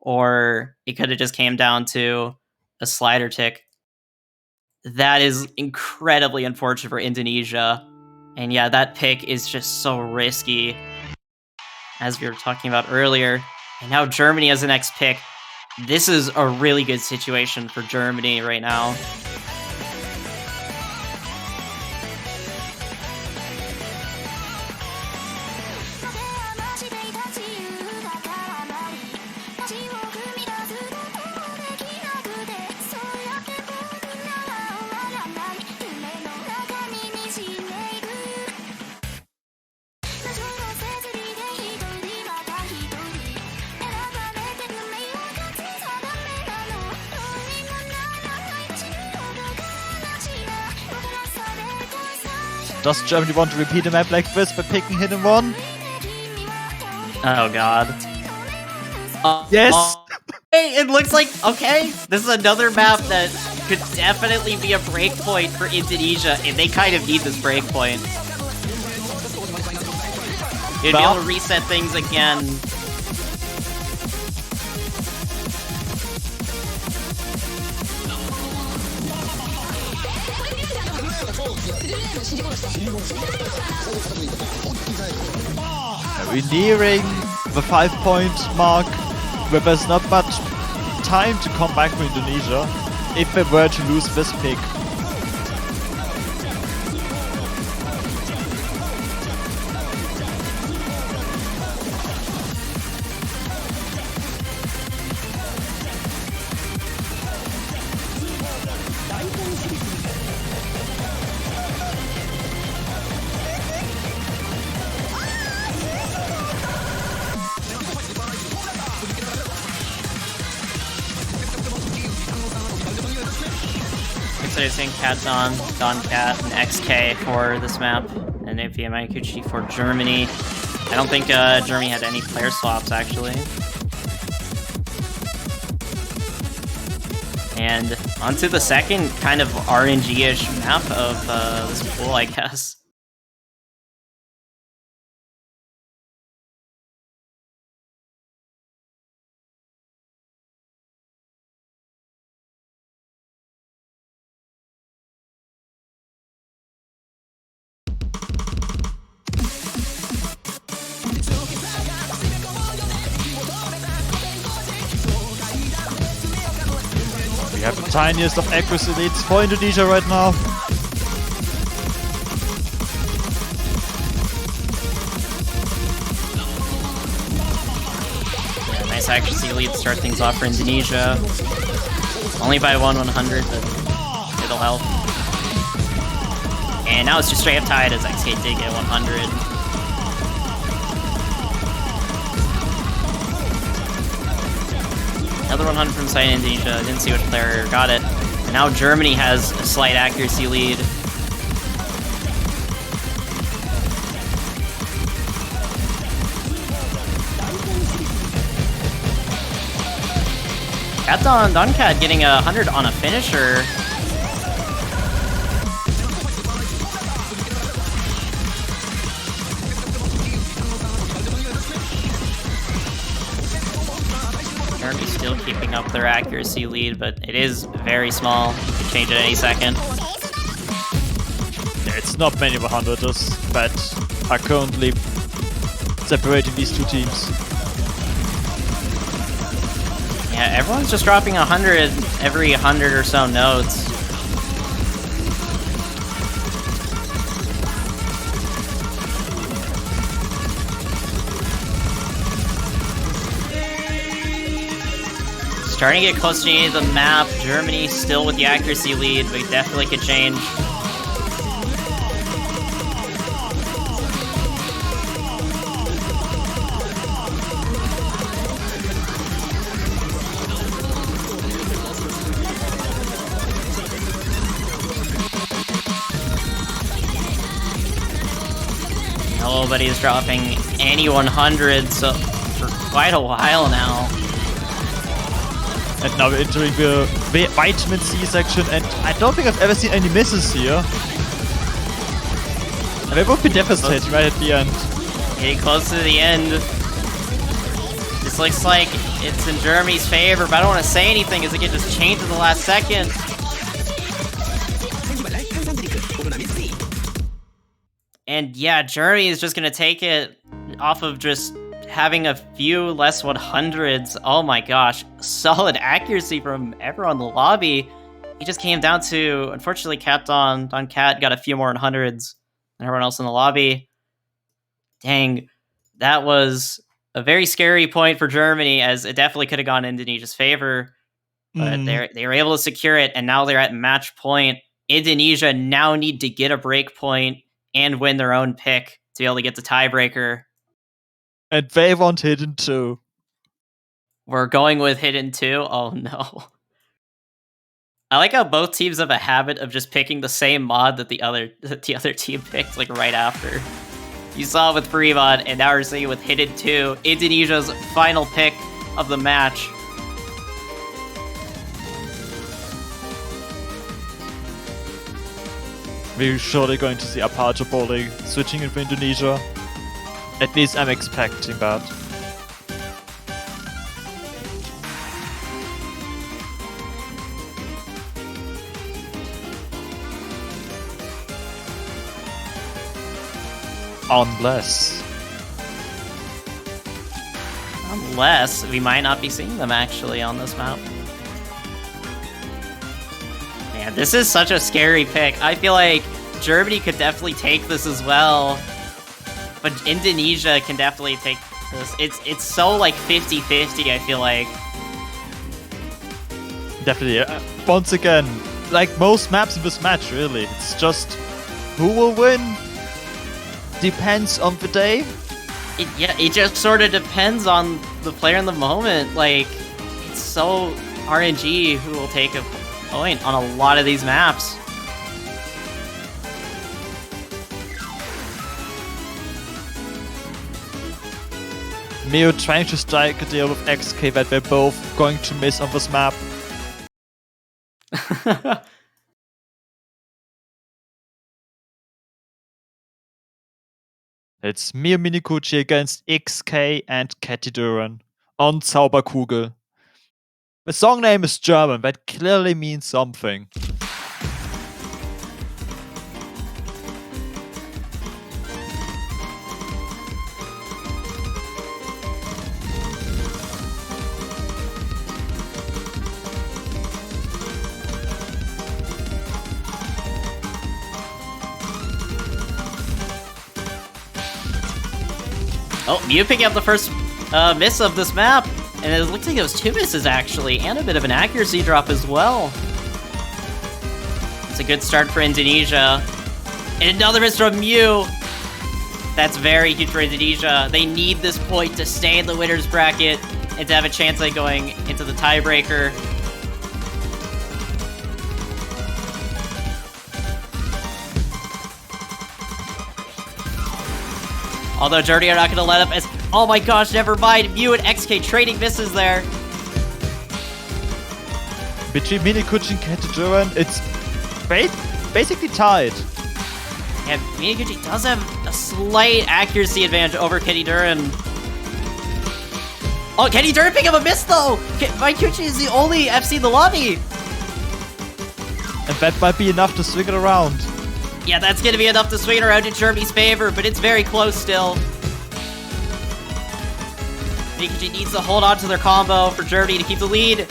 or it could have just came down to a slider tick. That is incredibly unfortunate for Indonesia. And yeah, that pick is just so risky, as we were talking about earlier. And now Germany has the next pick. This is a really good situation for Germany right now. Does Germany want to repeat a map like this by picking hidden one? Oh god. Yes! Hey, it looks like, okay, this is another map that could definitely be a breakpoint for Indonesia, and they kind of need this breakpoint. You'd be able to reset things again. We're nearing the 5-point mark, where there's not much time to come back for Indonesia if they were to lose this pick. yesterday saying Cat Don, Don Cat, and XK for this map, and APM Manikuchi for Germany. I don't think Germany had any player swaps, actually. And onto the second kind of RNG-ish map of this pool, I guess. We have the tiniest of accuracy leads for Indonesia right now. Yeah, nice accuracy lead to start things off for Indonesia. Only by 1/100, but it'll help. And now it's just straight up tied as XK did get 100. Another 100 from side Indonesia. Didn't see which player got it. And now Germany has a slight accuracy lead. Cat Don Cat getting 100 on a finisher. Germany still keeping up their accuracy lead, but it is very small. You can change it any second. Yeah, it's not many 100ers that are currently separating these two teams. Yeah, everyone's just dropping 100 every 100 or so nodes. Starting to get close to the end of the map. Germany still with the accuracy lead, but definitely could change. Nobody's dropping any 100s for quite a while now. And now we're entering the vitamin C section, and I don't think I've ever seen any misses here. And they would be devastating right at the end. Getting close to the end. This looks like it's in Germany's favor, but I don't want to say anything as it can just change at the last second. And yeah, Germany is just going to take it off of just having a few less 100s. Oh my gosh, solid accuracy from everyone in the lobby. It just came down to, unfortunately, Cat Don Cat got a few more 100s than everyone else in the lobby. Dang, that was a very scary point for Germany, as it definitely could have gone in Indonesia's favor. But they were able to secure it, and now they're at match point. Indonesia now need to get a break point and win their own pick to be able to get the tiebreaker. And they want Hidden too. We're going with Hidden 2. Oh no. I like how both teams have a habit of just picking the same mod that the other team picked like right after. You saw it with free mod, and now we're seeing it with Hidden 2, Indonesia's final pick of the match. We're surely going to see Apache bowling switching in for Indonesia. At least I'm expecting that. Unless we might not be seeing them actually on this map. Man, this is such a scary pick. I feel like Germany could definitely take this as well, but Indonesia can definitely take this. It's so like 50-50, I feel like. Definitely. Once again, like most maps in this match, really. It's just who will win depends on the day. It just sort of depends on the player in the moment. Like, it's so RNG who will take point on a lot of these maps. Mio trying to strike a deal with XK that they're both going to miss on this map. It's Mio Minikuchi against XK and Katy Duran on Zauberkugel. The song name is German, that clearly means something. Oh, Mew picking up the first miss of this map. And it looks like it was 2 misses, actually, and a bit of an accuracy drop as well. It's a good start for Indonesia. And another miss from Mew. That's very huge for Indonesia. They need this point to stay in the winner's bracket and to have a chance at going into the tiebreaker. Although Dirty are not going to let up as... Oh my gosh, never mind. Mew and XK trading misses there. Between Minikuchi and Katy Duran, it's basically tied. Yeah, Minikuchi does have a slight accuracy advantage over Katy Duran. Oh, Katy Duran picking up a miss though! Minikuchi is the only FC in the lobby. And that might be enough to swing it around. Yeah, that's going to be enough to swing it around in Germany's favor, but it's very close still. Minikuchi needs to hold on to their combo for Germany to keep the lead.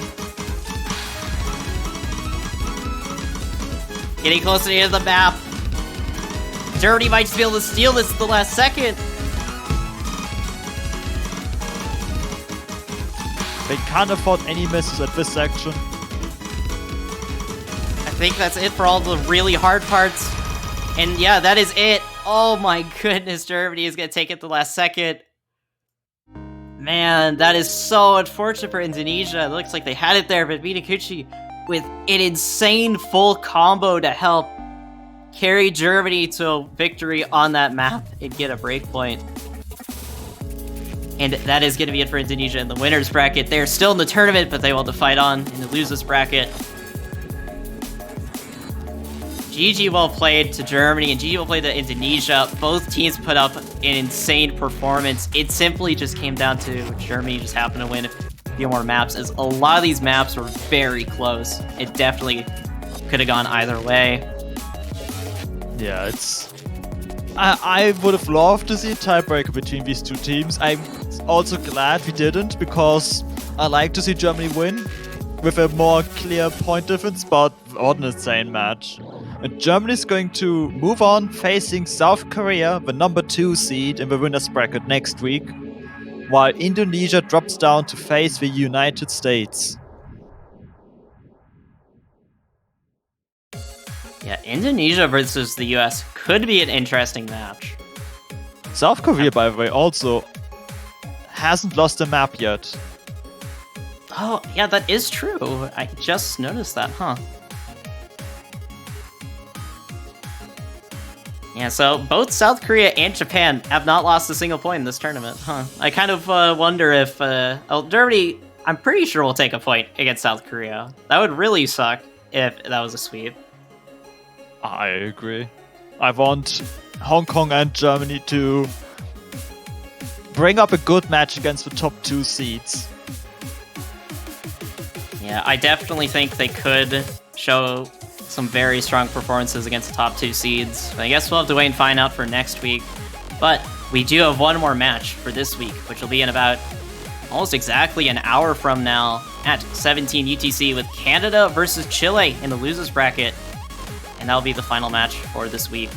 Getting closer to the end of the map. Germany might just be able to steal this at the last second. They can't afford any misses at this section. I think that's it for all the really hard parts. And yeah, that is it. Oh my goodness, Germany is going to take it the last second. Man, that is so unfortunate for Indonesia. It looks like they had it there, but Minikuchi with an insane full combo to help carry Germany to victory on that map and get a breakpoint. And that is going to be it for Indonesia in the winner's bracket. They're still in the tournament, but they will have to fight on in the losers bracket. GG well played to Germany and GG well played to Indonesia. Both teams put up an insane performance. It simply just came down to Germany just happened to win a few more maps, as a lot of these maps were very close. It definitely could have gone either way. Yeah, it's... I would have loved to see a tiebreaker between these two teams. I'm also glad we didn't, because I like to see Germany win with a more clear point difference, but what an insane match. And Germany's going to move on facing South Korea, the number 2 seed in the winner's bracket next week, while Indonesia drops down to face the United States. Yeah, Indonesia versus the US could be an interesting match. South Korea, by the way, also hasn't lost a map yet. Oh, yeah, that is true. I just noticed that, huh? Yeah, so both South Korea and Japan have not lost a single point in this tournament, huh? I kind of wonder if... Germany, I'm pretty sure will take a point against South Korea. That would really suck if that was a sweep. I agree. I want Hong Kong and Germany to bring up a good match against the top 2 seeds. Yeah, I definitely think they could show some very strong performances against the top 2 seeds. I guess we'll have to wait and find out for next week. But we do have one more match for this week, which will be in about almost exactly an hour from now at 17 UTC with Canada versus Chile in the losers bracket. And that'll be the final match for this week.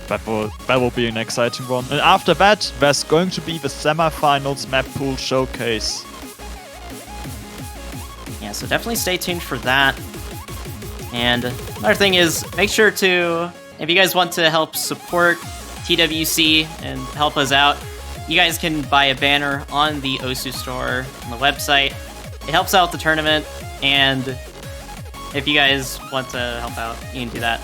That will be an exciting one. And after that, there's going to be the semifinals map pool showcase. Yeah, so definitely stay tuned for that. And another thing is, make sure to, if you guys want to help support TWC and help us out, you guys can buy a banner on the Osu store on the website. It helps out the tournament, And if you guys want to help out, you can do that.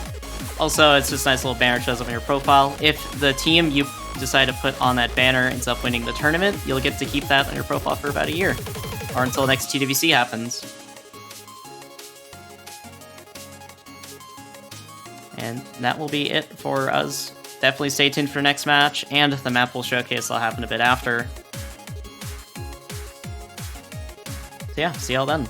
Also, it's just a nice little banner shows up on your profile. If the team you decide to put on that banner ends up winning the tournament, you'll get to keep that on your profile for about a year, or until next TWC happens. And that will be it for us. Definitely stay tuned for next match, and the map will showcase will happen a bit after. So yeah, see y'all then.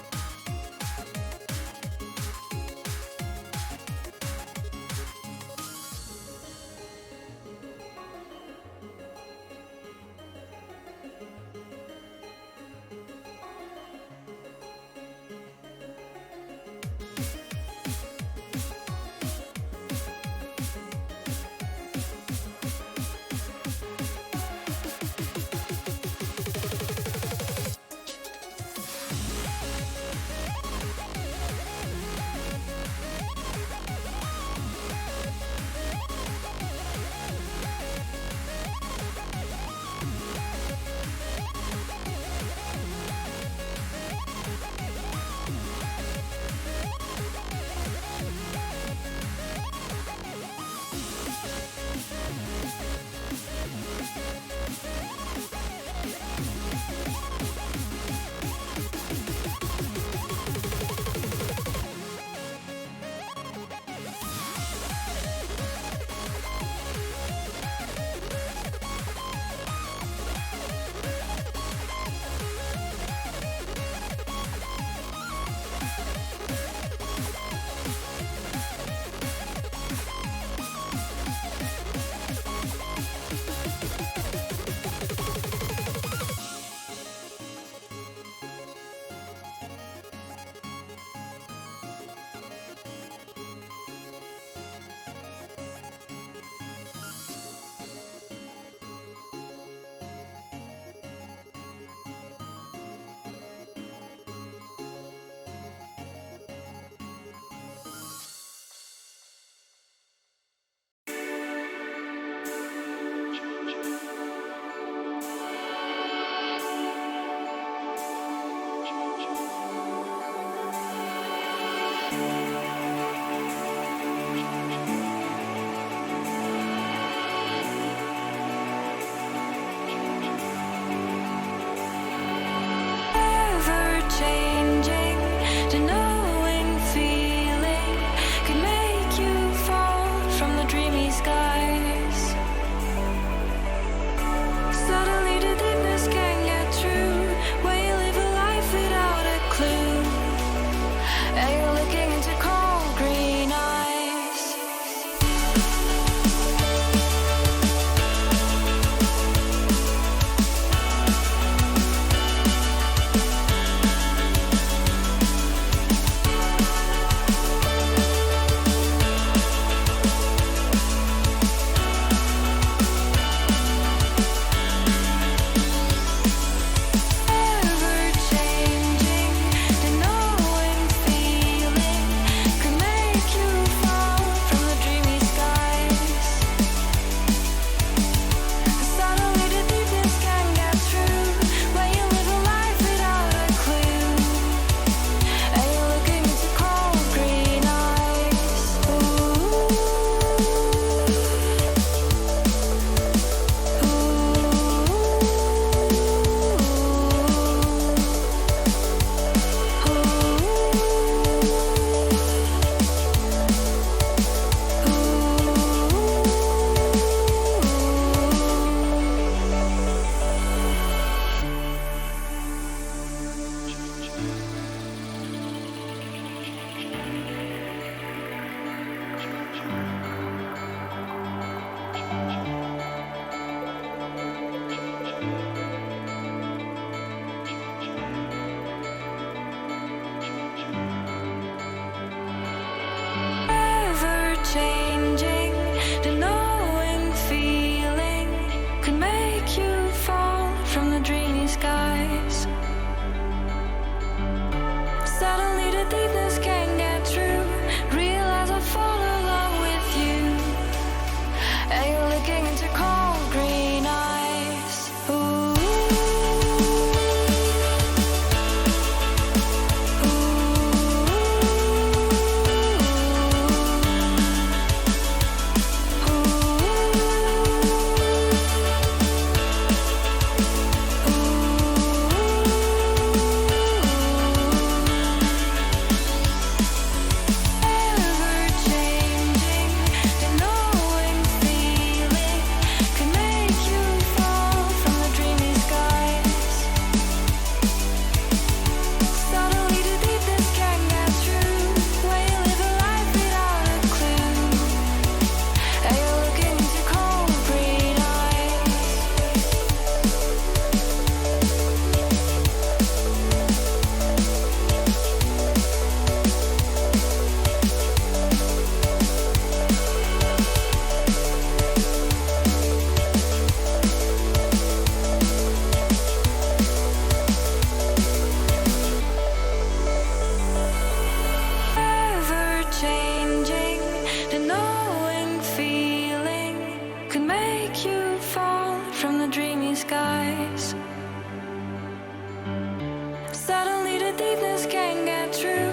deepness can't get through.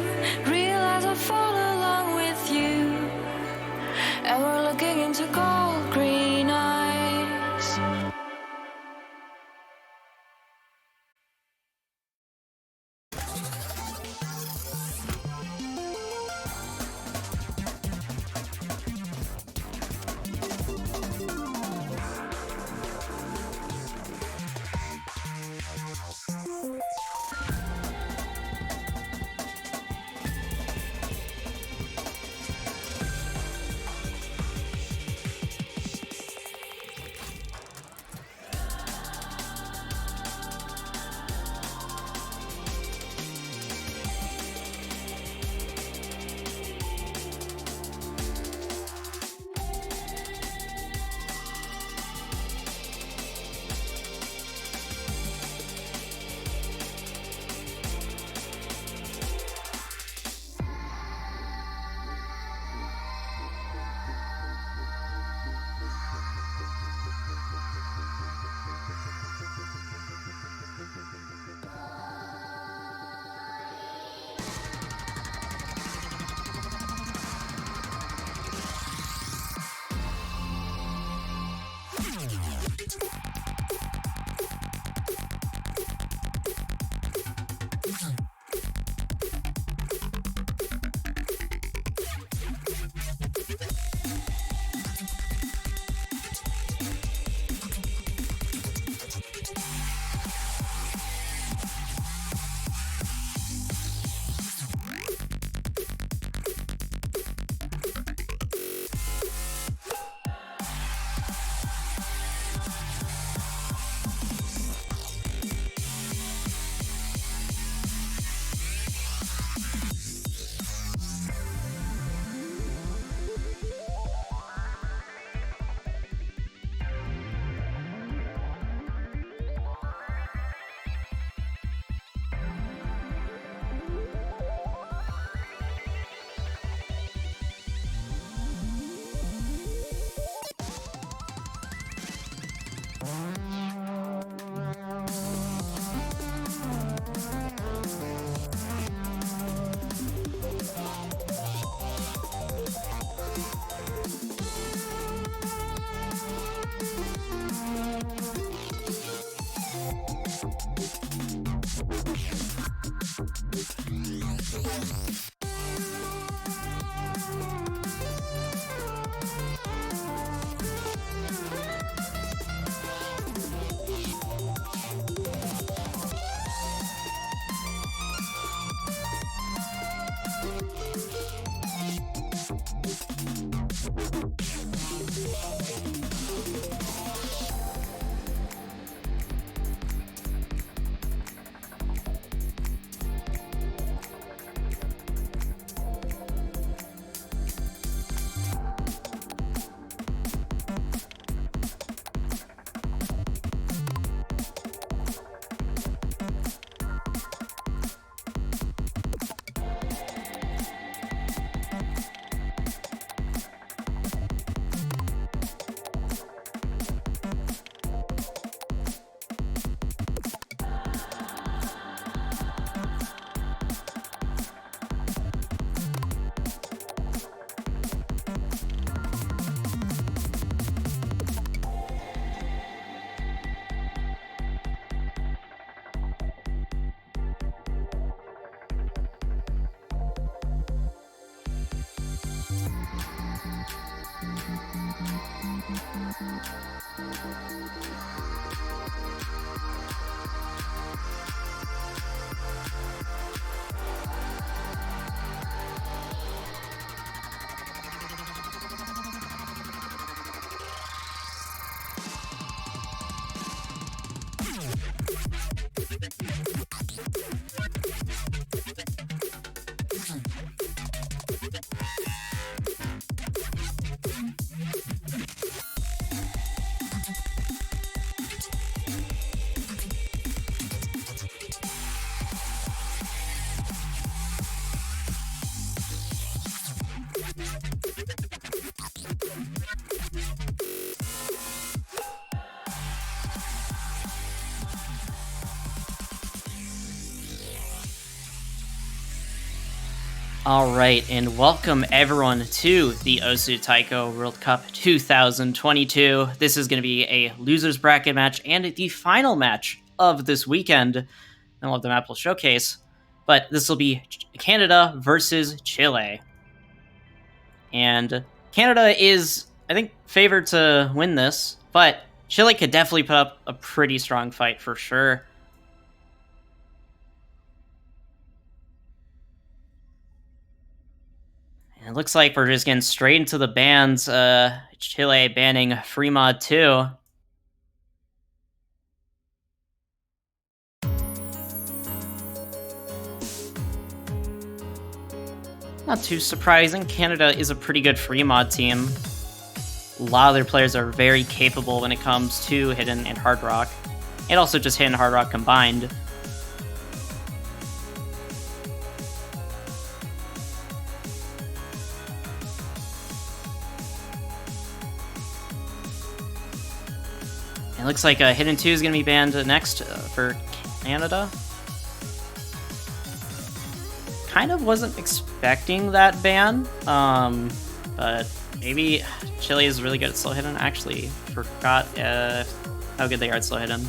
Realize I fall along with you, and we're looking into cold green eyes. All right, and welcome everyone to the Osu Taiko World Cup 2022. This is going to be a losers bracket match and the final match of this weekend. And we'll have the map will showcase, but this will be Canada versus Chile. And Canada is, I think, favored to win this, but Chile could definitely put up a pretty strong fight for sure. And it looks like we're just getting straight into the bans. Chile banning free mod 2. Not too surprising. Canada is a pretty good free mod team. A lot of their players are very capable when it comes to Hidden and Hard Rock. And also just Hidden and Hard Rock combined. It looks like Hidden 2 is going to be banned next for Canada. Kind of wasn't expecting that ban, but maybe Chile is really good at slow hidden. Actually, forgot how good they are at slow hidden.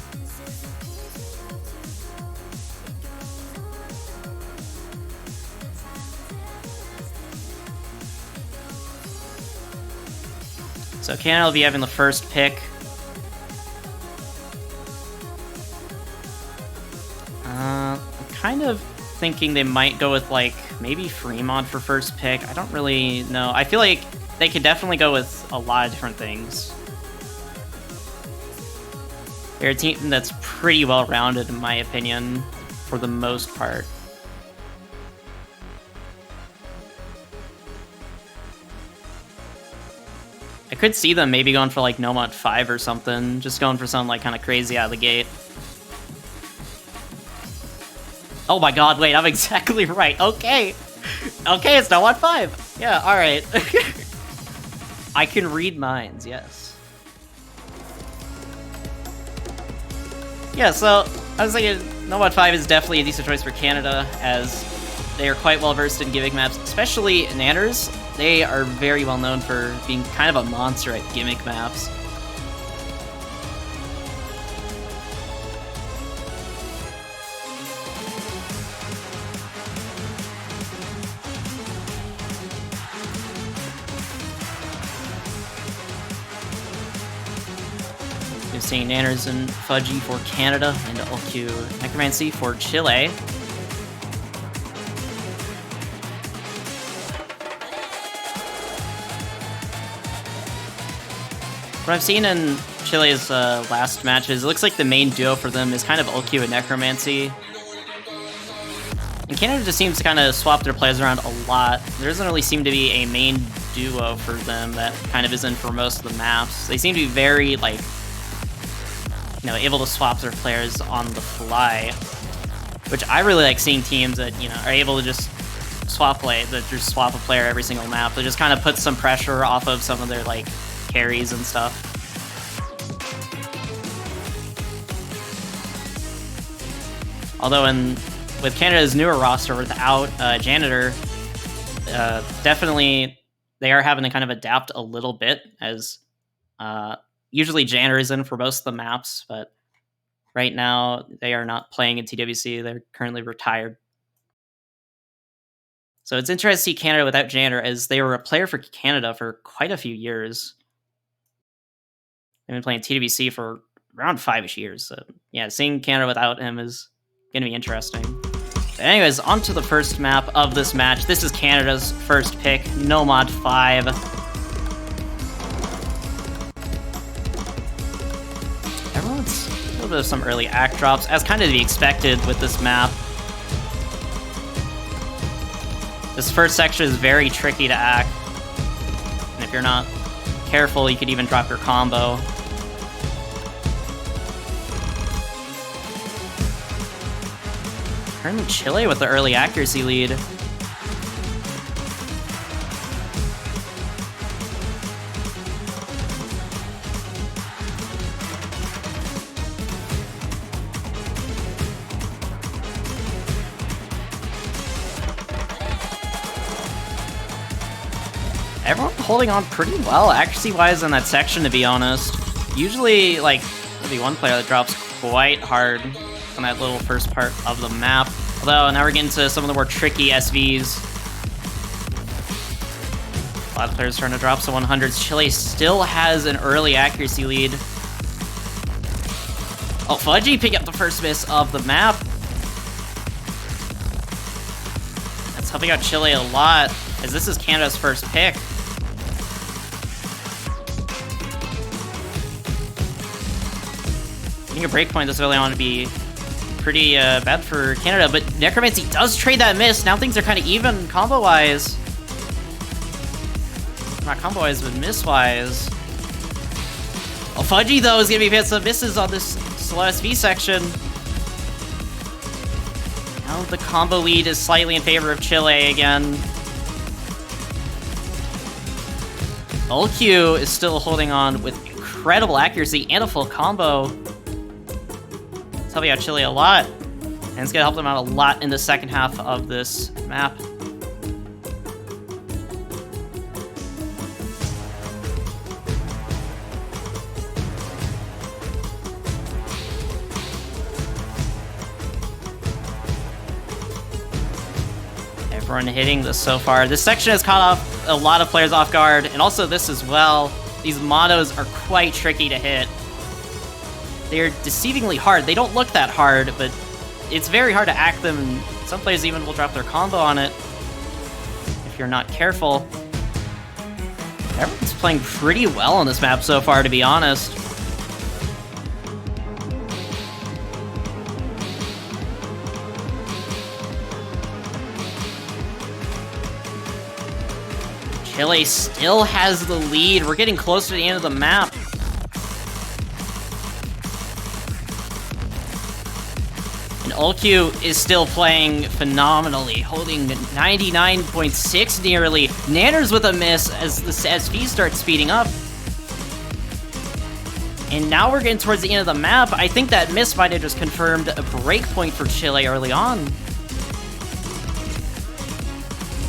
So Canada will be having the first pick. I'm kind of thinking they might go with like maybe Fremont for first pick. I don't really know. I feel like they could definitely go with a lot of different things. They're a team that's pretty well rounded in my opinion, for the most part. I could see them maybe going for like Nomad 5 or something, just going for something like kind of crazy out of the gate. Oh my god, wait, I'm exactly right. Okay. Okay, it's Nomad 5. Yeah, alright. I can read minds, yes. Yeah, so I was thinking Nomad 5 is definitely a decent choice for Canada, as they are quite well versed in gimmick maps, especially Nanners. They are very well known for being kind of a monster at gimmick maps. We've seen Nanners and Fudgy for Canada and LQ Necromancy for Chile. What I've seen in Chile's last matches, it looks like the main duo for them is kind of LQ and Necromancy. And Canada just seems to kind of swap their players around a lot. There doesn't really seem to be a main duo for them that kind of is in for most of the maps. They seem to be very, like, you know, able to swap their players on the fly, which I really like seeing teams that, you know, are able to just swap a player every single map. That just kind of puts some pressure off of some of their, like, carries and stuff. Although with Canada's newer roster without Janitor, definitely they are having to kind of adapt a little bit, as usually Janitor is in for most of the maps, but right now they are not playing in TWC. They're currently retired. So it's interesting to see Canada without Janitor, as they were a player for Canada for quite a few years. They've been playing TWC for around 5-ish years. So yeah, seeing Canada without him is going to be interesting. But anyways, on to the first map of this match. This is Canada's first pick, Nomad 5. Everyone's a little bit of some early act drops, as kind of to be expected with this map. This first section is very tricky to act, and if you're not careful, you could even drop your combo. Currently Chile with the early accuracy lead. Everyone holding on pretty well, accuracy-wise, in that section, to be honest. Usually, like, there'll be one player that drops quite hard on that little first part of the map. Although, now we're getting to some of the more tricky SVs. A lot of players trying to drop some 100s. Chile still has an early accuracy lead. Oh, Fudgy picking up the first miss of the map. That's helping out Chile a lot, as this is Canada's first pick. Getting a breakpoint this early on would be pretty bad for Canada, but Necromancy does trade that miss. Now things are kind of even combo-wise. Not combo-wise, but miss-wise. Oh, Fudgy, though, is going to be hitting some misses on this slow SV section. Now the combo lead is slightly in favor of Chile again. UlQ is still holding on with incredible accuracy and a full combo. It's helping out Chile a lot, and it's going to help them out a lot in the second half of this map. Everyone hitting this so far. This section has caught off a lot of players off guard, and also this as well. These monos are quite tricky to hit. They're deceivingly hard. They don't look that hard, but it's very hard to act them, and some players even will drop their combo on it if you're not careful. Everyone's playing pretty well on this map so far, to be honest. Chile still has the lead. We're getting close to the end of the map. And UlQ is still playing phenomenally, holding 99.6 nearly. Nanners with a miss as the SV starts speeding up. And now we're getting towards the end of the map. I think that miss might have just confirmed a breakpoint for Chile early on.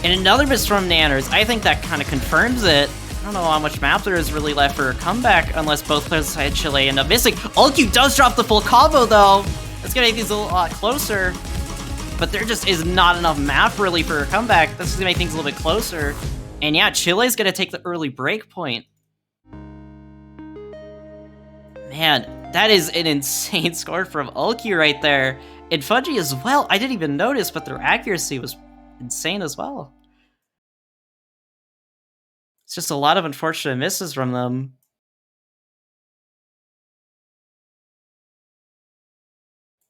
And another miss from Nanners. I think that kind of confirms it. I don't know how much map there is really left for a comeback unless both players inside Chile end up missing. UlQ does drop the full combo, though. That's going to make things a lot closer. But there just is not enough map, really, for a comeback. That's going to make things a little bit closer. And yeah, Chile's going to take the early break point. Man, that is an insane score from UlQ right there. And Fudgy as well. I didn't even notice, but their accuracy was insane as well. It's just a lot of unfortunate misses from them.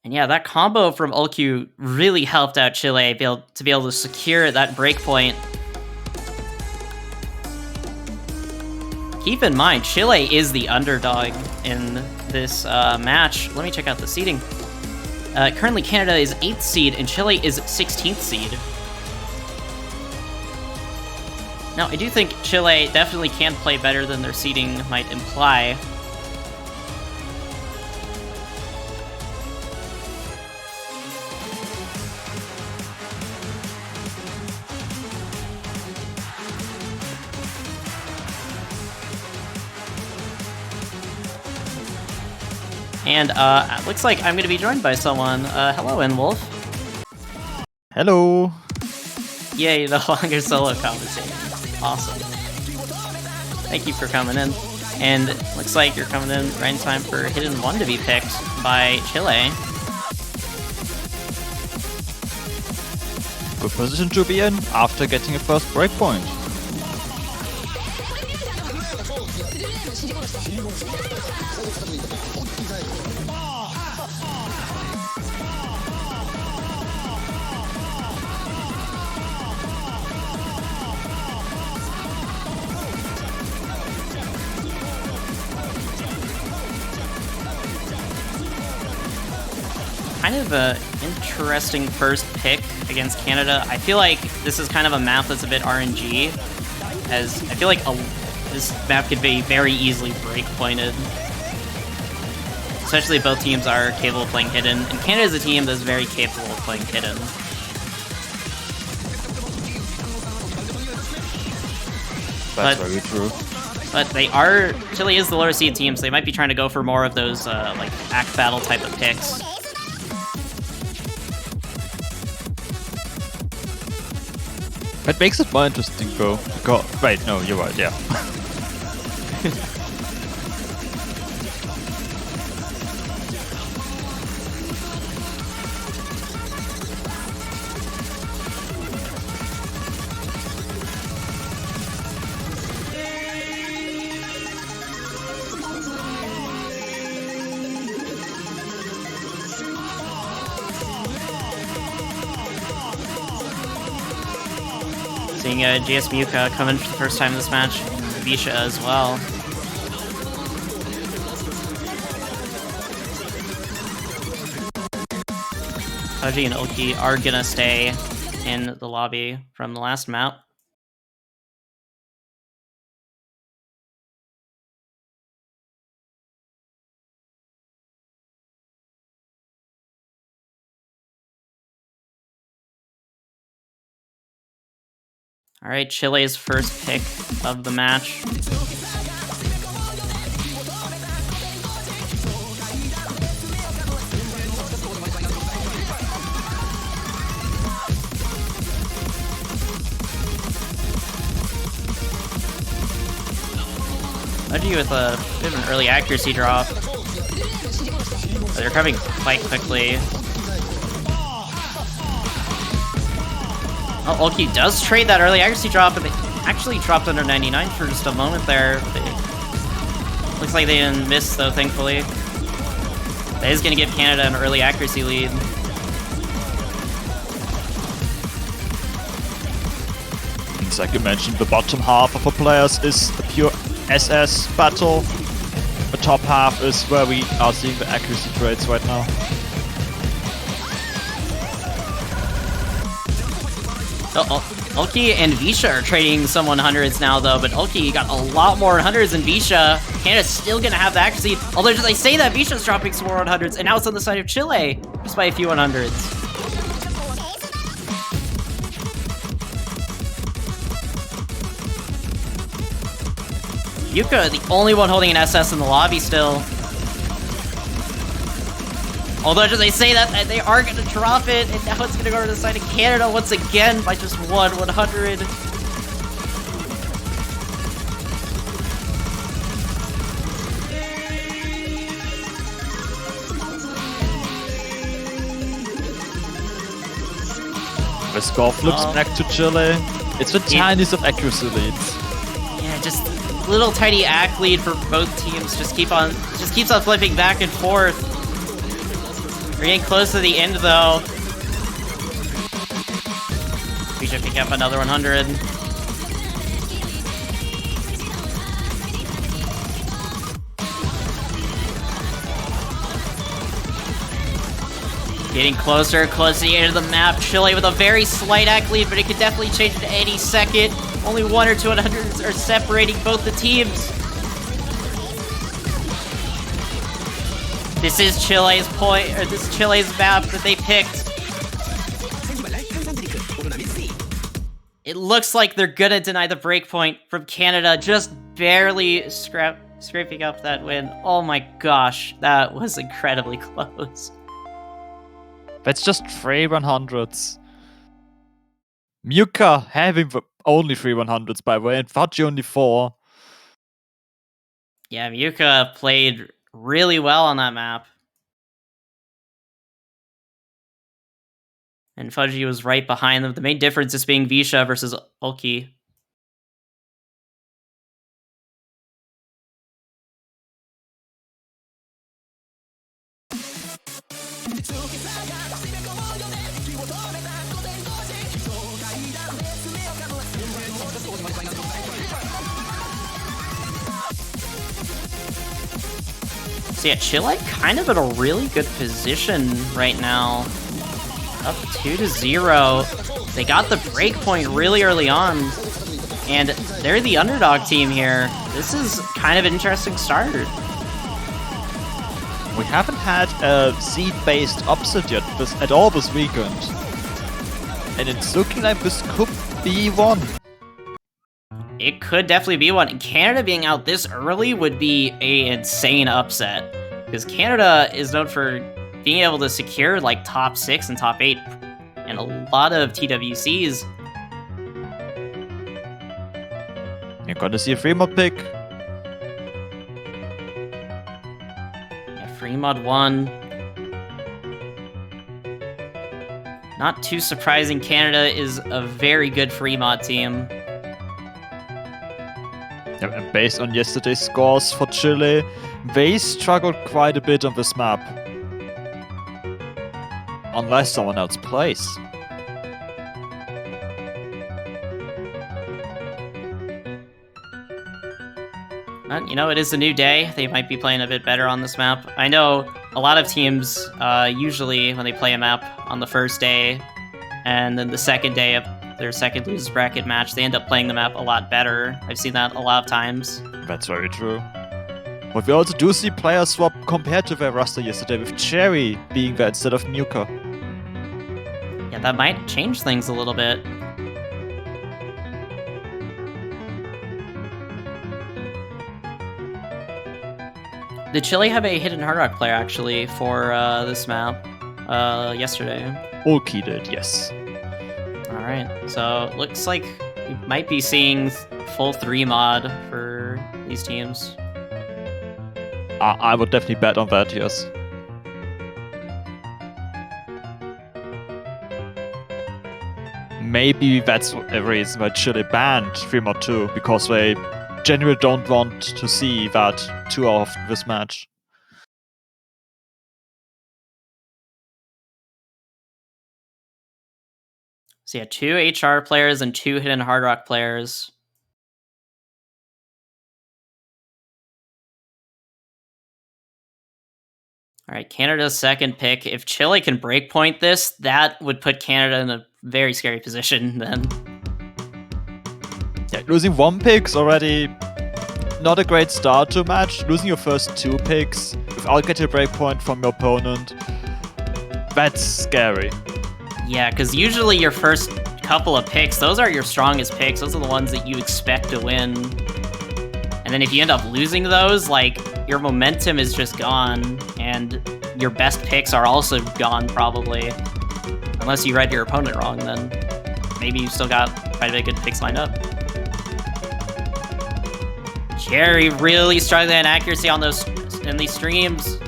And yeah, that combo from UlQ really helped out Chile to be able to secure that breakpoint. Keep in mind, Chile is the underdog in this match. Let me check out the seeding. Currently, Canada is 8th seed, and Chile is 16th seed. Now, I do think Chile definitely can play better than their seeding might imply. And looks like I'm going to be joined by someone. Hello, N-Wolf. Hello. Yay, the longer solo conversation. Awesome. Thank you for coming in. And looks like you're coming in right in time for Hidden 1 to be picked by Chile. Good position to be in after getting a first breakpoint. Kind of an interesting first pick against Canada. I feel like this is kind of a map that's a bit RNG, as I feel like this map could be very easily break-pointed. Especially if both teams are capable of playing hidden, and Canada is a team that's very capable of playing hidden. That's very true. But Chile is the lower seed team, so they might be trying to go for more of those like act battle type of picks. It makes it more interesting though. Wait, no, you're right, yeah. Seeing GS Muka come in for the first time in this match, Visha as well. Haji and Oki are gonna stay in the lobby from the last map. All right, Chile's first pick of the match. Haji with a bit of an early accuracy drop. But they're coming quite quickly. Oh, Ulki does trade that early accuracy drop, but they actually dropped under 99 for just a moment there. Looks like they didn't miss, though, thankfully. That is going to give Canada an early accuracy lead. Like you mentioned, the bottom half of our players is a pure SS battle. The top half is where we are seeing the accuracy trades right now. Ulki and Visha are trading some 100s now, though, but Ulki got a lot more 100s than Visha. Canada's still gonna have the accuracy, although they say that Visha's dropping some more 100s, and now it's on the side of Chile, just by a few 100s. Yuka, the only one holding an SS in the lobby still. Although they say that they are going to drop it, and now it's going to go to the side of Canada once again by just 100. The score flips back to Chile. It's the tiniest of accuracy leads. Yeah, just little tiny act lead for both teams. Just keeps on flipping back and forth. We're getting close to the end, though. We should pick up another 100. Getting closer to the end of the map. Chile with a very slight act lead, but it could definitely change in any second. Only 1 or 2 100s are separating both the teams. This is Chile's map that they picked. It looks like they're gonna deny the breakpoint from Canada, just barely scraping up that win. Oh my gosh, that was incredibly close. That's just 3 100s. Muka having only 3 100s, by the way, and Faji only 4. Yeah, Muka played really well on that map. And Fudgy was right behind them. The main difference is being Visha versus Ulki. So yeah, Chile kind of in a really good position right now. Up 2-0. They got the break point really early on. And they're the underdog team here. This is kind of an interesting start. We haven't had a seed-based upset yet at all this weekend. And it's looking like this could be one. it could definitely be one. Canada being out this early would be a insane upset, because Canada is known for being able to secure like top 6 and top 8 and a lot of TWCs. You're gonna see a free mod pick. Yeah, free mod 1. Not too surprising, Canada is a very good free mod team. And based on yesterday's scores for Chile, they struggled quite a bit on this map. Unless someone else plays. But, you know, it is a new day. They might be playing a bit better on this map. I know a lot of teams, usually when they play a map on the first day, and then the second day of their second losers bracket match, they end up playing the map a lot better. I've seen that a lot of times. That's very true. But we also do see player swap compared to their roster yesterday, with Cherry being there instead of Nuka. Yeah, that might change things a little bit. Did Chile have a hidden Hard Rock player, actually, for this map yesterday? Ulki did, yes. Alright, so looks like we might be seeing full 3 mod for these teams. I would definitely bet on that, yes. Maybe that's a reason why Chile banned 3 mod 2, because they genuinely don't want to see that too often this match. So yeah, 2 HR players and 2 hidden Hard Rock players. All right, Canada's second pick. If Chile can breakpoint this, that would put Canada in a very scary position then. Yeah, losing 1 pick's already not a great start to a match. Losing your first 2 picks without getting a breakpoint from your opponent, that's scary. Yeah, because usually your first couple of picks, those are your strongest picks. Those are the ones that you expect to win. And then if you end up losing those, like, your momentum is just gone, and your best picks are also gone, probably. Unless you read your opponent wrong, then maybe you still got quite a bit of good picks lined up. Cherry really struggling in accuracy on those in these streams.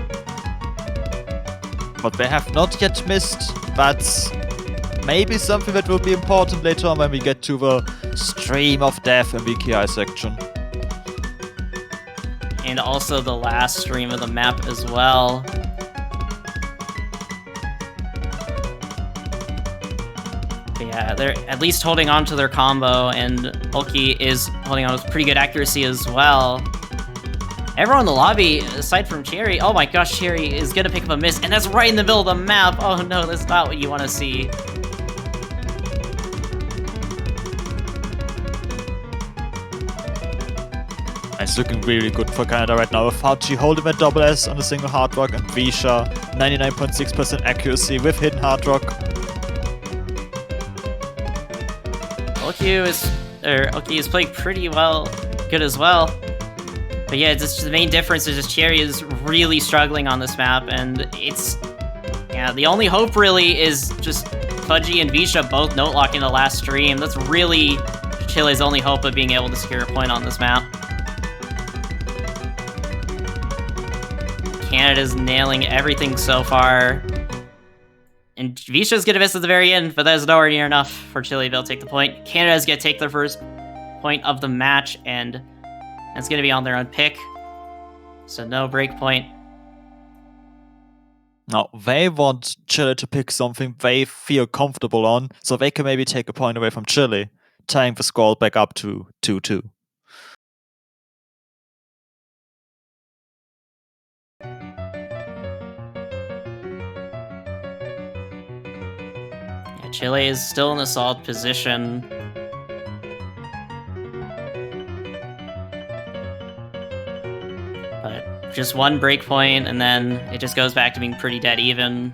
But they have not yet missed. That's maybe something that will be important later on when we get to the stream of death in VKI section. And also the last stream of the map as well. But yeah, they're at least holding on to their combo, and Ulki is holding on with pretty good accuracy as well. Everyone in the lobby, aside from Cherry, oh my gosh, Cherry is gonna pick up a miss, and that's right in the middle of the map. Oh no, that's not what you want to see. It's looking really good for Canada right now, with Fauci holding a double S on a single hard rock, and Visha 99.6% accuracy with hidden hard rock. Ulki is playing pretty good as well. But yeah, it's just the main difference is just Cherry is really struggling on this map, and the only hope really is just Fudgy and Visha both note locking the last stream. That's really Chile's only hope of being able to secure a point on this map. Canada's nailing everything so far. And Visha's gonna miss at the very end, but that is nowhere near enough for Chile to be able to take the point. Canada's gonna take their first point of the match, and it's gonna be on their own pick. So no break point. Now, they want Chile to pick something they feel comfortable on, so they can maybe take a point away from Chile, tying the score back up to 2-2. Chile is still in a solid position. But just one breakpoint, and then it just goes back to being pretty dead even.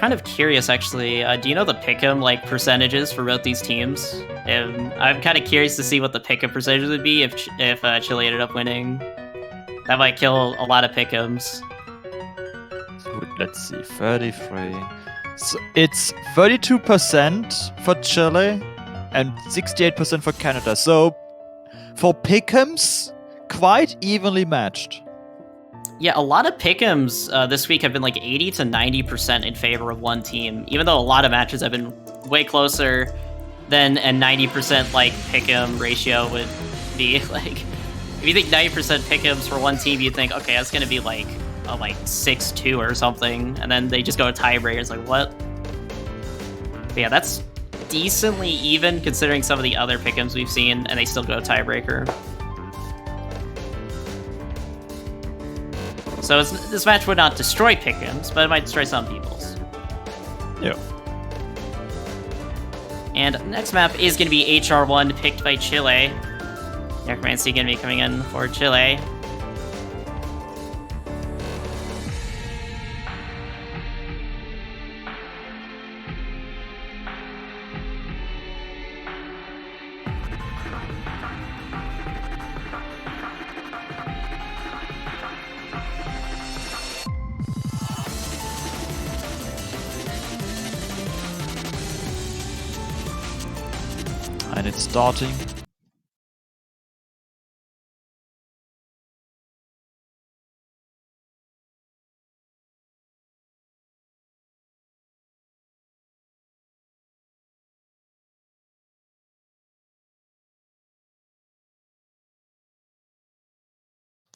kind of curious, actually. Do you know the pick'em like percentages for both these teams? I'm kind of curious to see what the pick'em percentages would be if Chile ended up winning. That might kill a lot of pick'ems. Let's see, 33. So it's 32% for Chile and 68% for Canada. So for pick'ems, quite evenly matched. Yeah, a lot of pick'ems this week have been like 80 to 90% in favor of one team, even though a lot of matches have been way closer than a 90% like pick'em ratio would be. Like, if you think 90% pick'ems for one team, you'd think, okay, that's gonna be like 6-2 or something, and then they just go to tiebreaker. It's like, what? But yeah, that's decently even considering some of the other pick'ems we've seen, and they still go to tiebreaker. So this match would not destroy pick'ems, but it might destroy some people's. Yeah. And next map is going to be HR1, picked by Chile. Necromancy going to be coming in for Chile. And it's starting.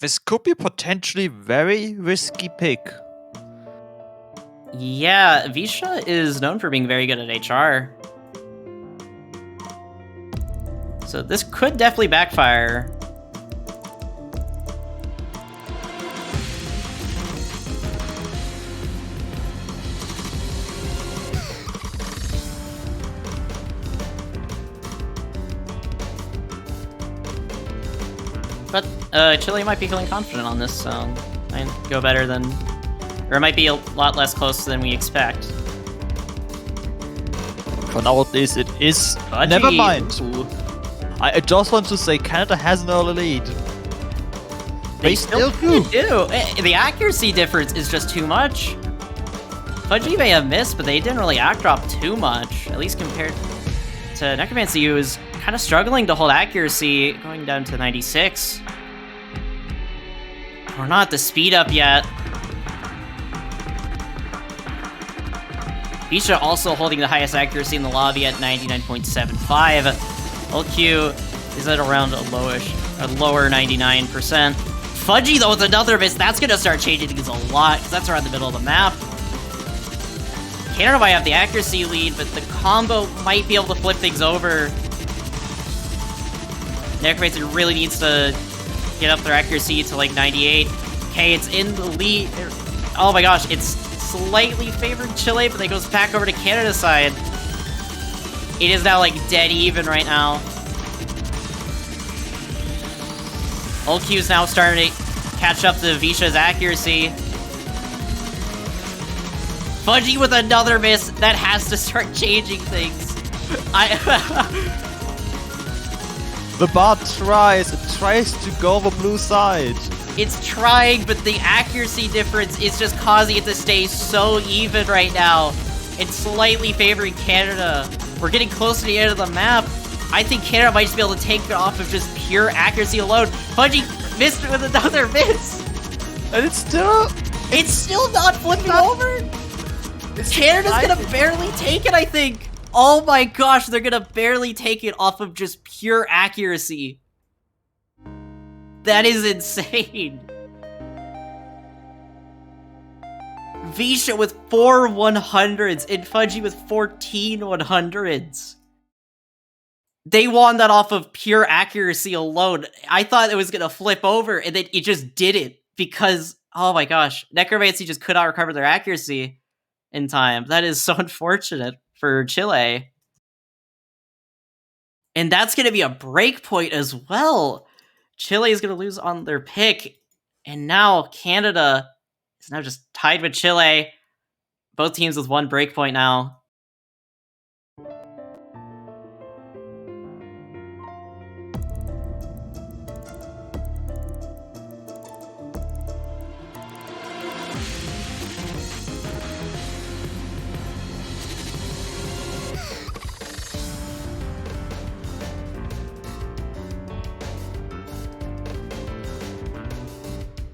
This could be potentially very risky pick. Yeah, Visha is known for being very good at HR. So this could definitely backfire. But Chile might be feeling confident on this, so might go better than, or it might be a lot less close than we expect. For nowadays, it is. Fudgy. Never mind. Ooh. I just want to say Canada has an early lead. They still do. The accuracy difference is just too much. Fudgy may have missed, but they didn't really act drop too much, at least compared to Necromancy, who is kind of struggling to hold accuracy, going down to 96. We're not at the speed up yet. Bisha also holding the highest accuracy in the lobby at 99.75. LQ is at around a lower 99%. Fudgy, though, with another miss, that's going to start changing things a lot, because that's around the middle of the map. Canada might have the accuracy lead, but the combo might be able to flip things over. Necromancer really needs to get up their accuracy to like 98. Okay, it's in the lead. Oh my gosh, it's slightly favored Chile, but it goes back over to Canada's side. It is now like dead even right now. LQ is now starting to catch up to Visha's accuracy. Fudgy with another miss. That has to start changing things. The bot tries. It tries to go on the blue side. It's trying, but the accuracy difference is just causing it to stay so even right now. It's slightly favoring Canada. We're getting close to the end of the map. I think Canada might just be able to take it off of just pure accuracy alone. Fudgy missed it with another miss. And it's still not flipping over. Canada's gonna barely take it, I think. Oh my gosh, they're gonna barely take it off of just pure accuracy. That is insane. Visha with 4 100s and Fudgy with 14 100s. They won that off of pure accuracy alone. I thought it was gonna flip over, and then it just didn't because, oh my gosh, Necromancy just could not recover their accuracy in time. That is so unfortunate for Chile. And that's gonna be a break point as well. Chile is gonna lose on their pick, and now Canada is now just tied with Chile. Both teams with 1 breakpoint now.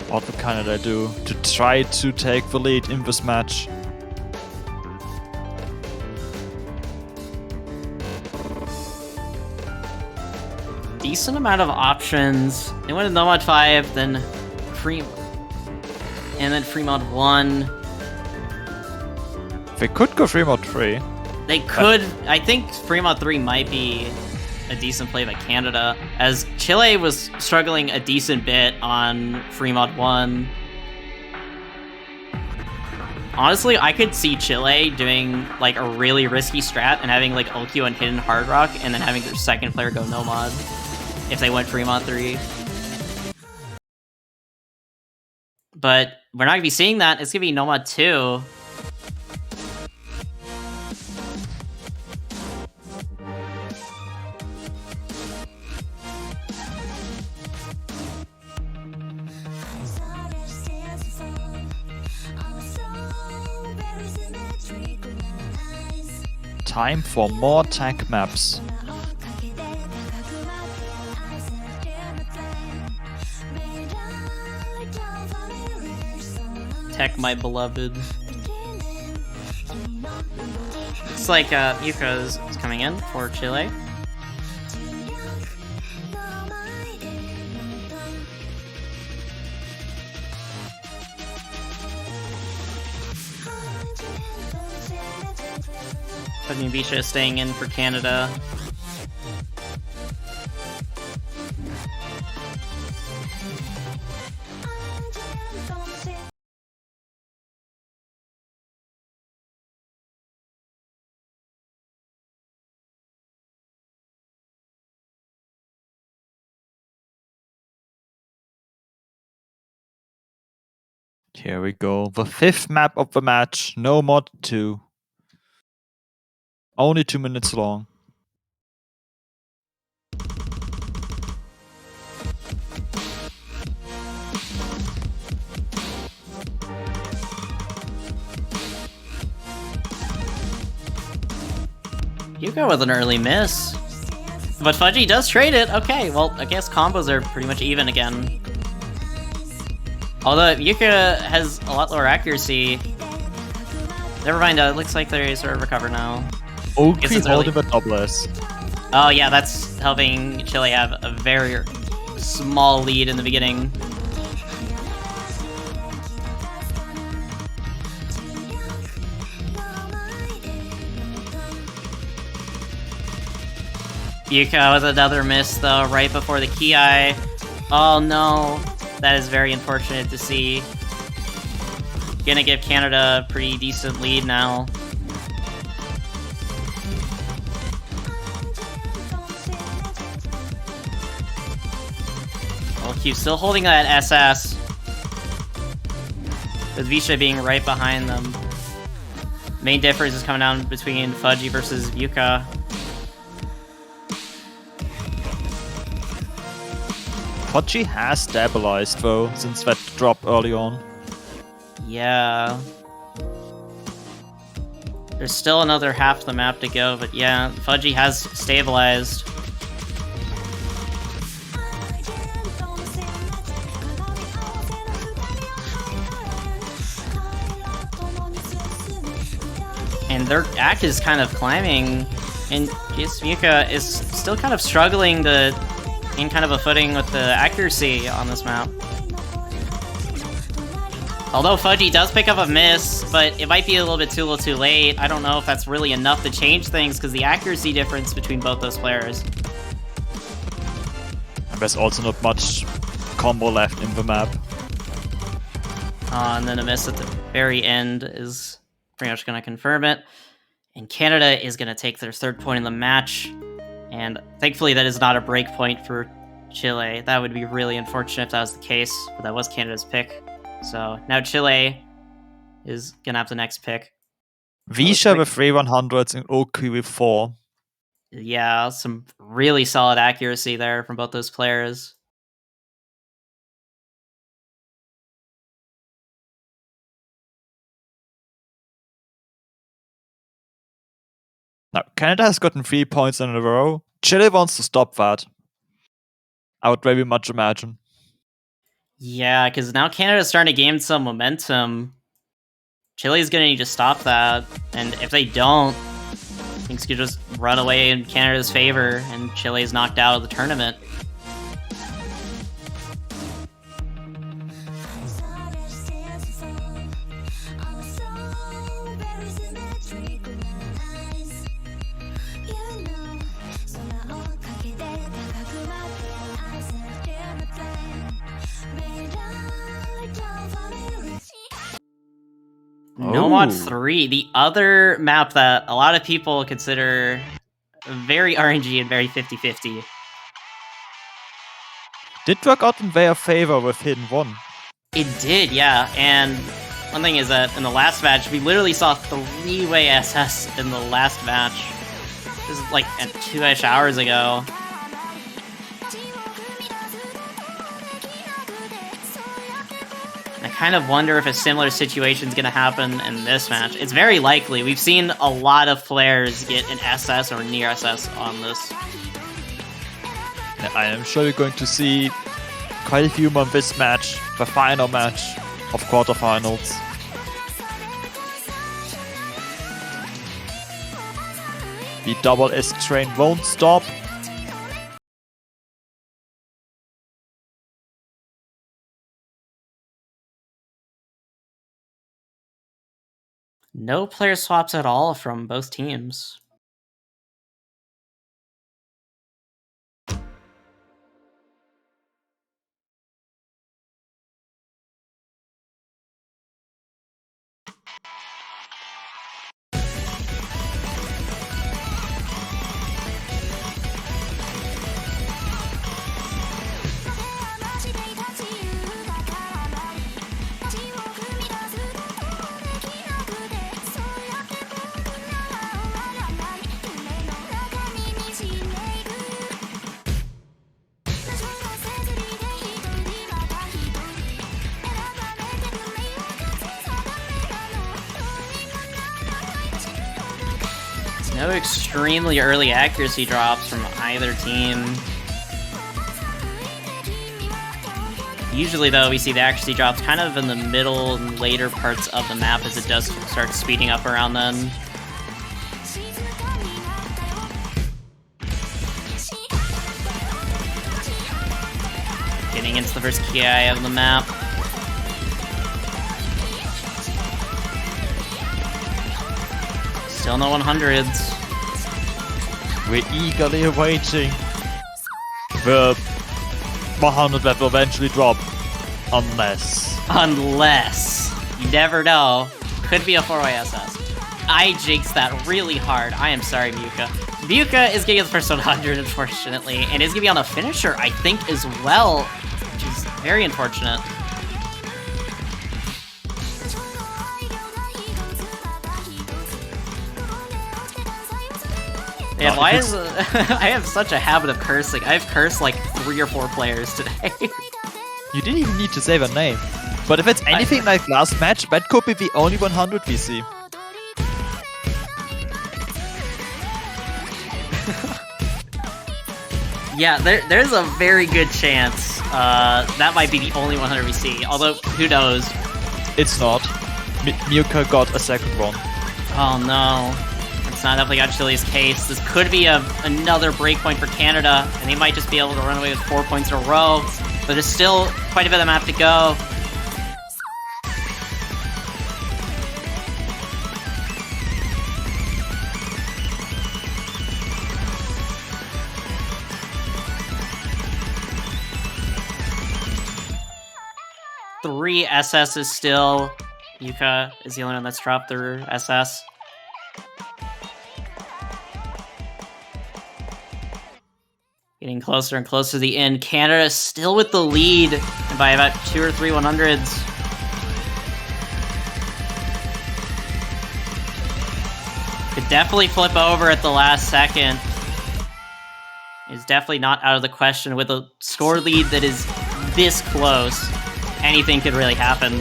What will Canada do to try to take the lead in this match? Decent amount of options. They went to Nomad 5, then Fremont. And then Fremont 1. They could go Fremont 3. They could. I think Fremont 3 might be a decent play by Canada, as Chile was struggling a decent bit on Fremont 1. Honestly, I could see Chile doing like a really risky strat and having like Ulkyo and Hidden Hard Rock, and then having their second player go Nomad if they went Fremont 3. But we're not going to be seeing that. It's going to be Nomad 2. Time for more tank maps. Tech, my beloved. Looks like Yuka is coming in for Chile. But Nubisha is staying in for Canada. Here we go. The 5th map of the match. No mod 2. Only 2 minutes long. Yuka with an early miss. But Fudgy does trade it. Okay, well, I guess combos are pretty much even again. Although Yuka has a lot lower accuracy. Never mind, it looks like they sort of recover now. Oki holding the doubles. Oh yeah, that's helping Chile have a very small lead in the beginning. Yuka with another miss though, right before the Ki. Oh no, that is very unfortunate to see. Gonna give Canada a pretty decent lead now. Q still holding that SS, with Visha being right behind them. Main difference is coming down between Fudgy versus Yuka. Fudgy has stabilized though, since that drop early on. Yeah. There's still another half the map to go, but yeah, Fudgy has stabilized. And their act is kind of climbing, and Yuka is still kind of struggling to gain kind of a footing with the accuracy on this map. Although Fudgy does pick up a miss, but it might be a little bit too little too late. I don't know if that's really enough to change things, because the accuracy difference between both those players. And there's also not much combo left in the map. And then a miss at the very end is pretty much going to confirm it. And Canada is going to take their 3rd point in the match. And thankfully that is not a break point for Chile. That would be really unfortunate if that was the case, but that was Canada's pick. So now Chile is going to have the next pick. Visha with 3 100s and Oku with 4. Yeah, some really solid accuracy there from both those players. Now, Canada has gotten 3 points in a row. Chile wants to stop that. I would very much imagine. Yeah, because now Canada's starting to gain some momentum. Chile's going to need to stop that. And if they don't, things could just run away in Canada's favor, and Chile's knocked out of the tournament. Nomad 3, the other map that a lot of people consider very RNG and very 50-50. Did work out in their favor with Hidden 1. It did, yeah. And one thing is that in the last match, we literally saw 3-way SS in the last match. This is like 2-ish hours ago. I kind of wonder if a similar situation is going to happen in this match. It's very likely. We've seen a lot of players get an SS or near SS on this. I am sure you're going to see quite a few more in this match, the final match of quarterfinals. The double S train won't stop. No player swaps at all from both teams. No extremely early accuracy drops from either team. Usually, though, we see the accuracy drops kind of in the middle and later parts of the map as it does start speeding up around then. Getting into the first key eye of the map. Still no 100s. We're eagerly awaiting the 100 that will eventually drop. Unless. You never know. Could be a 4-way SS. I jinxed that really hard. I am sorry, Muka. Muka is getting the first 100, unfortunately, and is going to be on a finisher, I think, as well, which is very unfortunate. And why is I have such a habit of cursing. I've cursed like 3 or 4 players today. You didn't even need to say their name. But if it's anything like last match, that could be the only 100 we see. Yeah, there's a very good chance that might be the only 100 we see. Although, who knows? It's not. Muka got a second one. Oh no. It's not definitely got Chile's case. This could be another breakpoint for Canada, and they might just be able to run away with 4 points in a row. But there's still quite a bit of map to go. Three SSs still. Yuka is the only one that's dropped their SS. Getting closer and closer to the end. Canada still with the lead and by about 2 or 3 100s. Could definitely flip over at the last second. Is definitely not out of the question with a score lead that is this close. Anything could really happen.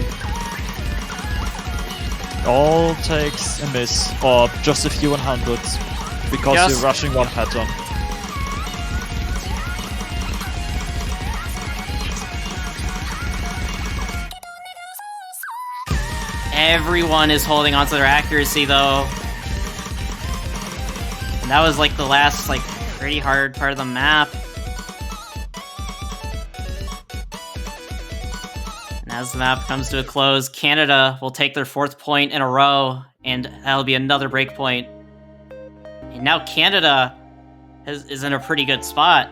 All takes a miss, or just a few 100s, because you're rushing one pattern. Everyone is holding onto their accuracy though. And that was like the last pretty hard part of the map. And as the map comes to a close, Canada will take their 4th point in a row, and that'll be another break point. And now Canada is in a pretty good spot.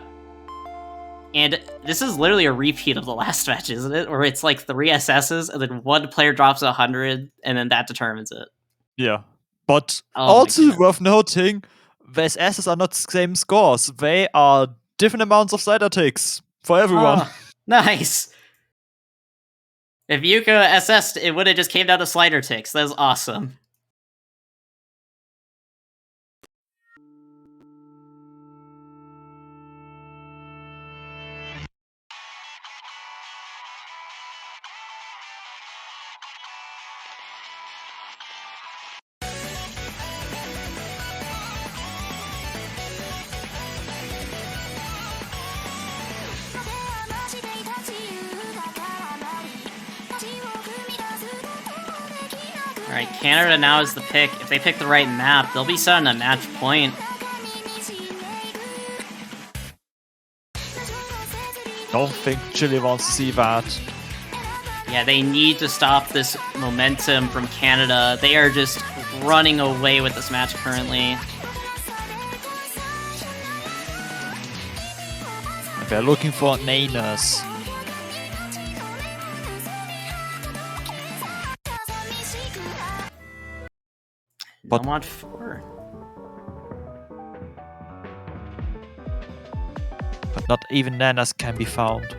And this is literally a repeat of the last match, isn't it? Where it's like 3 SSs, and then one player drops 100, and then that determines it. Yeah. But also worth noting, the SSs are not the same scores. They are different amounts of slider ticks for everyone. Oh, nice. If Yuka SS'd, it would have just came down to slider ticks. That was awesome. Alright, Canada now is the pick. If they pick the right map, they'll be set on a match point. Don't think Chile wants to see that. Yeah, they need to stop this momentum from Canada. They are just running away with this match currently. They're looking for nanas. But want 4. But not even nanas can be found.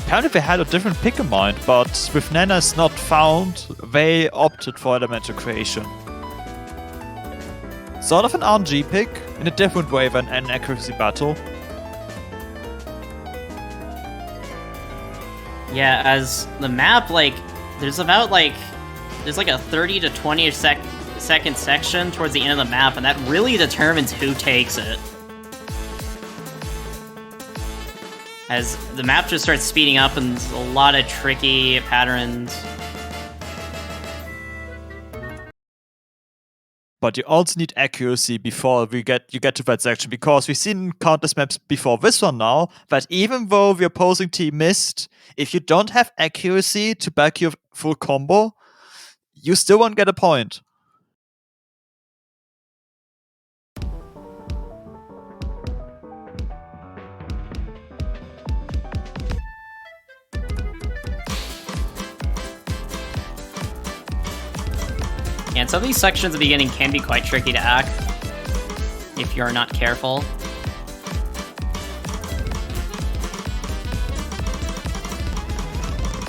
Apparently they had a different pick in mind, but with nanas not found, they opted for elemental creation. Sort of an RNG pick, in a different way than an accuracy battle. Yeah, as the map, there's about there's a 30 to 20 second section towards the end of the map, and that really determines who takes it. As the map just starts speeding up and there's a lot of tricky patterns. But you also need accuracy before you get to that section, because we've seen countless maps before this one now, that even though the opposing team missed, if you don't have accuracy to back your full combo, you still won't get a point. And some of these sections at the beginning can be quite tricky to act if you're not careful.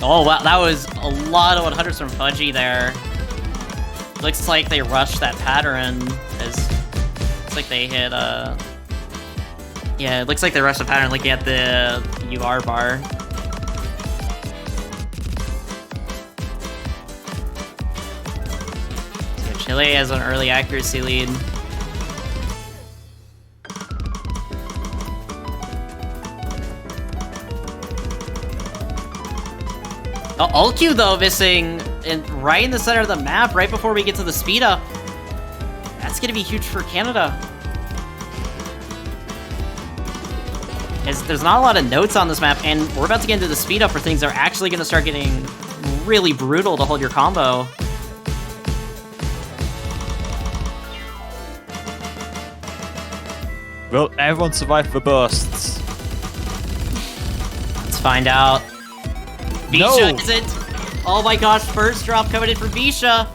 Oh wow, that was a lot of 100s from Fudgy there. Looks like they rushed that pattern. Looks like they hit yeah, it looks like they rushed the pattern looking at the UR bar. Chile has an early accuracy lead. Oh, Ulq though missing right in the center of the map, right before we get to the speed up. That's gonna be huge for Canada. There's not a lot of notes on this map, and we're about to get into the speed up where things are actually gonna start getting really brutal to hold your combo. Will everyone survive the bursts? Let's find out. No. Visha isn't. Oh my gosh, first drop coming in for Visha.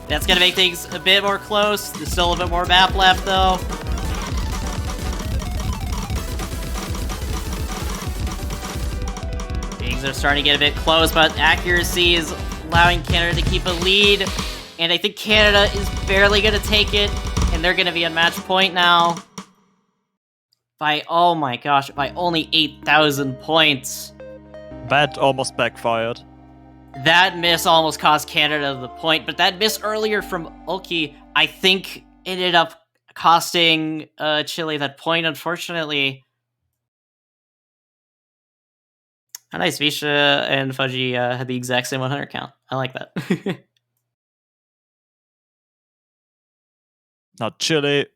That's gonna make things a bit more close. There's still a bit more map left though. Things are starting to get a bit close, but accuracy is allowing Canada to keep a lead. And I think Canada is barely gonna take it, and they're gonna be on match point now. By, oh my gosh, by only 8,000 points. That almost backfired. That miss almost cost Canada the point, but that miss earlier from Ulki, I think, ended up costing Chile that point, unfortunately. How nice, Visha and Fudgy had the exact same 100 count. I like that. Now Chile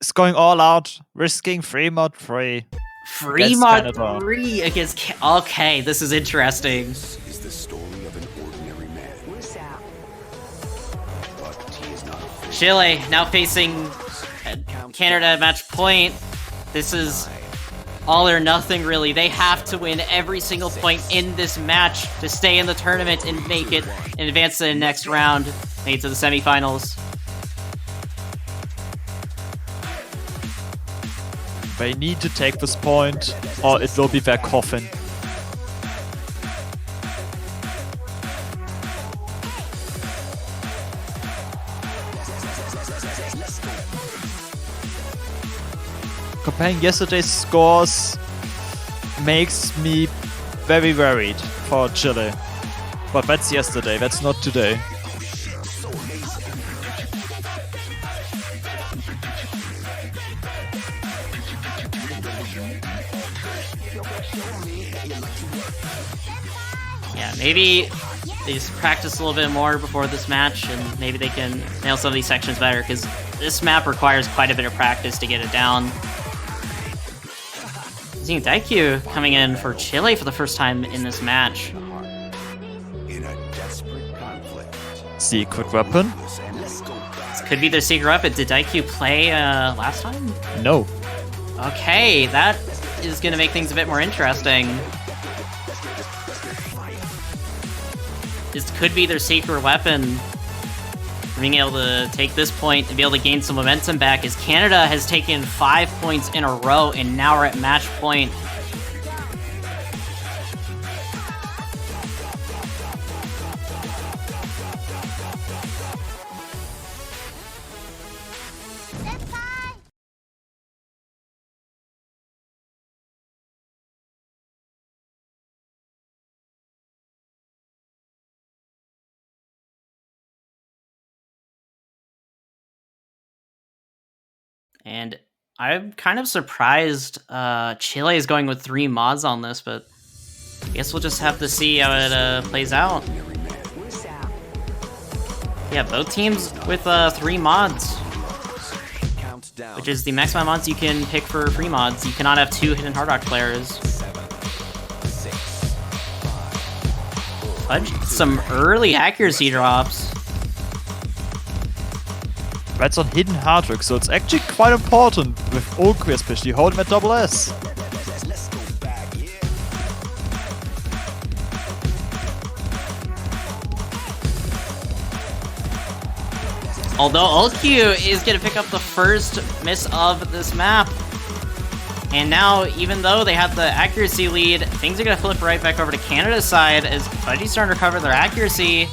is going all out, risking 3-mod 3. Free mod 3 against okay, this is interesting. This is the story of an ordinary man. But he is not a Chile now facing Canada at match point. This is all or nothing, really. They have to win every single point in this match to stay in the tournament and make it and advance to the next round, make it to the semifinals. They need to take this point, or it will be their coffin. Comparing yesterday's scores makes me very worried for Chile. But that's yesterday, that's not today. Yeah, maybe they just practice a little bit more before this match, and maybe they can nail some of these sections better, because this map requires quite a bit of practice to get it down. Seeing Taiko coming in for Chile for the first time in this match. in a desperate conflict. Secret weapon? This could be their secret weapon. Did Taiko play last time? No. Okay, that is going to make things a bit more interesting. This could be their secret weapon. Being able to take this point and be able to gain some momentum back, as Canada has taken 5 points in a row, and now we're at match point. And I'm kind of surprised Chile is going with 3 mods on this, but I guess we'll just have to see how it plays out. Yeah, both teams with 3 mods, which is the maximum mods you can pick for free mods. You cannot have 2 Hidden Hard Rock players. Some early accuracy drops. That's on Hidden Hard Rock, so it's actually quite important with Ulki especially. Hold him at double S. Although Ulki is going to pick up the first miss of this map. And now, even though they have the accuracy lead, things are going to flip right back over to Canada's side as Fudgy's starting to recover their accuracy.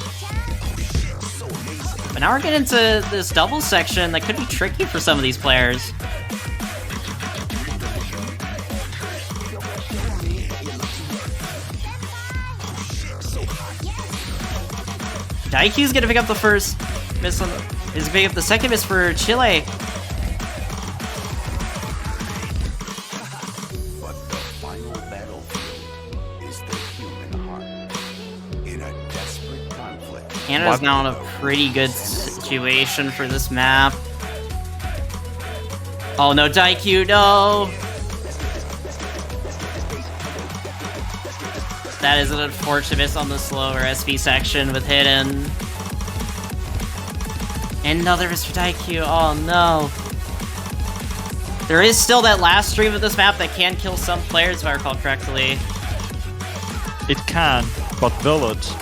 But now we're getting into this double section that could be tricky for some of these players. Taiko's going to pick up the first miss on is going to pick up the second miss for Chile. But the final battlefield is the human heart. In a desperate conflict. Canada's now in a pretty good situation for this map. Oh no, Taiko, no! That is an unfortunate miss on the slower SP section with Hidden. Another miss for Taiko. Oh no. There is still that last stream of this map that can kill some players, if I recall correctly. It can, but will it?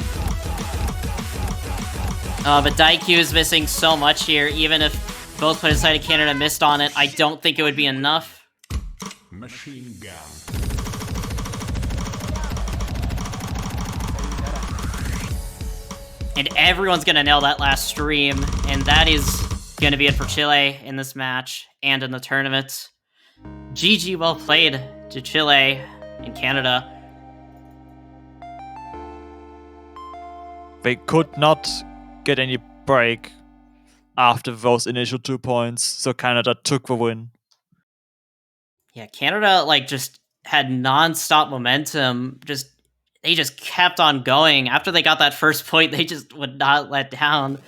But Daikyu is missing so much here. Even if both players side of Canada missed on it, I don't think it would be enough. Machine gun. And everyone's gonna nail that last stream, and that is gonna be it for Chile in this match and in the tournament. GG, well played to Chile and Canada. They could not get any break after those initial 2 points, so Canada took the win. Yeah, Canada just had non-stop momentum. They just kept on going. After they got that first point, they just would not let down.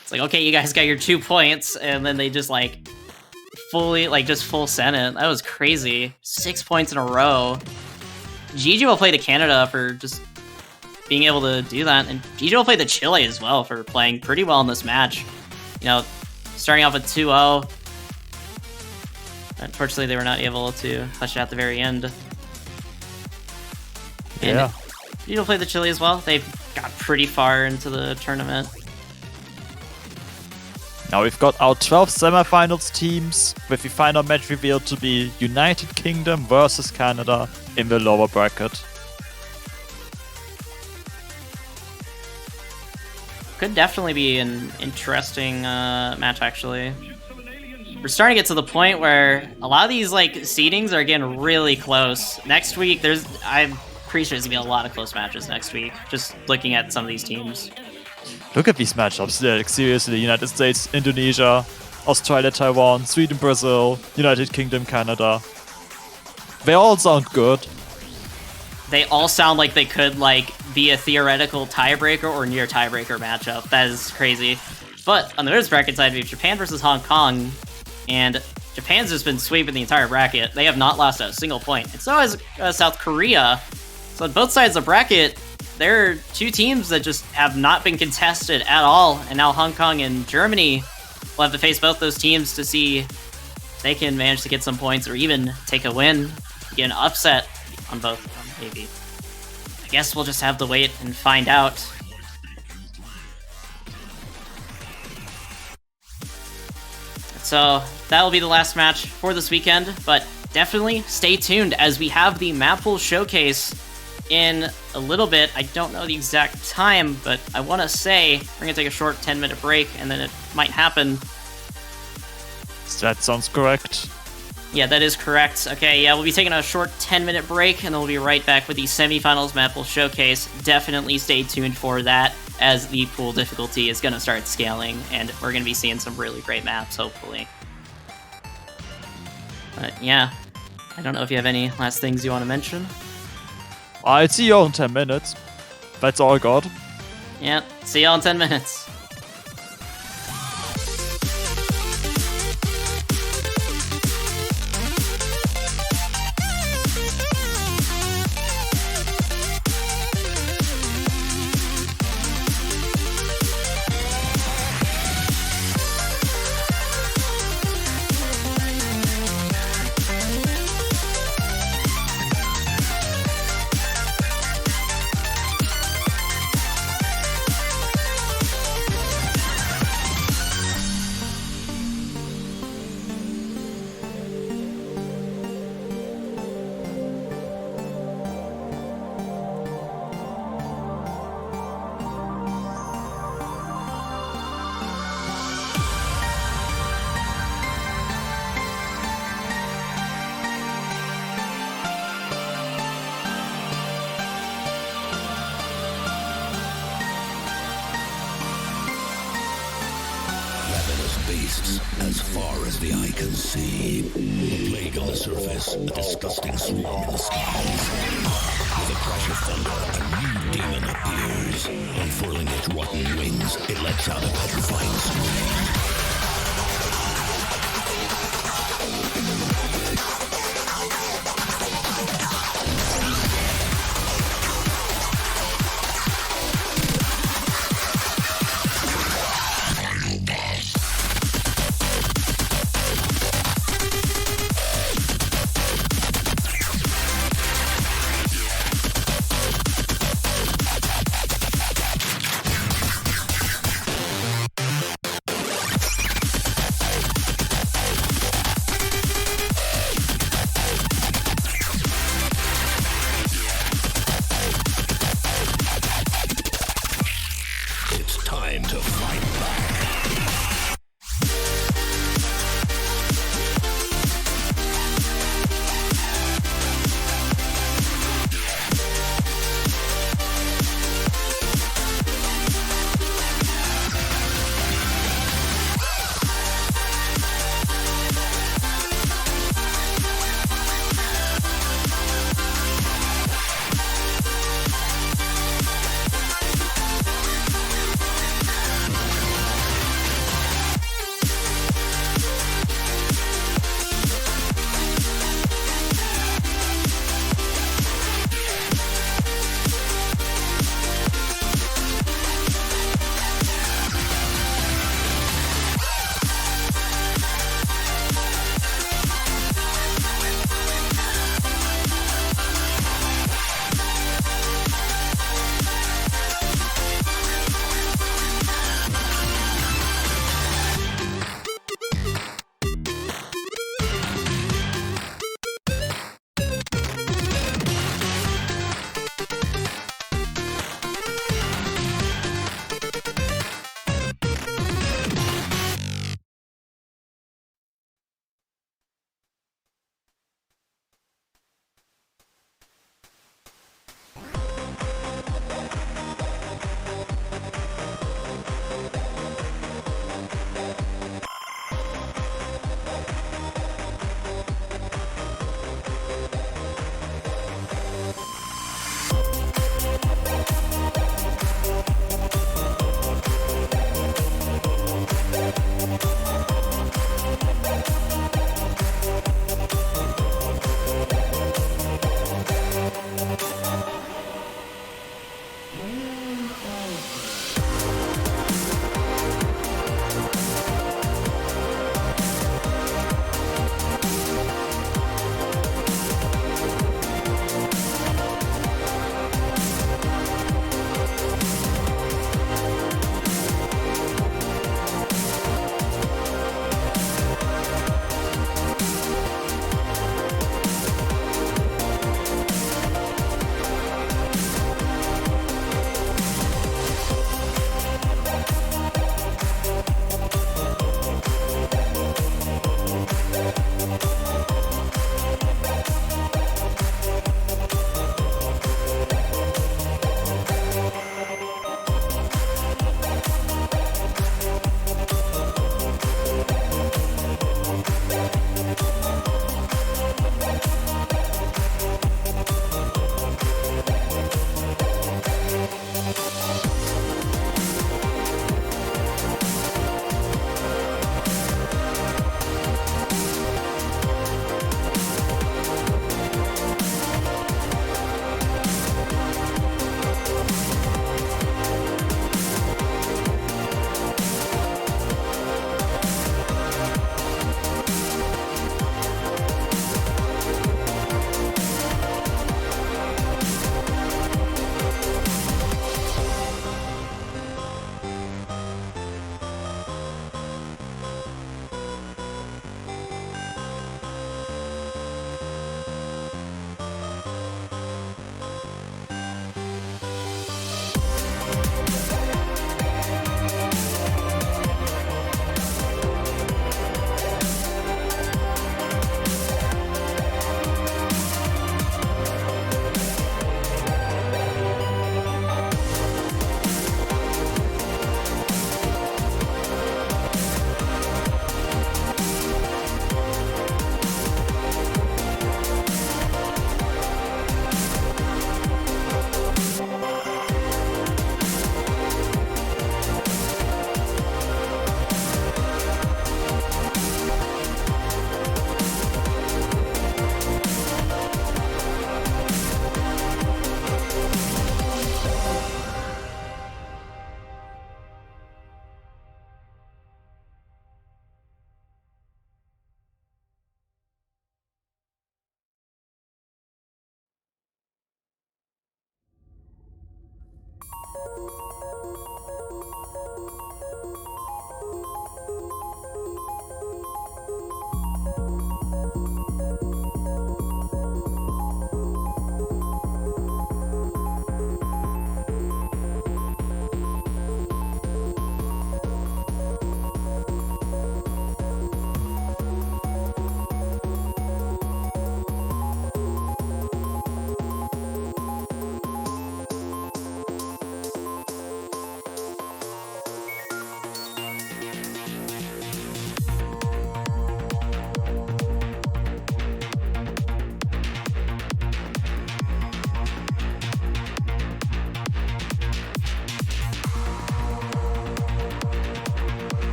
It's like, okay, you guys got your 2 points, and then they just fully just full sent it. That was crazy. 6 points in a row. GG will play to Canada for just being able to do that, and GG will play to Chile as well for playing pretty well in this match. You know, starting off with 2-0. Unfortunately, they were not able to clutch it at the very end. And Yeah. GG will play the Chile as well. They've got pretty far into the tournament. Now we've got our 12 semifinals teams, with the final match revealed to be United Kingdom versus Canada in the lower bracket. Could definitely be an interesting match, actually. We're starting to get to the point where a lot of these seedings are getting really close. Next week, I'm pretty sure there's gonna be a lot of close matches next week. Just looking at some of these teams. Look at these matchups, seriously. United States, Indonesia, Australia, Taiwan, Sweden, Brazil, United Kingdom, Canada. They all sound good. They all sound like they could be a theoretical tiebreaker or near tiebreaker matchup. That is crazy. But on the other bracket side, we have Japan versus Hong Kong, and Japan's just been sweeping the entire bracket. They have not lost a single point, and so has South Korea. So on both sides of the bracket, there are 2 teams that just have not been contested at all, and now Hong Kong and Germany will have to face both those teams to see if they can manage to get some points or even take a win, get an upset on both of them, maybe. I guess we'll just have to wait and find out. So that will be the last match for this weekend, but definitely stay tuned as we have the map pool showcase in a little bit. I don't know the exact time, but I want to say we're going to take a short 10-minute break, and then it might happen. That sounds correct. Yeah, that is correct. Okay, yeah, we'll be taking a short 10-minute break, and then we'll be right back with the semifinals map pool showcase. Definitely stay tuned for that, as the pool difficulty is going to start scaling, and we're going to be seeing some really great maps, hopefully. But yeah, I don't know if you have any last things you want to mention. I'll see you all in 10 minutes. That's all I got. Yeah, see y'all in 10 minutes. beasts as far as the eye can see. A plague on the surface, a disgusting swarm in the skies. With a crash of thunder, a new demon appears. Unfurling its rotten wings, it lets out a petrifying scream. time to fight back.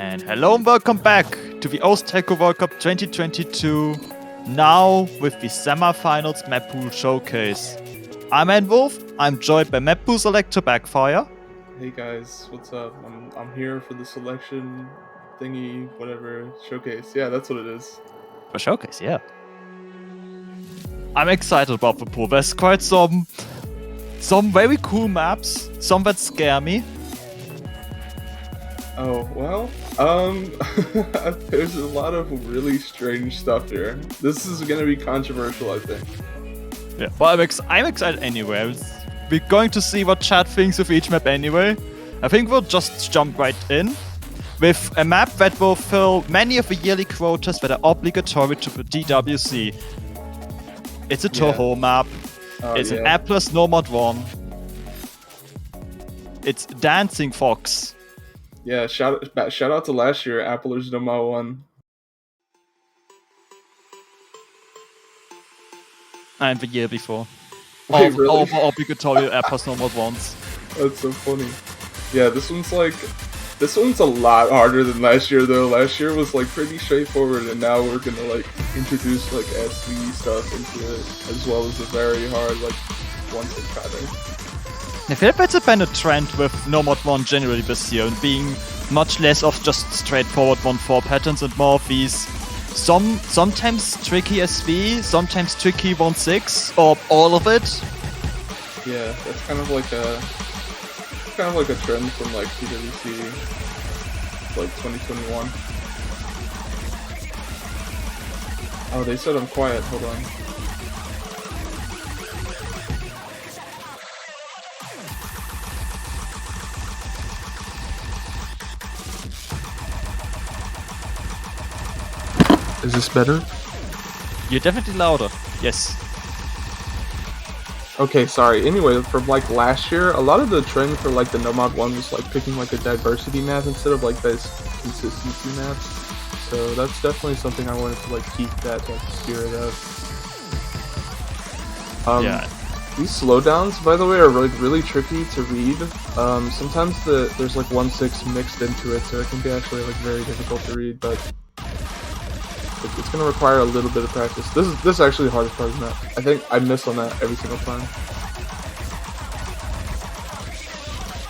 And hello and welcome back to the Ost Taiko World Cup 2022. Now with the semi-finals map pool showcase. I'm Wolf. I'm joined by map pool selector Backfire. Hey guys, what's up? I'm here for the selection thingy, whatever showcase. Yeah, that's what it is. For showcase, yeah. I'm excited about the pool. There's quite some very cool maps, some that scare me. Oh well, there's a lot of really strange stuff here. This is gonna be controversial, I think. Yeah, but I'm excited anyway. We're going to see what chat thinks of each map anyway. I think we'll just jump right in with a map that will fill many of the yearly quotas that are obligatory to the DWC. It's a Toho map. It's an A plus no mod 1. It's Dancing Fox. Yeah, shout out to last year, Appler's Doma 1. And the year before. Wait, really? All the obligatory A plus no mod 1s. That's so funny. Yeah, this one's a lot harder than last year though. Last year was like pretty straightforward, and now we're gonna like introduce like SV stuff into it, as well as a very hard like 1-6 pattern. I feel like that's been a trend with no mod 1 generally this year, and being much less of just straightforward 1-4 patterns and more of these sometimes tricky SV, sometimes tricky 1-6, or all of it. Yeah, that's kind of like a trend from like PWC like 2021. Oh, they said I'm quiet. Hold on. Is this better? You're definitely louder. Yes. Okay, sorry. Anyway, from like last year, a lot of the trend for like the Nomad 1 was like picking like a diversity map instead of like this consistency map. So that's definitely something I wanted to like keep that like spirit of. Yeah. These slowdowns, by the way, are really tricky to read. Sometimes there's like 1-6 mixed into it, so it can be actually like very difficult to read, but it's gonna require a little bit of practice. This is actually the hardest part of the map. I think I miss on that every single time.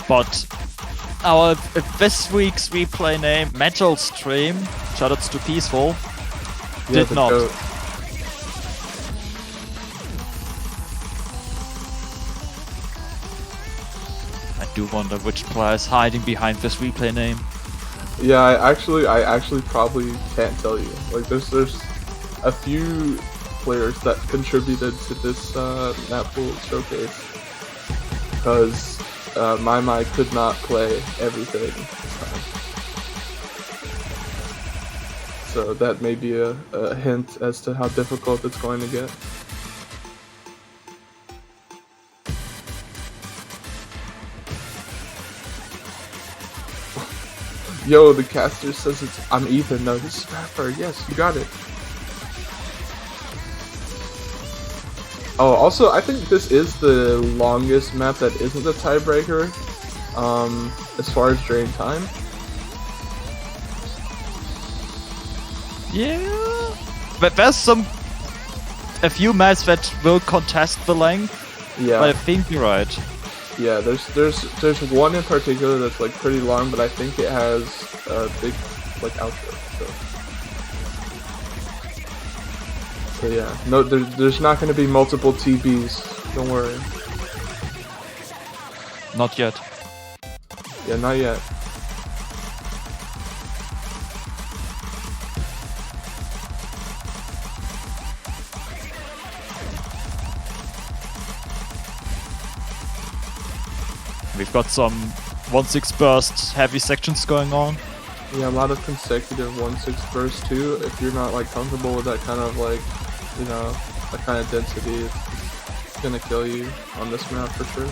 But our this week's replay name, Metal Stream, shoutouts to Peaceful, did not. Goat. I do wonder which player is hiding behind this replay name. Yeah, I actually probably can't tell you. Like, there's a few players that contributed to this map pool showcase because my could not play everything this time. So that may be a hint as to how difficult it's going to get. Yo, the caster says I'm even. No, this is Rapper. Yes, you got it. Oh, also, I think this is the longest map that isn't a tiebreaker, as far as drain time. Yeah, but there's a few maps that will contest the length. Yeah. But I think you're right. Yeah, there's one in particular that's like pretty long, but I think it has a big like outro. So yeah, no, there's not going to be multiple TBs. Don't worry. Not yet. Yeah, not yet. We've got some 1-6 burst heavy sections going on. Yeah, a lot of consecutive 1-6 bursts too. If you're not like comfortable with that kind of like, you know, that kind of density, it's gonna kill you on this map for sure.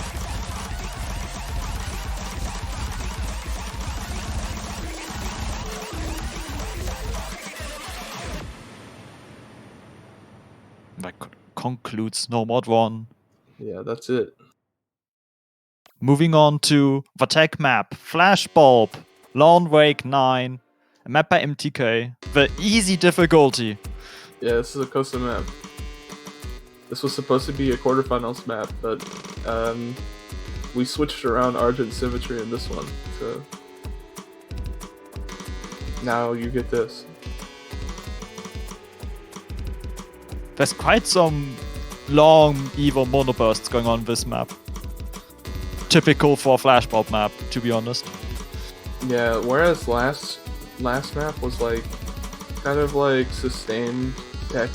That concludes no mod 1. Yeah, that's it. Moving on to the tech map, Flashbulb, Lawn Wake 9. A map by MTK. The easy difficulty. Yeah, this is a Costa map. This was supposed to be a quarterfinals map, but we switched around Argent symmetry in this one, so now you get this. There's quite some long Evo monobursts going on this map. Typical for a Flashbulb map, to be honest. Yeah, whereas last map was like kind of like sustained tech,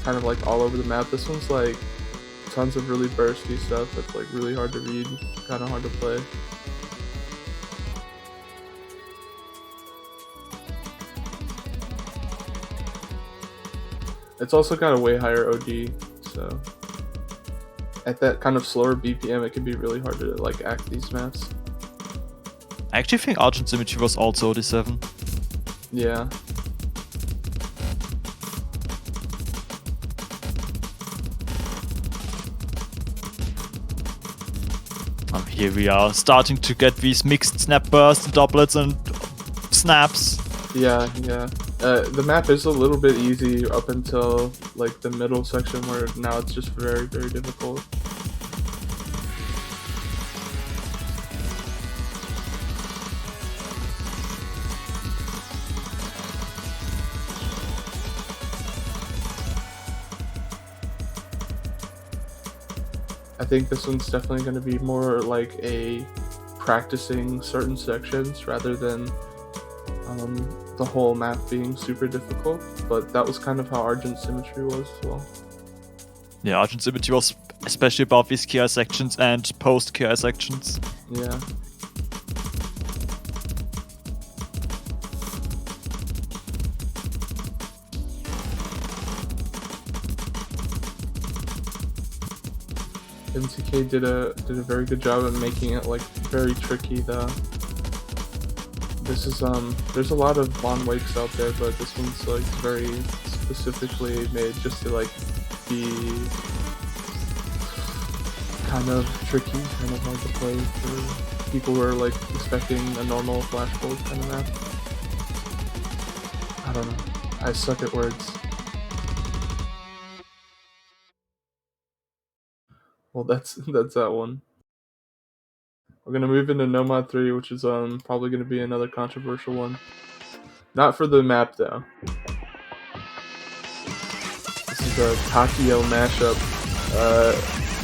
kind of like all over the map. This one's like tons of really bursty stuff that's like really hard to read, kind of hard to play. It's also got a way higher OD, so at that kind of slower BPM, it can be really hard to like act these maps. I actually think Argent Symmetry was also OD7. Yeah. Here we are, starting to get these mixed snap bursts, doublets, and snaps. Yeah. The map is a little bit easy up until like the middle section, where now it's just very, very difficult. I think this one's definitely going to be more like a practicing certain sections rather than the whole map being super difficult, but that was kind of how Argent Symmetry was as well. Yeah, Argent Symmetry was especially about these KI sections and post-KI sections. Yeah. MTK did a very good job of making it like very tricky though. This is there's a lot of Von Wakes out there, but this one's like very specifically made just to like be kind of tricky, kind of hard to play for people who are like expecting a normal Flashbulb kind of map. I don't know. I suck at words. Well, that's that one. We're gonna move into No Mod 3, which is probably gonna be another controversial one. Not for the map though. This is a Takio mashup.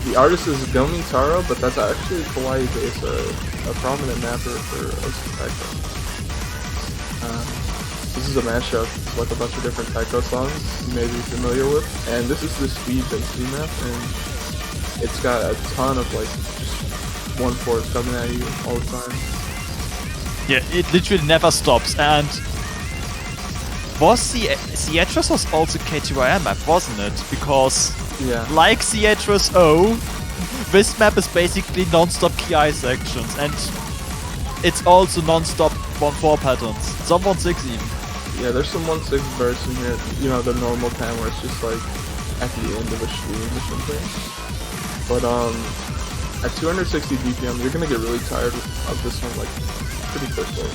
The artist is Gomi Taro, but that's actually Kawaii Base, a prominent mapper for Taiko. This is a mashup, like a bunch of different Taiko songs you may be familiar with, and this is the speed density map, and it's got a ton of like just one force coming at you all the time. Yeah, it literally never stops, and was the Cietros was also KTYM map, wasn't it? Because Yeah. like Cietros O, this map is basically non-stop KI sections, and it's also non-stop 1-4 patterns. Some 1-6 even. Yeah, there's some 1-6 bursts in here, you know, the normal time where it's just like at the end of a stream or something. But at 260 BPM, you're gonna get really tired of this one like pretty quickly.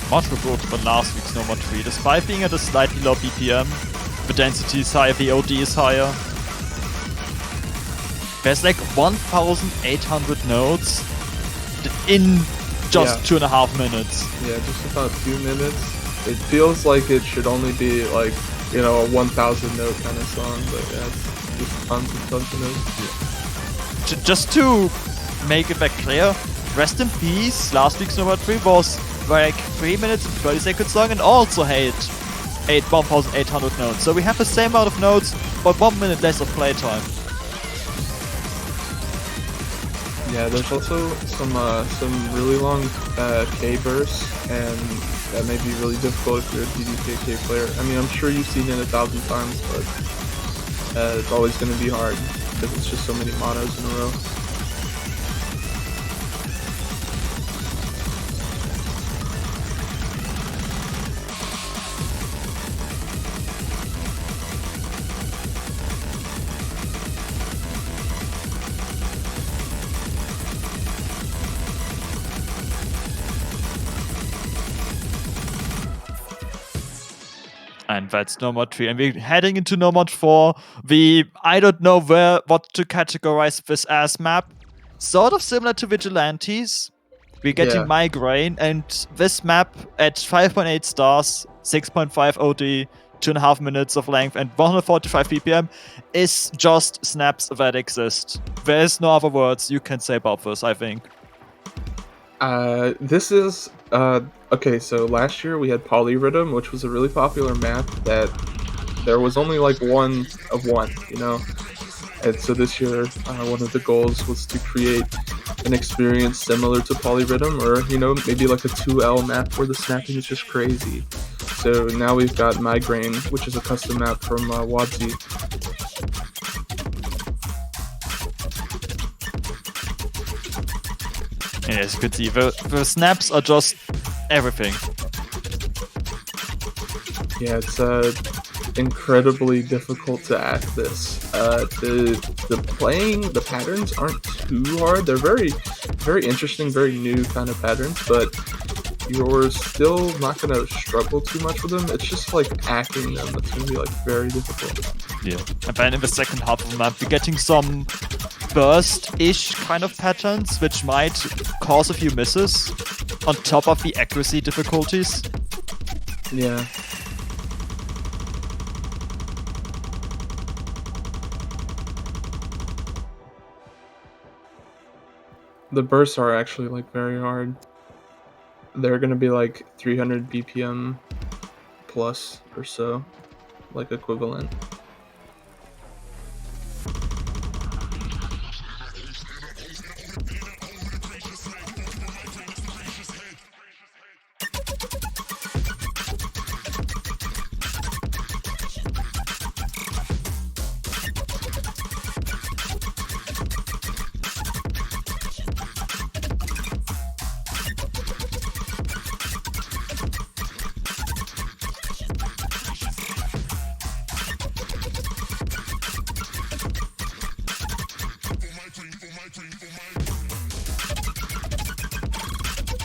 Much more brutal than last week's No Mod 3. Despite being at a slightly low BPM, the density is higher, the OD is higher. There's like 1,800 nodes in just 2.5 minutes. Yeah, just about 2 minutes. It feels like it should only be like, you know, a 1,000 note kind of song, but yeah, it's just tons of notes. Just to make it very clear, rest in peace, last week's No Mod 3 was like 3 minutes and 30 seconds long and also had 1,800 nodes. So we have the same amount of nodes, but 1 minute less of playtime. Yeah, there's also some really long K bursts, and that may be really difficult if you're a DDKK player. I mean, I'm sure you've seen it 1,000 times, but it's always going to be hard because it's just so many monos in a row. And that's Nomad 3. And we're heading into Nomad 4. I don't know what to categorize this as map. Sort of similar to Vigilantes. We're getting Yeah. Migraine, and this map at 5.8 stars, 6.5 OD, 2.5 minutes of length, and 145 BPM is just snaps that exist. There's no other words you can say about this, I think. This is okay. So last year we had Polyrhythm, which was a really popular map that there was only like one of one, you know. And so this year, one of the goals was to create an experience similar to Polyrhythm, or you know, maybe like a 2L map where the snapping is just crazy. So now we've got Migraine, which is a custom map from Wadzi. Yes, you could see the snaps are just everything. Yeah, it's incredibly difficult to act this. The patterns aren't too hard. They're very, very interesting, very new kind of patterns, but you're still not gonna struggle too much with them. It's just like acting them that's gonna be like very difficult. Yeah. And then in the second half of the map, we're getting some burst-ish kind of patterns, which might cause a few misses on top of the accuracy difficulties. Yeah. The bursts are actually like very hard. They're gonna be like 300 BPM plus or so, like equivalent.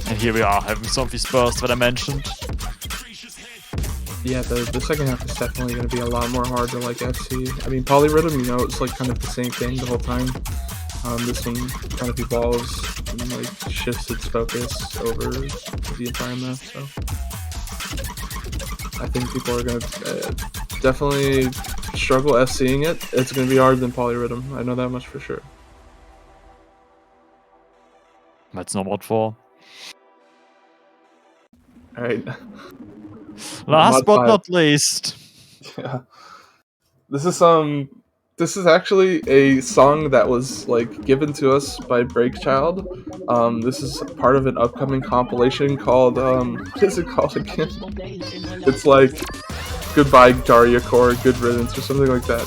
And here we are, having some of these bursts that I mentioned. Yeah, the second half is definitely going to be a lot more hard to like FC. I mean, Polyrhythm, you know, it's like kind of the same thing the whole time. This one kind of evolves and like shifts its focus over the entire map. So I think people are going to definitely struggle FCing it. It's going to be harder than Polyrhythm. I know that much for sure. That's not what for. All right. Last Mod but 5. not least. Yeah. This is actually a song that was like given to us by Breakchild. This is part of an upcoming compilation called what is it called again? It's like Goodbye Daria Core, Good Riddance or something like that.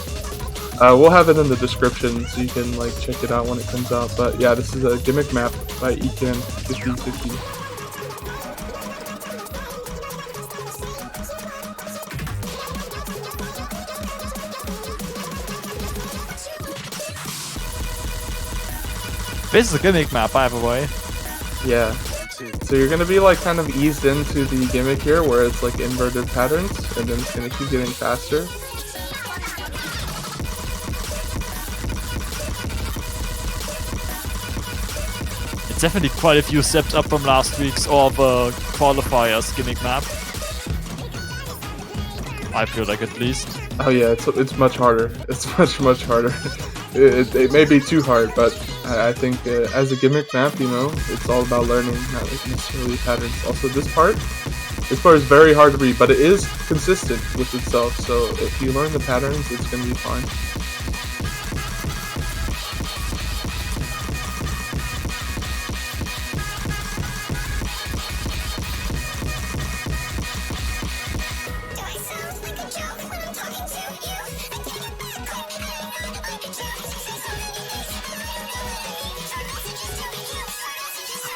We'll have it in the description so you can like check it out when it comes out. But yeah, this is a gimmick map by Ekan 1550. This is a gimmick map, by the way. Yeah. So you're gonna be like kind of eased into the gimmick here where it's like inverted patterns and then it's gonna keep getting faster. It's definitely quite a few steps up from last week's or the qualifiers gimmick map. I feel like at least. Oh yeah, it's much harder. It's much harder. It may be too hard, but I think as a gimmick map, you know, it's all about learning, not necessarily patterns. Also, this part is very hard to read, but it is consistent with itself. So if you learn the patterns, it's gonna be fine.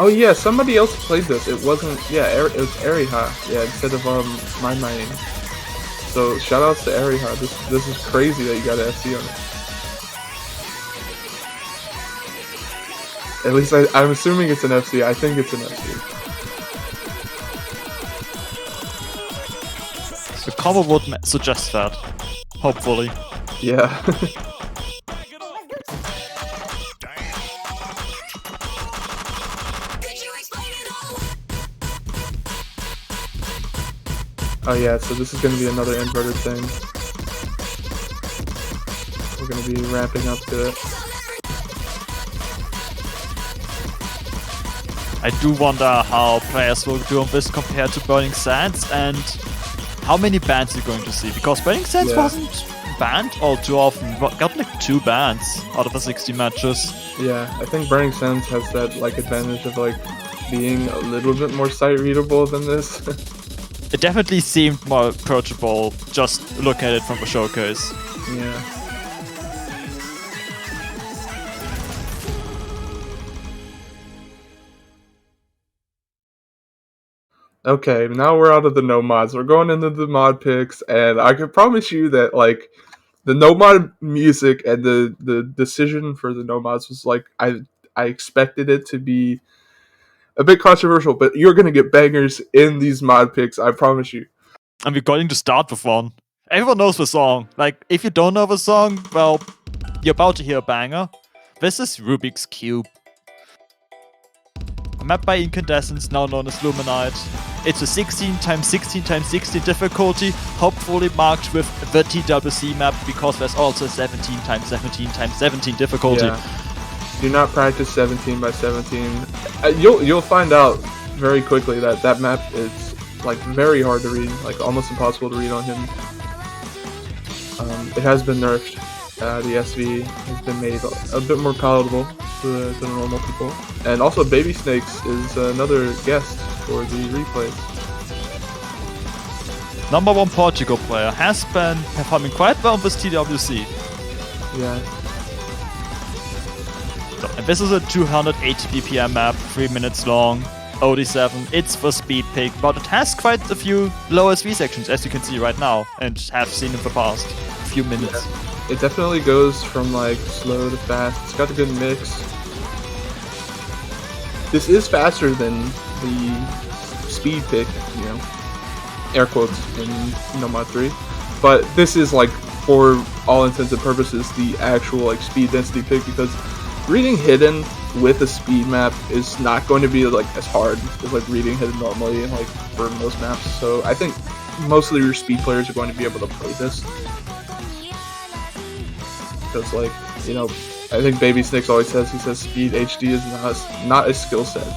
Oh yeah, somebody else played this. It wasn't, yeah, it was Ariha, yeah, instead of my name. So shout outs to Ariha. This is crazy that you got an FC on it. At least I'm assuming it's an FC. I think it's an FC. The combo would suggest that. Hopefully. Yeah. Oh yeah, so this is going to be another inverted thing. We're going to be ramping up to it. I do wonder how players will do on this compared to Burning Sands, and how many bans you're going to see, because Burning Sands wasn't banned all too often. Got like 2 bans out of the 60 matches. Yeah, I think Burning Sands has that like advantage of like being a little bit more sight readable than this. It definitely seemed more approachable, just look at it from the showcase. Yeah. Okay, now we're out of the no mods. We're going into the mod picks, and I can promise you that like the no mod music and the decision for the no mods was like I expected it to be a bit controversial, but you're gonna get bangers in these mod picks, I promise you. And we're going to start with one. Everyone knows the song. Like, if you don't know the song, well, you're about to hear a banger. This is Rubik's Cube. A map by Incandescence, now known as Luminite. It's a 16x16x16 difficulty, hopefully marked with the TWC map, because there's also 17x17x17 difficulty. Yeah. Do not practice 17 by 17. You'll find out very quickly that that map is like very hard to read, like almost impossible to read on him. It has been nerfed. The SV has been made a bit more palatable to the normal people. And also Baby Snakes is another guest for the replays. Number 1 Portugal player has been performing quite well with TWC. Yeah. And this is a 280 BPM map, 3 minutes long, OD7. It's the speed pick, but it has quite a few low SV sections, as you can see right now, and have seen in the past few minutes. Yeah. It definitely goes from like slow to fast. It's got a good mix. This is faster than the speed pick, you know, air quotes in No Mod 3. But this is like, for all intents and purposes, the actual like speed density pick, because reading hidden with a speed map is not going to be like as hard as like reading hidden normally, like for most maps. So I think most of your speed players are going to be able to play this. Because, like, you know, I think Baby Snakes always says, he says speed HD is not a skill set.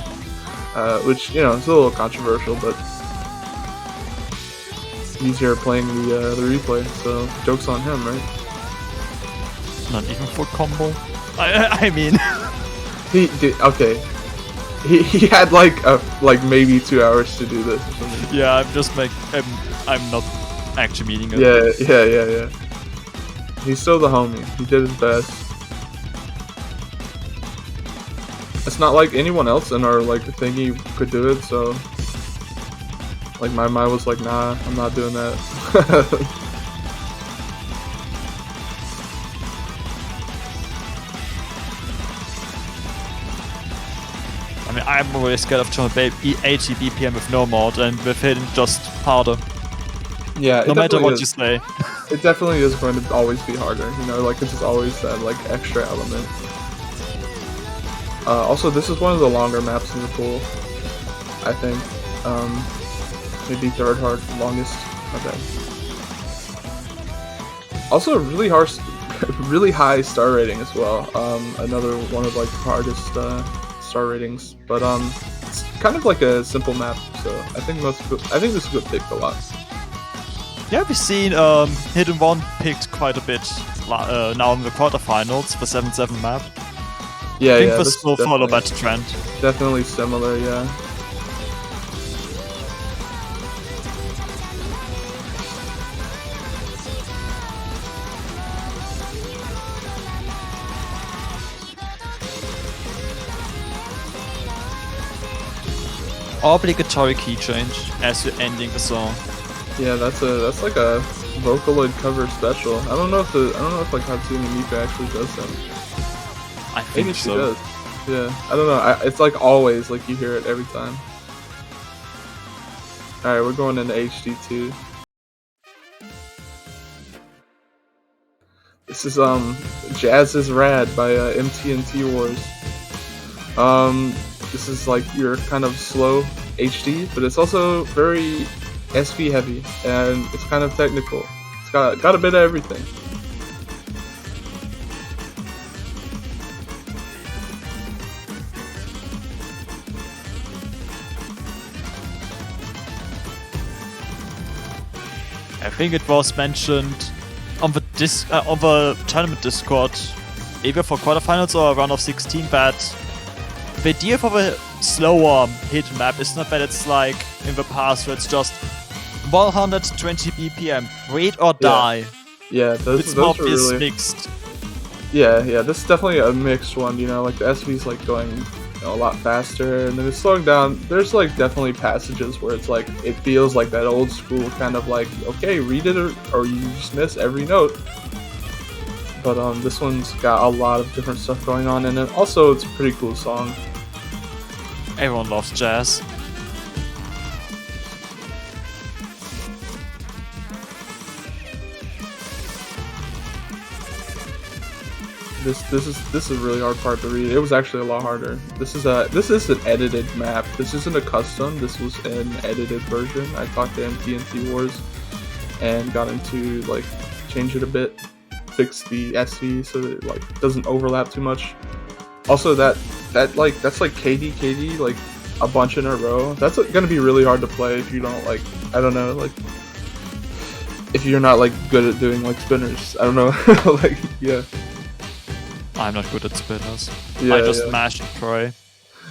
Which, you know, it's a little controversial, but he's here playing the replay, so joke's on him, right? Not even for combo. I mean... He did, okay. He had like maybe 2 hours to do this or something. Yeah, I'm not actually meaning it. Yeah. He's still the homie. He did his best. It's not like anyone else in our like thingy could do it, so like my mind was like, nah, I'm not doing that. I mean, I'm always scared of 280 BPM with no mod, and with hidden just harder. Yeah, no matter what you say. It definitely is going to always be harder, you know, like it's just always that like extra element. Also, this is one of the longer maps in the pool, I think. Maybe third longest, okay. Also, really high star rating as well. Another one of like the hardest star ratings, but it's kind of like a simple map, so I think this is a pick a lot. Yeah, we've seen Hidden 1 picked quite a bit now in the quarterfinals, the 7-7 map. Yeah, I think this will follow that trend. Definitely similar, yeah. Obligatory key change as you're ending the song. Yeah, that's like a Vocaloid cover special. I don't know if like Hatsune Miku actually does that. I think Maybe she so. does. Yeah, I don't know. It's like always, like you hear it every time. Alright, we're going into HD2. This is Jazz is Rad by MTNT Wars. This is like your kind of slow HD, but it's also very SV heavy, and it's kind of technical. It's got a bit of everything. I think it was mentioned on the tournament Discord, either for quarterfinals or round of 16, that the idea for the slower hidden map is not that it's like in the past where it's just 120 BPM, wait or die. Yeah, It's those more are really mixed. Yeah, this is definitely a mixed one. Like the SV's like going a lot faster, and then it's slowing down. There's like definitely passages where it's like it feels like that old school kind of like, okay, read it or you just miss every note. But this one's got a lot of different stuff going on, and then also it's a pretty cool song. Everyone loves jazz. This is a really hard part to read. It was actually a lot harder. This is an edited map. This isn't a custom. This was an edited version. I talked to MTNT Wars and got him to like change it a bit, fix the SV so that it like doesn't overlap too much. Also, that's like KD like a bunch in a row. That's gonna be really hard to play if you don't like, I don't know, like if you're not like good at doing like spinners. I don't know, like yeah. I'm not good at spinners. Yeah, I just yeah. mash and pray.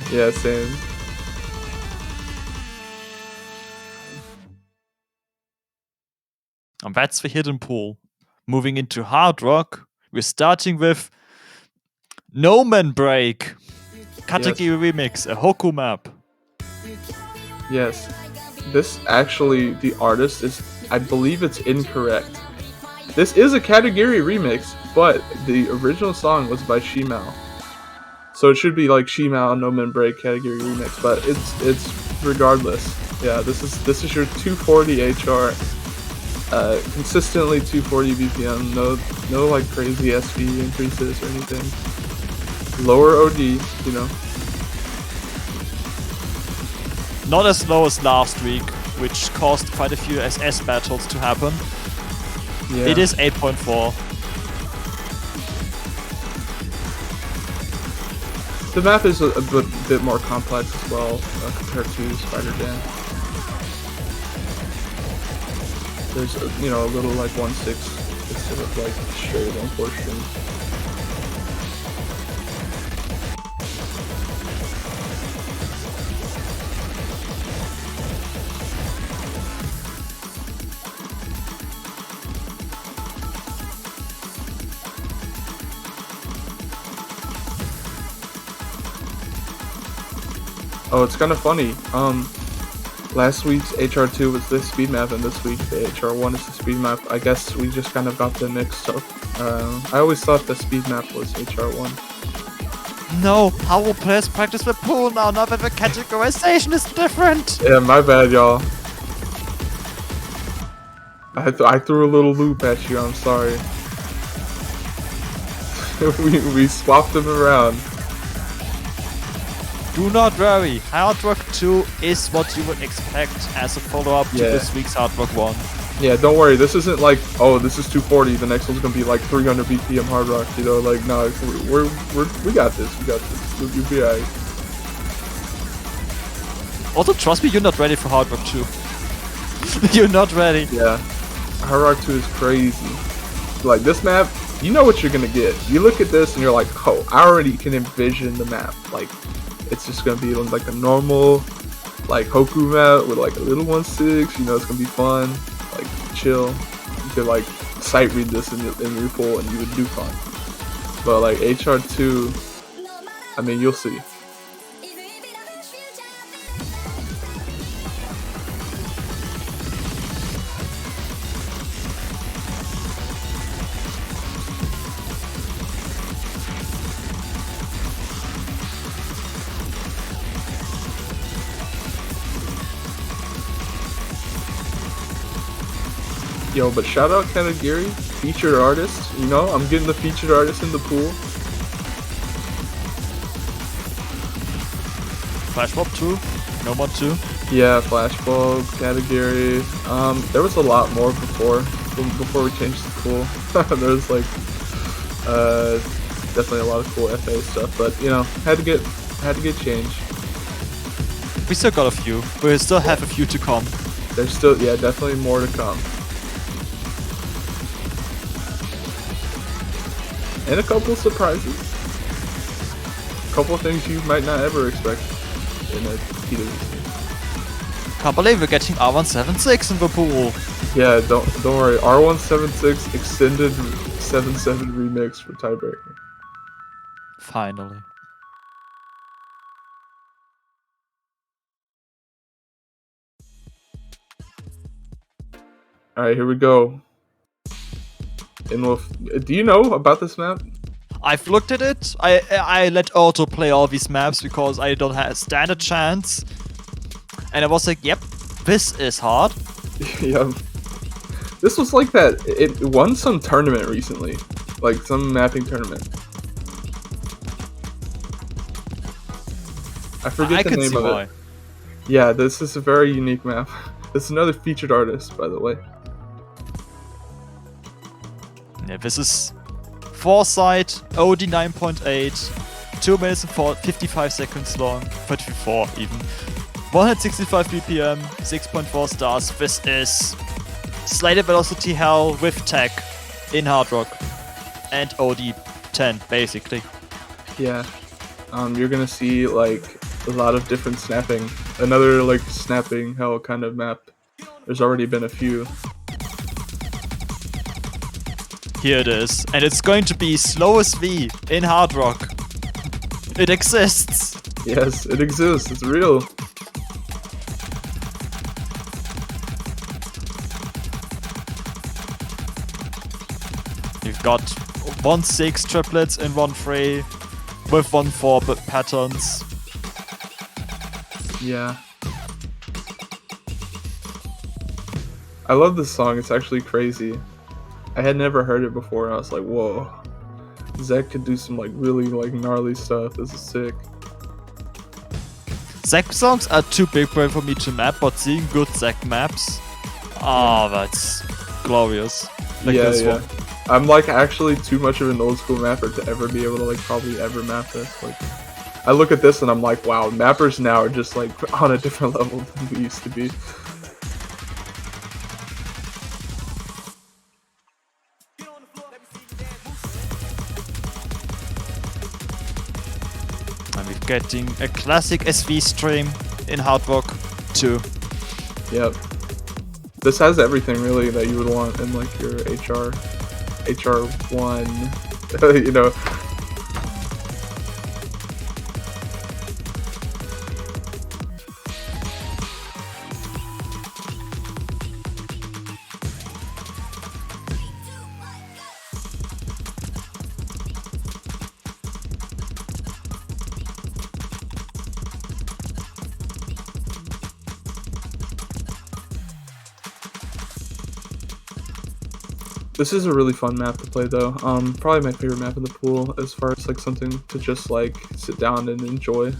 Yeah, same. And that's the hidden pool. Moving into hard rock, we're starting with No Man Break. Kategori Remix, a Hoku map. Yes. This actually, the artist is, I believe it's incorrect. This is a category remix, but the original song was by Shimao. So it should be like Shimao No Man Break category remix, but it's regardless. Yeah, this is your 240 HR. Consistently 240 BPM, no like crazy SV increases or anything. Lower OD, you know. Not as low as last week, which caused quite a few SS battles to happen. Yeah. It is 8.4. The map is a bit more complex as well compared to Spider Jam. There's a little like 1/6 instead of like straight 1/4. Oh, it's kind of funny. Last week's HR2 was the speed map, and this week the HR1 is the speed map. I guess we just kind of got them mixed up. I always thought the speed map was HR1. No, how will players practice the pool now that the categorization is different? Yeah, my bad, y'all. I threw a little loop at you. I'm sorry. we swapped them around. Do not worry, Hard Rock 2 is what you would expect as a follow-up to this week's Hard Rock 1. Yeah, don't worry. This isn't like, oh, this is 240. The next one's gonna be like 300 BPM hard rock. Like no, we got this. We got this. You'll be alright. Also, trust me, you're not ready for Hard Rock 2. You're not ready. Yeah, hard rock 2 is crazy. Like this map, you know what you're gonna get. You look at this and you're like, oh, I already can envision the map. Like, it's just gonna be like a normal, like Hoku map with like a little 1/6. It's gonna be fun. Like chill. You could like sight read this in your pool and you would do fun. But like HR2, I mean, you'll see. Yo, but shout out Kanagiri. featured artist. You know, I'm getting the featured artist in the pool. Flashmob 2? No mod 2? Yeah, flashbulb category. There was a lot more before we changed the pool. There was like definitely a lot of cool FA stuff, but you know, had to get changed. We still got a few. We still have a few to come. There's still, yeah, definitely more to come. And a couple surprises. A couple of things you might not ever expect in a PWC. Can't believe we're getting R176 in the pool. Yeah, don't worry. R176 extended 7-7 remix for tiebreaker. Finally. Alright, here we go. Do you know about this map? I've looked at it. I let Auto play all these maps because I don't stand a chance. And I was like, yep, this is hard. Yeah. This was like that. It won some tournament recently. Like some mapping tournament. I forget the name of it. Yeah, this is a very unique map. This is another featured artist, by the way. Yeah, this is Foresight, OD 9.8, 2 minutes and 55 seconds long, 34 even. 165 BPM, 6.4 stars. This is Slated Velocity Hell with tech in Hard Rock and OD 10 basically. Yeah. You're gonna see like a lot of different snapping. Another like snapping hell kind of map. There's already been a few. Here it is, and it's going to be slowest V in Hard Rock. It exists. Yes, it exists. It's real. You've got 1-6 triplets in 1-3 with 1-4 patterns. Yeah. I love this song. It's actually crazy. I had never heard it before, and I was like, whoa. Zach could do some like really like gnarly stuff. This is sick. Zach songs are too big for me to map, but seeing good Zach maps, that's glorious. Like yeah, this yeah. one. I'm like actually too much of an old school mapper to ever be able to like probably ever map this. Like, I look at this and I'm like, wow, mappers now are just like on a different level than we used to be. And we're getting a classic SV stream in Hard Rock 2. Yep. This has everything really that you would want in like your HR1, you know. This is a really fun map to play though. Probably my favorite map in the pool as far as like something to just like sit down and enjoy.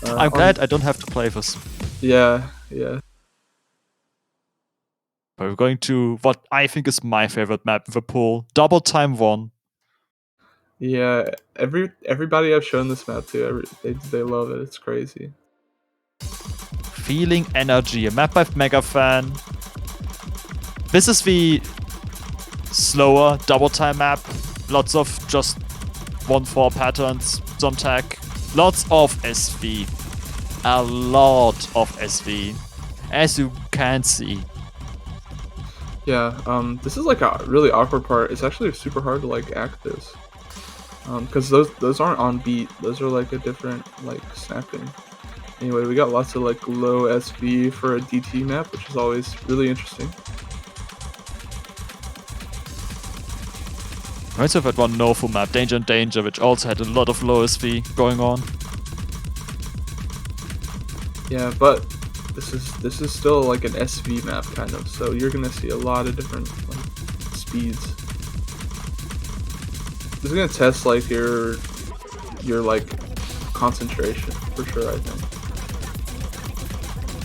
I'm glad I don't have to play this. Yeah, yeah. We're going to what I think is my favorite map in the pool, Double Time 1. Yeah, everybody I've shown this map to, they love it. It's crazy. Feeling Energy, a map by Mega Fan. This is the slower double time map. Lots of just 1-4 patterns, some tech. Lots of SV. A lot of SV. As you can see. Yeah, this is like a really awkward part. It's actually super hard to like act this. Because those aren't on beat. Those are like a different like snapping. Anyway, we got lots of like low SV for a DT map, which is always really interesting. I also had one no-full map, Danger and Danger, which also had a lot of low SV going on. Yeah, but this is still like an SV map kind of, so you're gonna see a lot of different like, speeds. This is gonna test like your like concentration for sure, I think.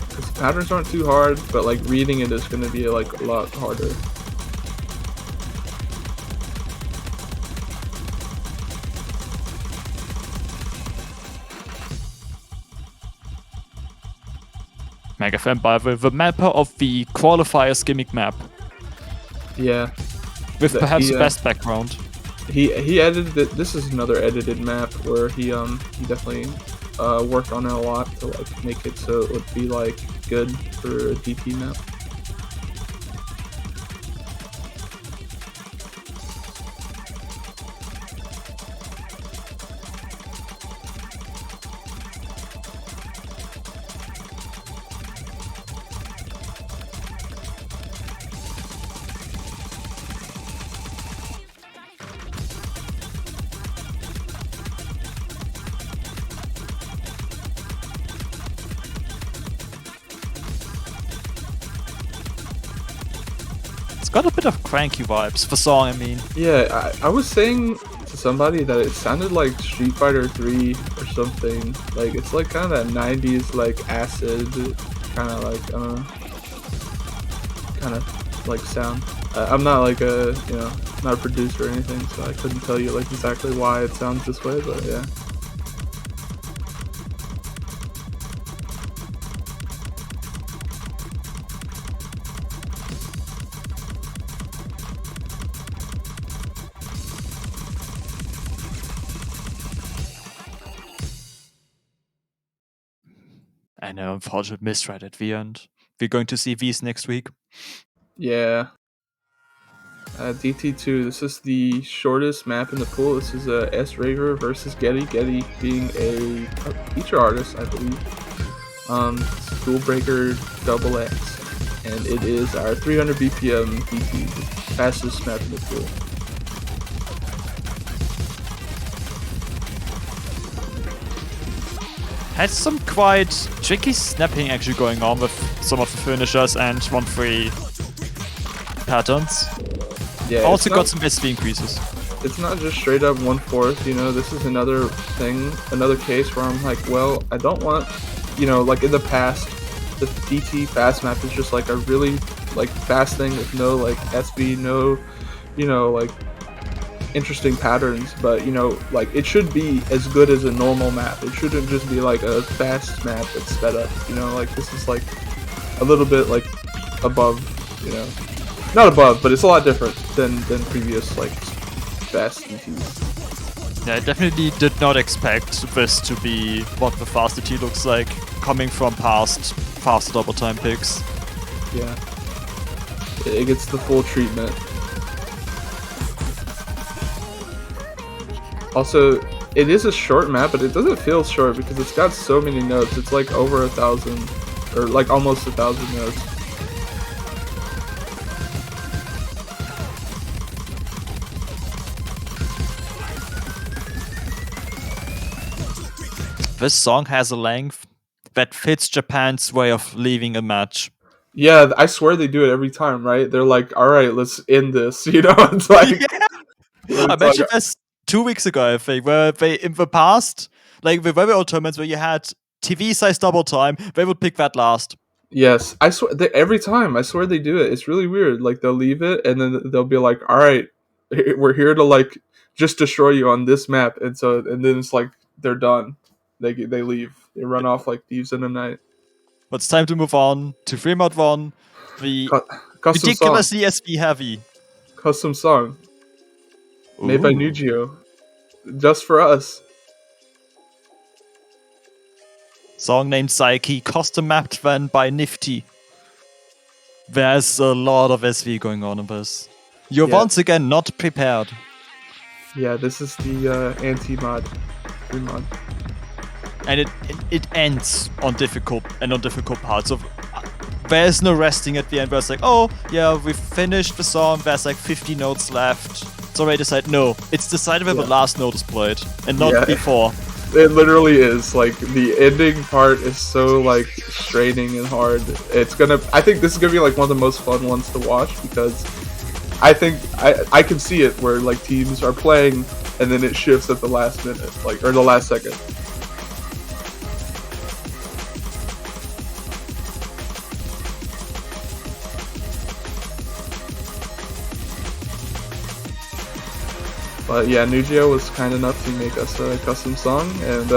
Because the patterns aren't too hard, but like reading it is gonna be like a lot harder. Mega fan, by the mapper of the qualifiers gimmick map, Yeah. with That perhaps he, the best background. He edited it. This is another edited map where he definitely worked on it a lot to like make it so it would be like good for a DT map. It's got a bit of cranky vibes, the song, I mean. Yeah, I was saying to somebody that it sounded like Street Fighter 3 or something. Like it's like kind of that 90s like acid kind of like I don't know, kind of like sound. I'm not like a not a producer or anything, so I couldn't tell you like exactly why it sounds this way, but yeah. I know, unfortunate miss right at the end. We're going to see these next week. Yeah. DT2, this is the shortest map in the pool. This is S-Raver versus Getty. Getty being a feature artist, I believe. It's Dual Breaker Double X. And it is our 300 BPM DT, fastest map in the pool. Has some quite tricky snapping actually going on with some of the finishers and 1-3 patterns. Yeah, Also got some SP increases. It's not just straight up 1/4, this is another thing, another case where I'm like, well, I don't want, like in the past, the DT fast map is just like a really like fast thing with no like SB, no, like interesting patterns, but like it should be as good as a normal map. It shouldn't just be like a fast map that's sped up, like this is like a little bit like above, not above, but it's a lot different than previous like fast DTs. Yeah, I definitely did not expect this to be what the fast DT looks like, coming from past fast double time picks. Yeah, it gets the full treatment. Also, it is a short map, but it doesn't feel short because it's got so many notes. It's like over 1,000, or like almost 1,000 notes. This song has a length that fits Japan's way of leaving a match. Yeah, I swear they do it every time, right? They're like, all right, let's end this, It's like... Yeah. I mentioned this 2 weeks ago, I think, where they, in the past, like the very old tournaments where you had TV-sized double time, they would pick that last. Yes, I swear, every time, I swear they do it. It's really weird. Like, they'll leave it, and then they'll be like, all right, we're here to, like, just destroy you on this map. And then it's like, they're done. They leave. They run off like thieves in the night. But it's time to move on to 3-mod-1, the Custom ridiculously song. SB heavy. Custom song. Made by Ooh. Nugio. Just for us. Song named Psyche, custom mapped then by Nifty. There's a lot of SV going on in this. You're once again not prepared. Yeah, this is the anti-mod. 3-mod. And it ends on difficult parts of. There's no resting at the end where it's like, oh yeah, we've finished the song, there's like 50 notes left. It's already decided. No, it's decided when the last note is played and not before. It literally is. Like, the ending part is so like straining and hard. I think this is gonna be like one of the most fun ones to watch because I think I can see it where like teams are playing and then it shifts at the last minute, like or the last second. But yeah, Nugio was kind enough to make us a custom song, and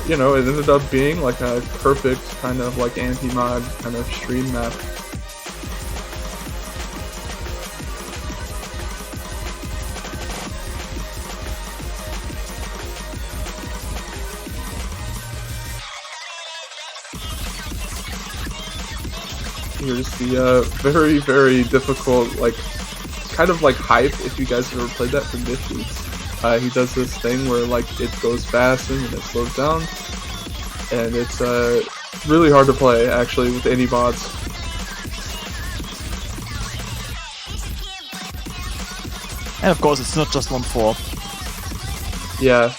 you know, it ended up being like a perfect kind of like anti-mod kind of stream map. Here's the very, very difficult, like, kind of like hype, if you guys have ever played that from Nifty. He does this thing where like it goes fast and then it slows down, and it's really hard to play actually with any mods. And of course, it's not just 1/4. Yeah,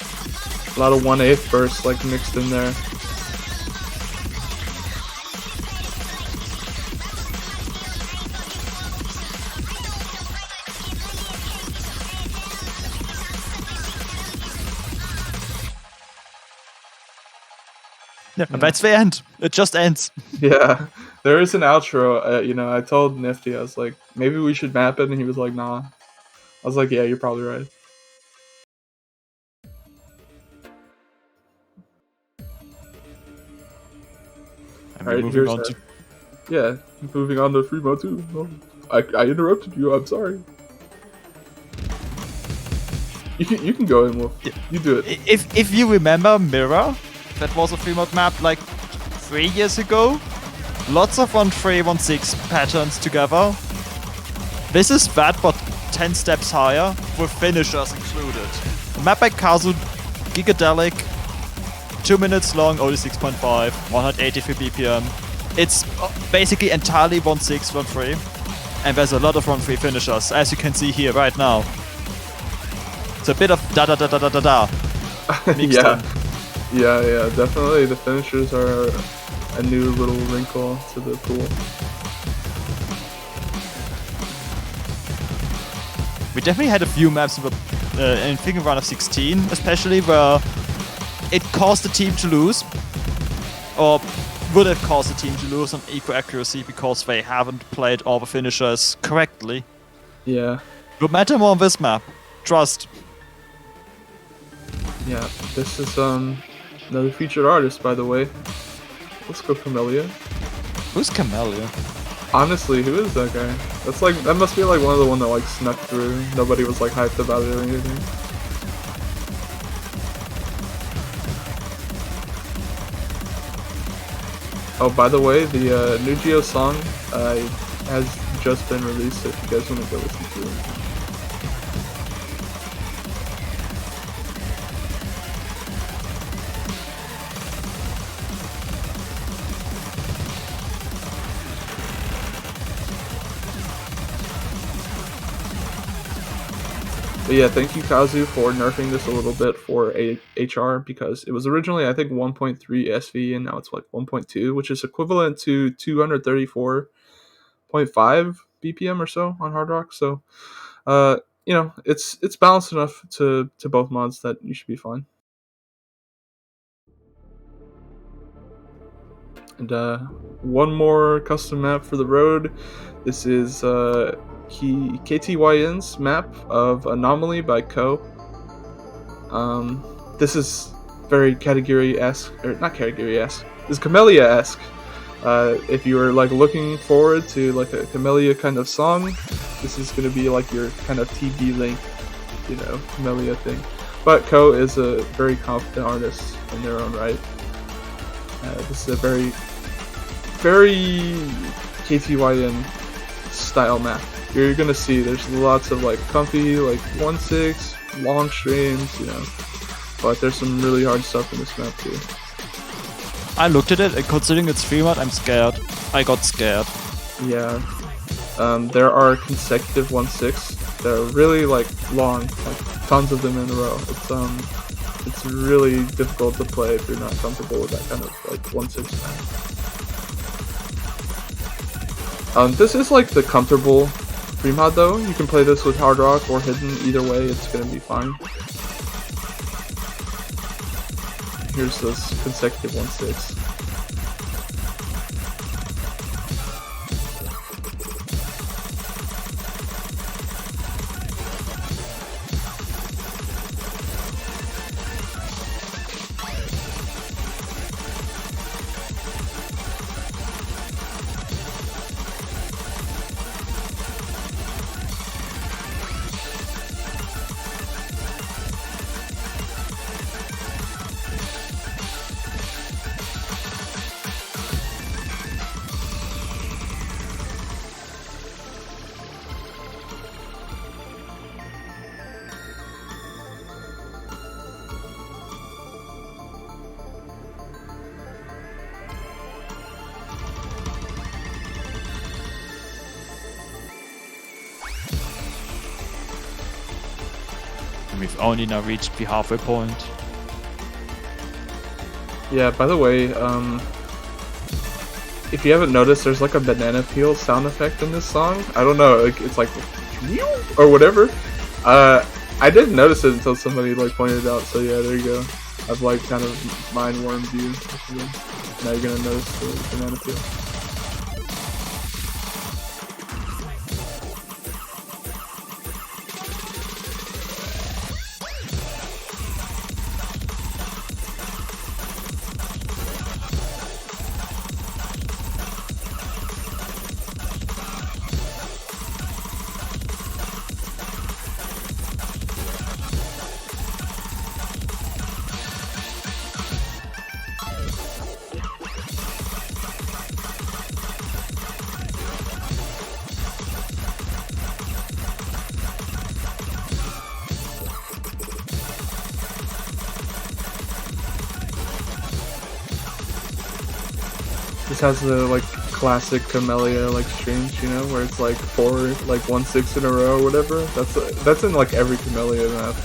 a lot of 1/8 bursts like mixed in there. Yeah, and that's the end. It just ends. Yeah, there is an outro. You know, I told Nifty, I was like, maybe we should map it, and he was like, nah. I was like, yeah, you're probably right. Alright, moving on to... Yeah, moving on to free mode 2. Oh, I interrupted you, I'm sorry. You can go in, Wolf. You do it. If you remember Mirror, that was a free mode map like 3 years ago. Lots of 1-3, 1-6 patterns together. This is that, but 10 steps higher, with finishers included. A map by Kazu, Gigadelic, 2 minutes long, only 6.5, 183 BPM. It's basically entirely 1-6, 1-3. And there's a lot of 1-3 finishers, as you can see here right now. It's a bit of da-da-da-da-da-da-da. Yeah. Yeah, definitely the finishers are a new little wrinkle to the pool. We definitely had a few maps in Figure Round of 16, especially where it caused the team to lose, or would have caused the team to lose on equal accuracy because they haven't played all the finishers correctly. Yeah. No matter more on this map, trust. Yeah, this is another featured artist, by the way. Let's go Camellia. Who's Camellia? Honestly, who is that guy? That's like, that must be like one of the one that like snuck through. Nobody was like hyped about it or anything. Oh, by the way, the Nugio song has just been released if you guys want to go listen to it. But yeah, thank you Kazu for nerfing this a little bit for HR, because it was originally I think 1.3 SV and now it's like 1.2, which is equivalent to 234.5 BPM or so on Hard Rock. So you know, it's balanced enough to both mods that you should be fine. And one more custom map for the road. This is KTYN's map of Anomaly by Ko. This is very category-esque, or not category-esque, this is Camellia-esque. If you are like looking forward to like a Camellia kind of song, this is going to be like your kind of TB Link, you know, Camellia thing. But Ko is a very competent artist in their own right. This is a very, very KTYN style map. You're gonna see there's lots of like comfy, like 1-6, long streams, you know, but there's some really hard stuff in this map too. I looked at it, and considering it's free mod, I'm scared. I got scared. Yeah. There are consecutive 1-6 that are really like long, like tons of them in a row. It's really difficult to play if you're not comfortable with that kind of like 1-6 map. This is like the comfortable Premod though, you can play this with hard rock or hidden. Either way, it's gonna be fine. Here's this consecutive 1/6. And we've only now reached the halfway point. Yeah, by the way, if you haven't noticed, there's like a banana peel sound effect in this song. I don't know, it's like or whatever. I didn't notice it until somebody like pointed it out. So yeah, there you go. I've like kind of mind warmed you. Now you're gonna notice the banana peel. This has the like classic Camellia like strings, you know, where it's like 4 like 1/6 in a row or whatever. That's in like every Camellia map.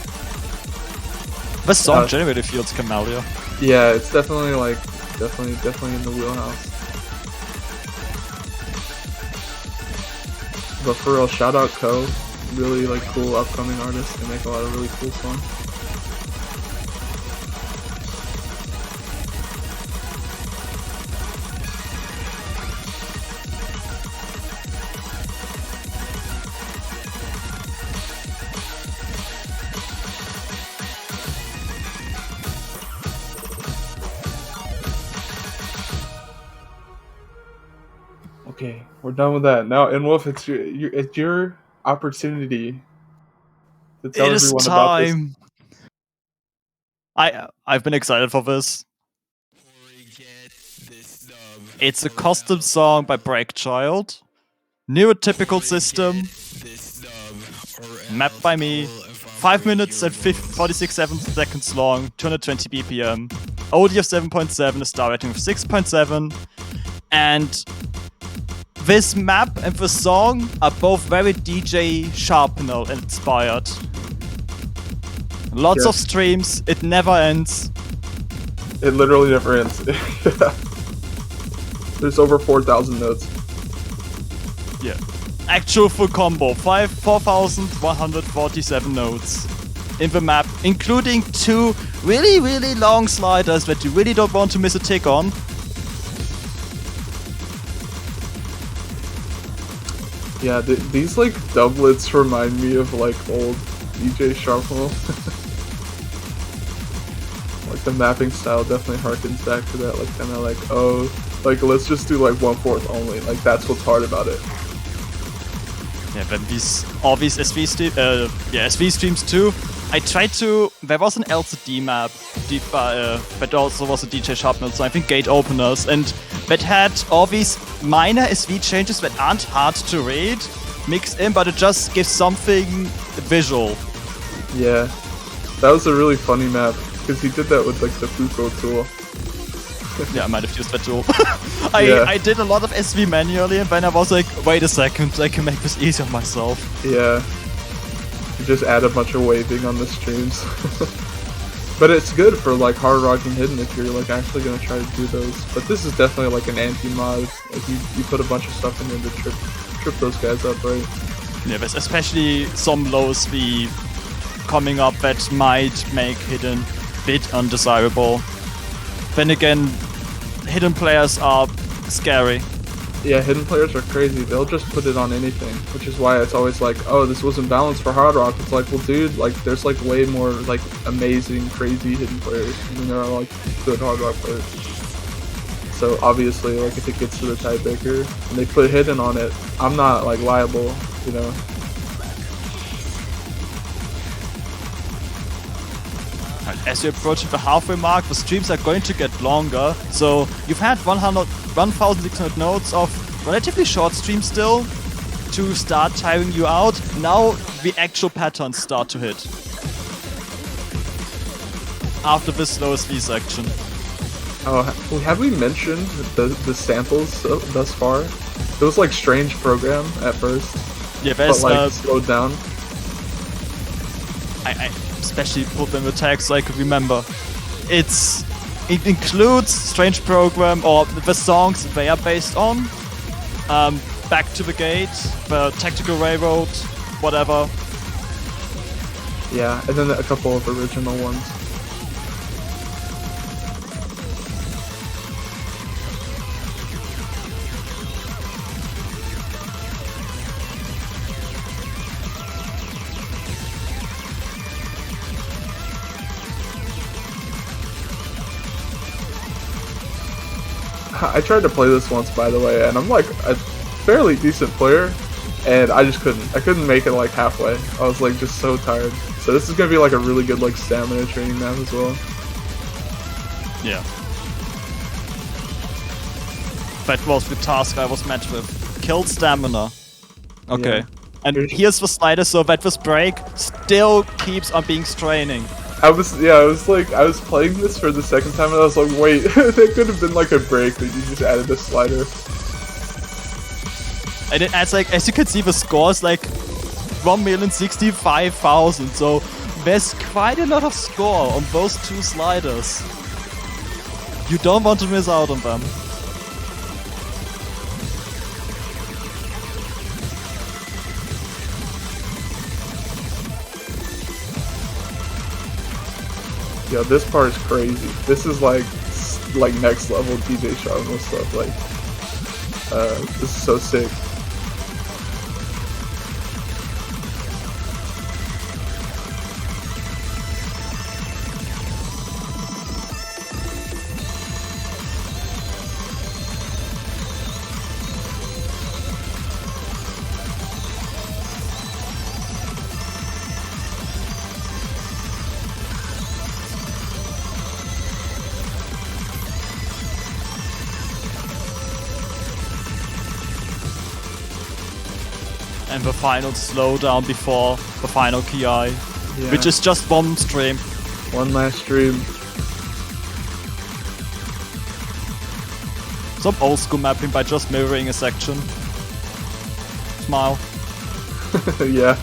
This song generally feels Camellia. Yeah, it's definitely like definitely in the wheelhouse. But for real, shout out Ko, really like cool upcoming artist. They make a lot of really cool songs. Okay, we're done with that. Now, and Wolf, it's your opportunity to tell It is everyone about this. time. I've been excited for this. It's a custom song by Breakchild. Neurotypical system. Mapped by me. 5 minutes and 46 seconds long. 220 BPM. OD of 7.7. A star rating of 6.7. And this map and the song are both very DJ Sharpnel inspired. Lots of streams, it never ends. It literally never ends. There's over 4,000 notes. Yeah. Actual full combo, 4,147 notes in the map, including 2 really, really long sliders that you really don't want to miss a tick on. Yeah, these like doublets remind me of like old DJ Sharpnel. Like the mapping style definitely harkens back to that, like kind of like, oh, like let's just do like 1/4 only. Like that's what's hard about it. Yeah, but all these SV streams too. I tried to. There was an LCD map, but also was a DJ Sharpnel, so I think Gate Openers, and that had all these minor SV changes that aren't hard to read mixed in, but it just gives something visual. Yeah, that was a really funny map because he did that with like the Fuko tool. Yeah, I might have used that tool. I did a lot of SV manually, and then I was like, wait a second, I can make this easier myself. Yeah. You just add a bunch of waving on the streams. But it's good for like hard rock and hidden if you're like actually gonna try to do those. But this is definitely like an anti-mod. Like you put a bunch of stuff in there to trip those guys up, right? Yeah, there's especially some low speed coming up that might make Hidden bit undesirable. Then again, Hidden players are scary. Yeah, Hidden players are crazy. They'll just put it on anything, which is why it's always like, oh, this wasn't balanced for Hard Rock. It's like, well, dude, like, there's like way more like amazing, crazy Hidden players, and there are like good Hard Rock players. So obviously, like, if it gets to the tiebreaker and they put Hidden on it, I'm not like liable, you know. As you're approaching the halfway mark, the streams are going to get longer. So you've had 1,600 notes of relatively short streams still to start tiring you out. Now the actual patterns start to hit. After this slow SV section. Oh, have we mentioned the samples thus far? It was like strange program at first, Yeah, there's but like slowed down. I especially put them the tags so I could remember. It includes Strange Program or the songs they are based on. Back to the Gate, the Tactical Railroad, whatever. Yeah, and then a couple of original ones. I tried to play this once, by the way, and I'm like a fairly decent player, and I just couldn't. I couldn't make it like halfway. I was like just so tired. So this is gonna be like a really good like stamina training map as well. Yeah. That was the task I was met with. Kill stamina. Okay. Yeah. And here's the slider so that this break still keeps on being straining. I was playing this for the second time and I was like, wait, there could have been like a break that you just added a slider. And it adds like, as you can see, the score is like 1,065,000. So there's quite a lot of score on those two sliders. You don't want to miss out on them. Yo, this part is crazy. This is like next level DJ Sharma stuff. Like, this is so sick. And the final slowdown before the final KI, which is just one stream. One last stream. Some old school mapping by just mirroring a section. Smile. Yeah.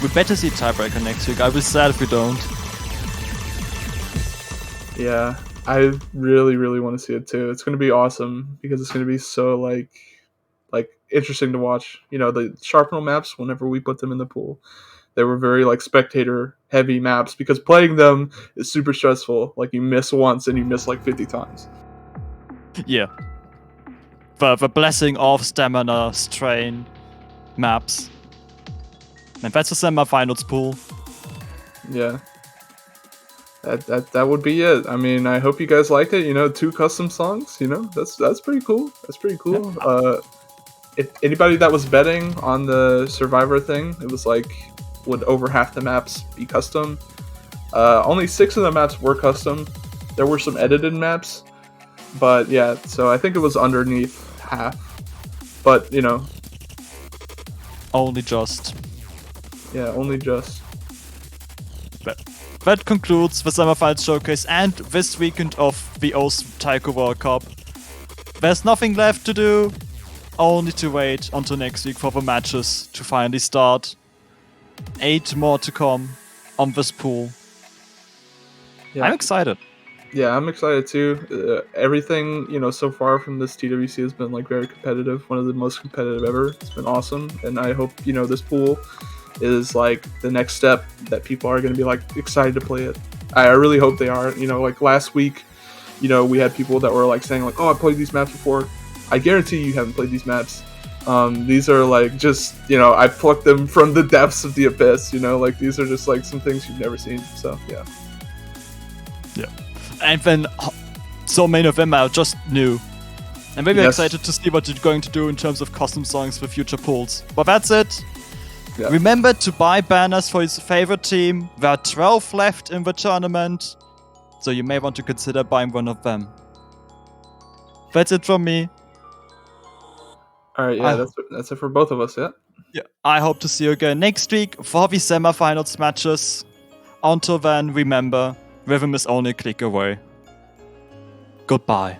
We better see tiebreaker next week. I will be sad if we don't. Yeah, I really, really want to see it too. It's gonna be awesome because it's gonna be so like interesting to watch. You know, the Sharpenal maps. Whenever we put them in the pool, they were very like spectator heavy maps because playing them is super stressful. Like you miss once and you miss like 50 times. Yeah. The blessing of stamina strain maps. And that's the semi-finals pool. Yeah. That would be it. I mean, I hope you guys liked it. You know, 2 custom songs. You know, that's pretty cool. That's pretty cool. If anybody that was betting on the Survivor thing, it was like, would over half the maps be custom? Only 6 of the maps were custom. There were some edited maps, but yeah. So I think it was underneath half. But you know, Only just. yeah, only just. that concludes the semifinals showcase and this weekend of the O's Taiko World Cup. There's nothing left to do, only to wait until next week for the matches to finally start. 8 more to come on this pool. Yeah. I'm excited. Yeah, I'm excited too. Everything, so far from this TWC has been like very competitive. One of the most competitive ever. It's been awesome, and I hope this pool is like the next step that people are going to be like excited to play it. I really hope they are. Like last week, we had people that were like saying like, "Oh, I played these maps before." I guarantee you haven't played these maps. These are like just I plucked them from the depths of the abyss. Like these are just like some things you've never seen. So yeah. And then so many of them are just new. And maybe Yes. excited to see what you're going to do in terms of custom songs for future pools. But that's it. Yeah. Remember to buy banners for his favorite team. There are 12 left in the tournament, so you may want to consider buying one of them. That's it from me. All right. Yeah, I- that's it for both of us. Yeah. Yeah, I hope to see you again next week for the semifinals matches. Until then, remember, rhythm is only a click away. Goodbye.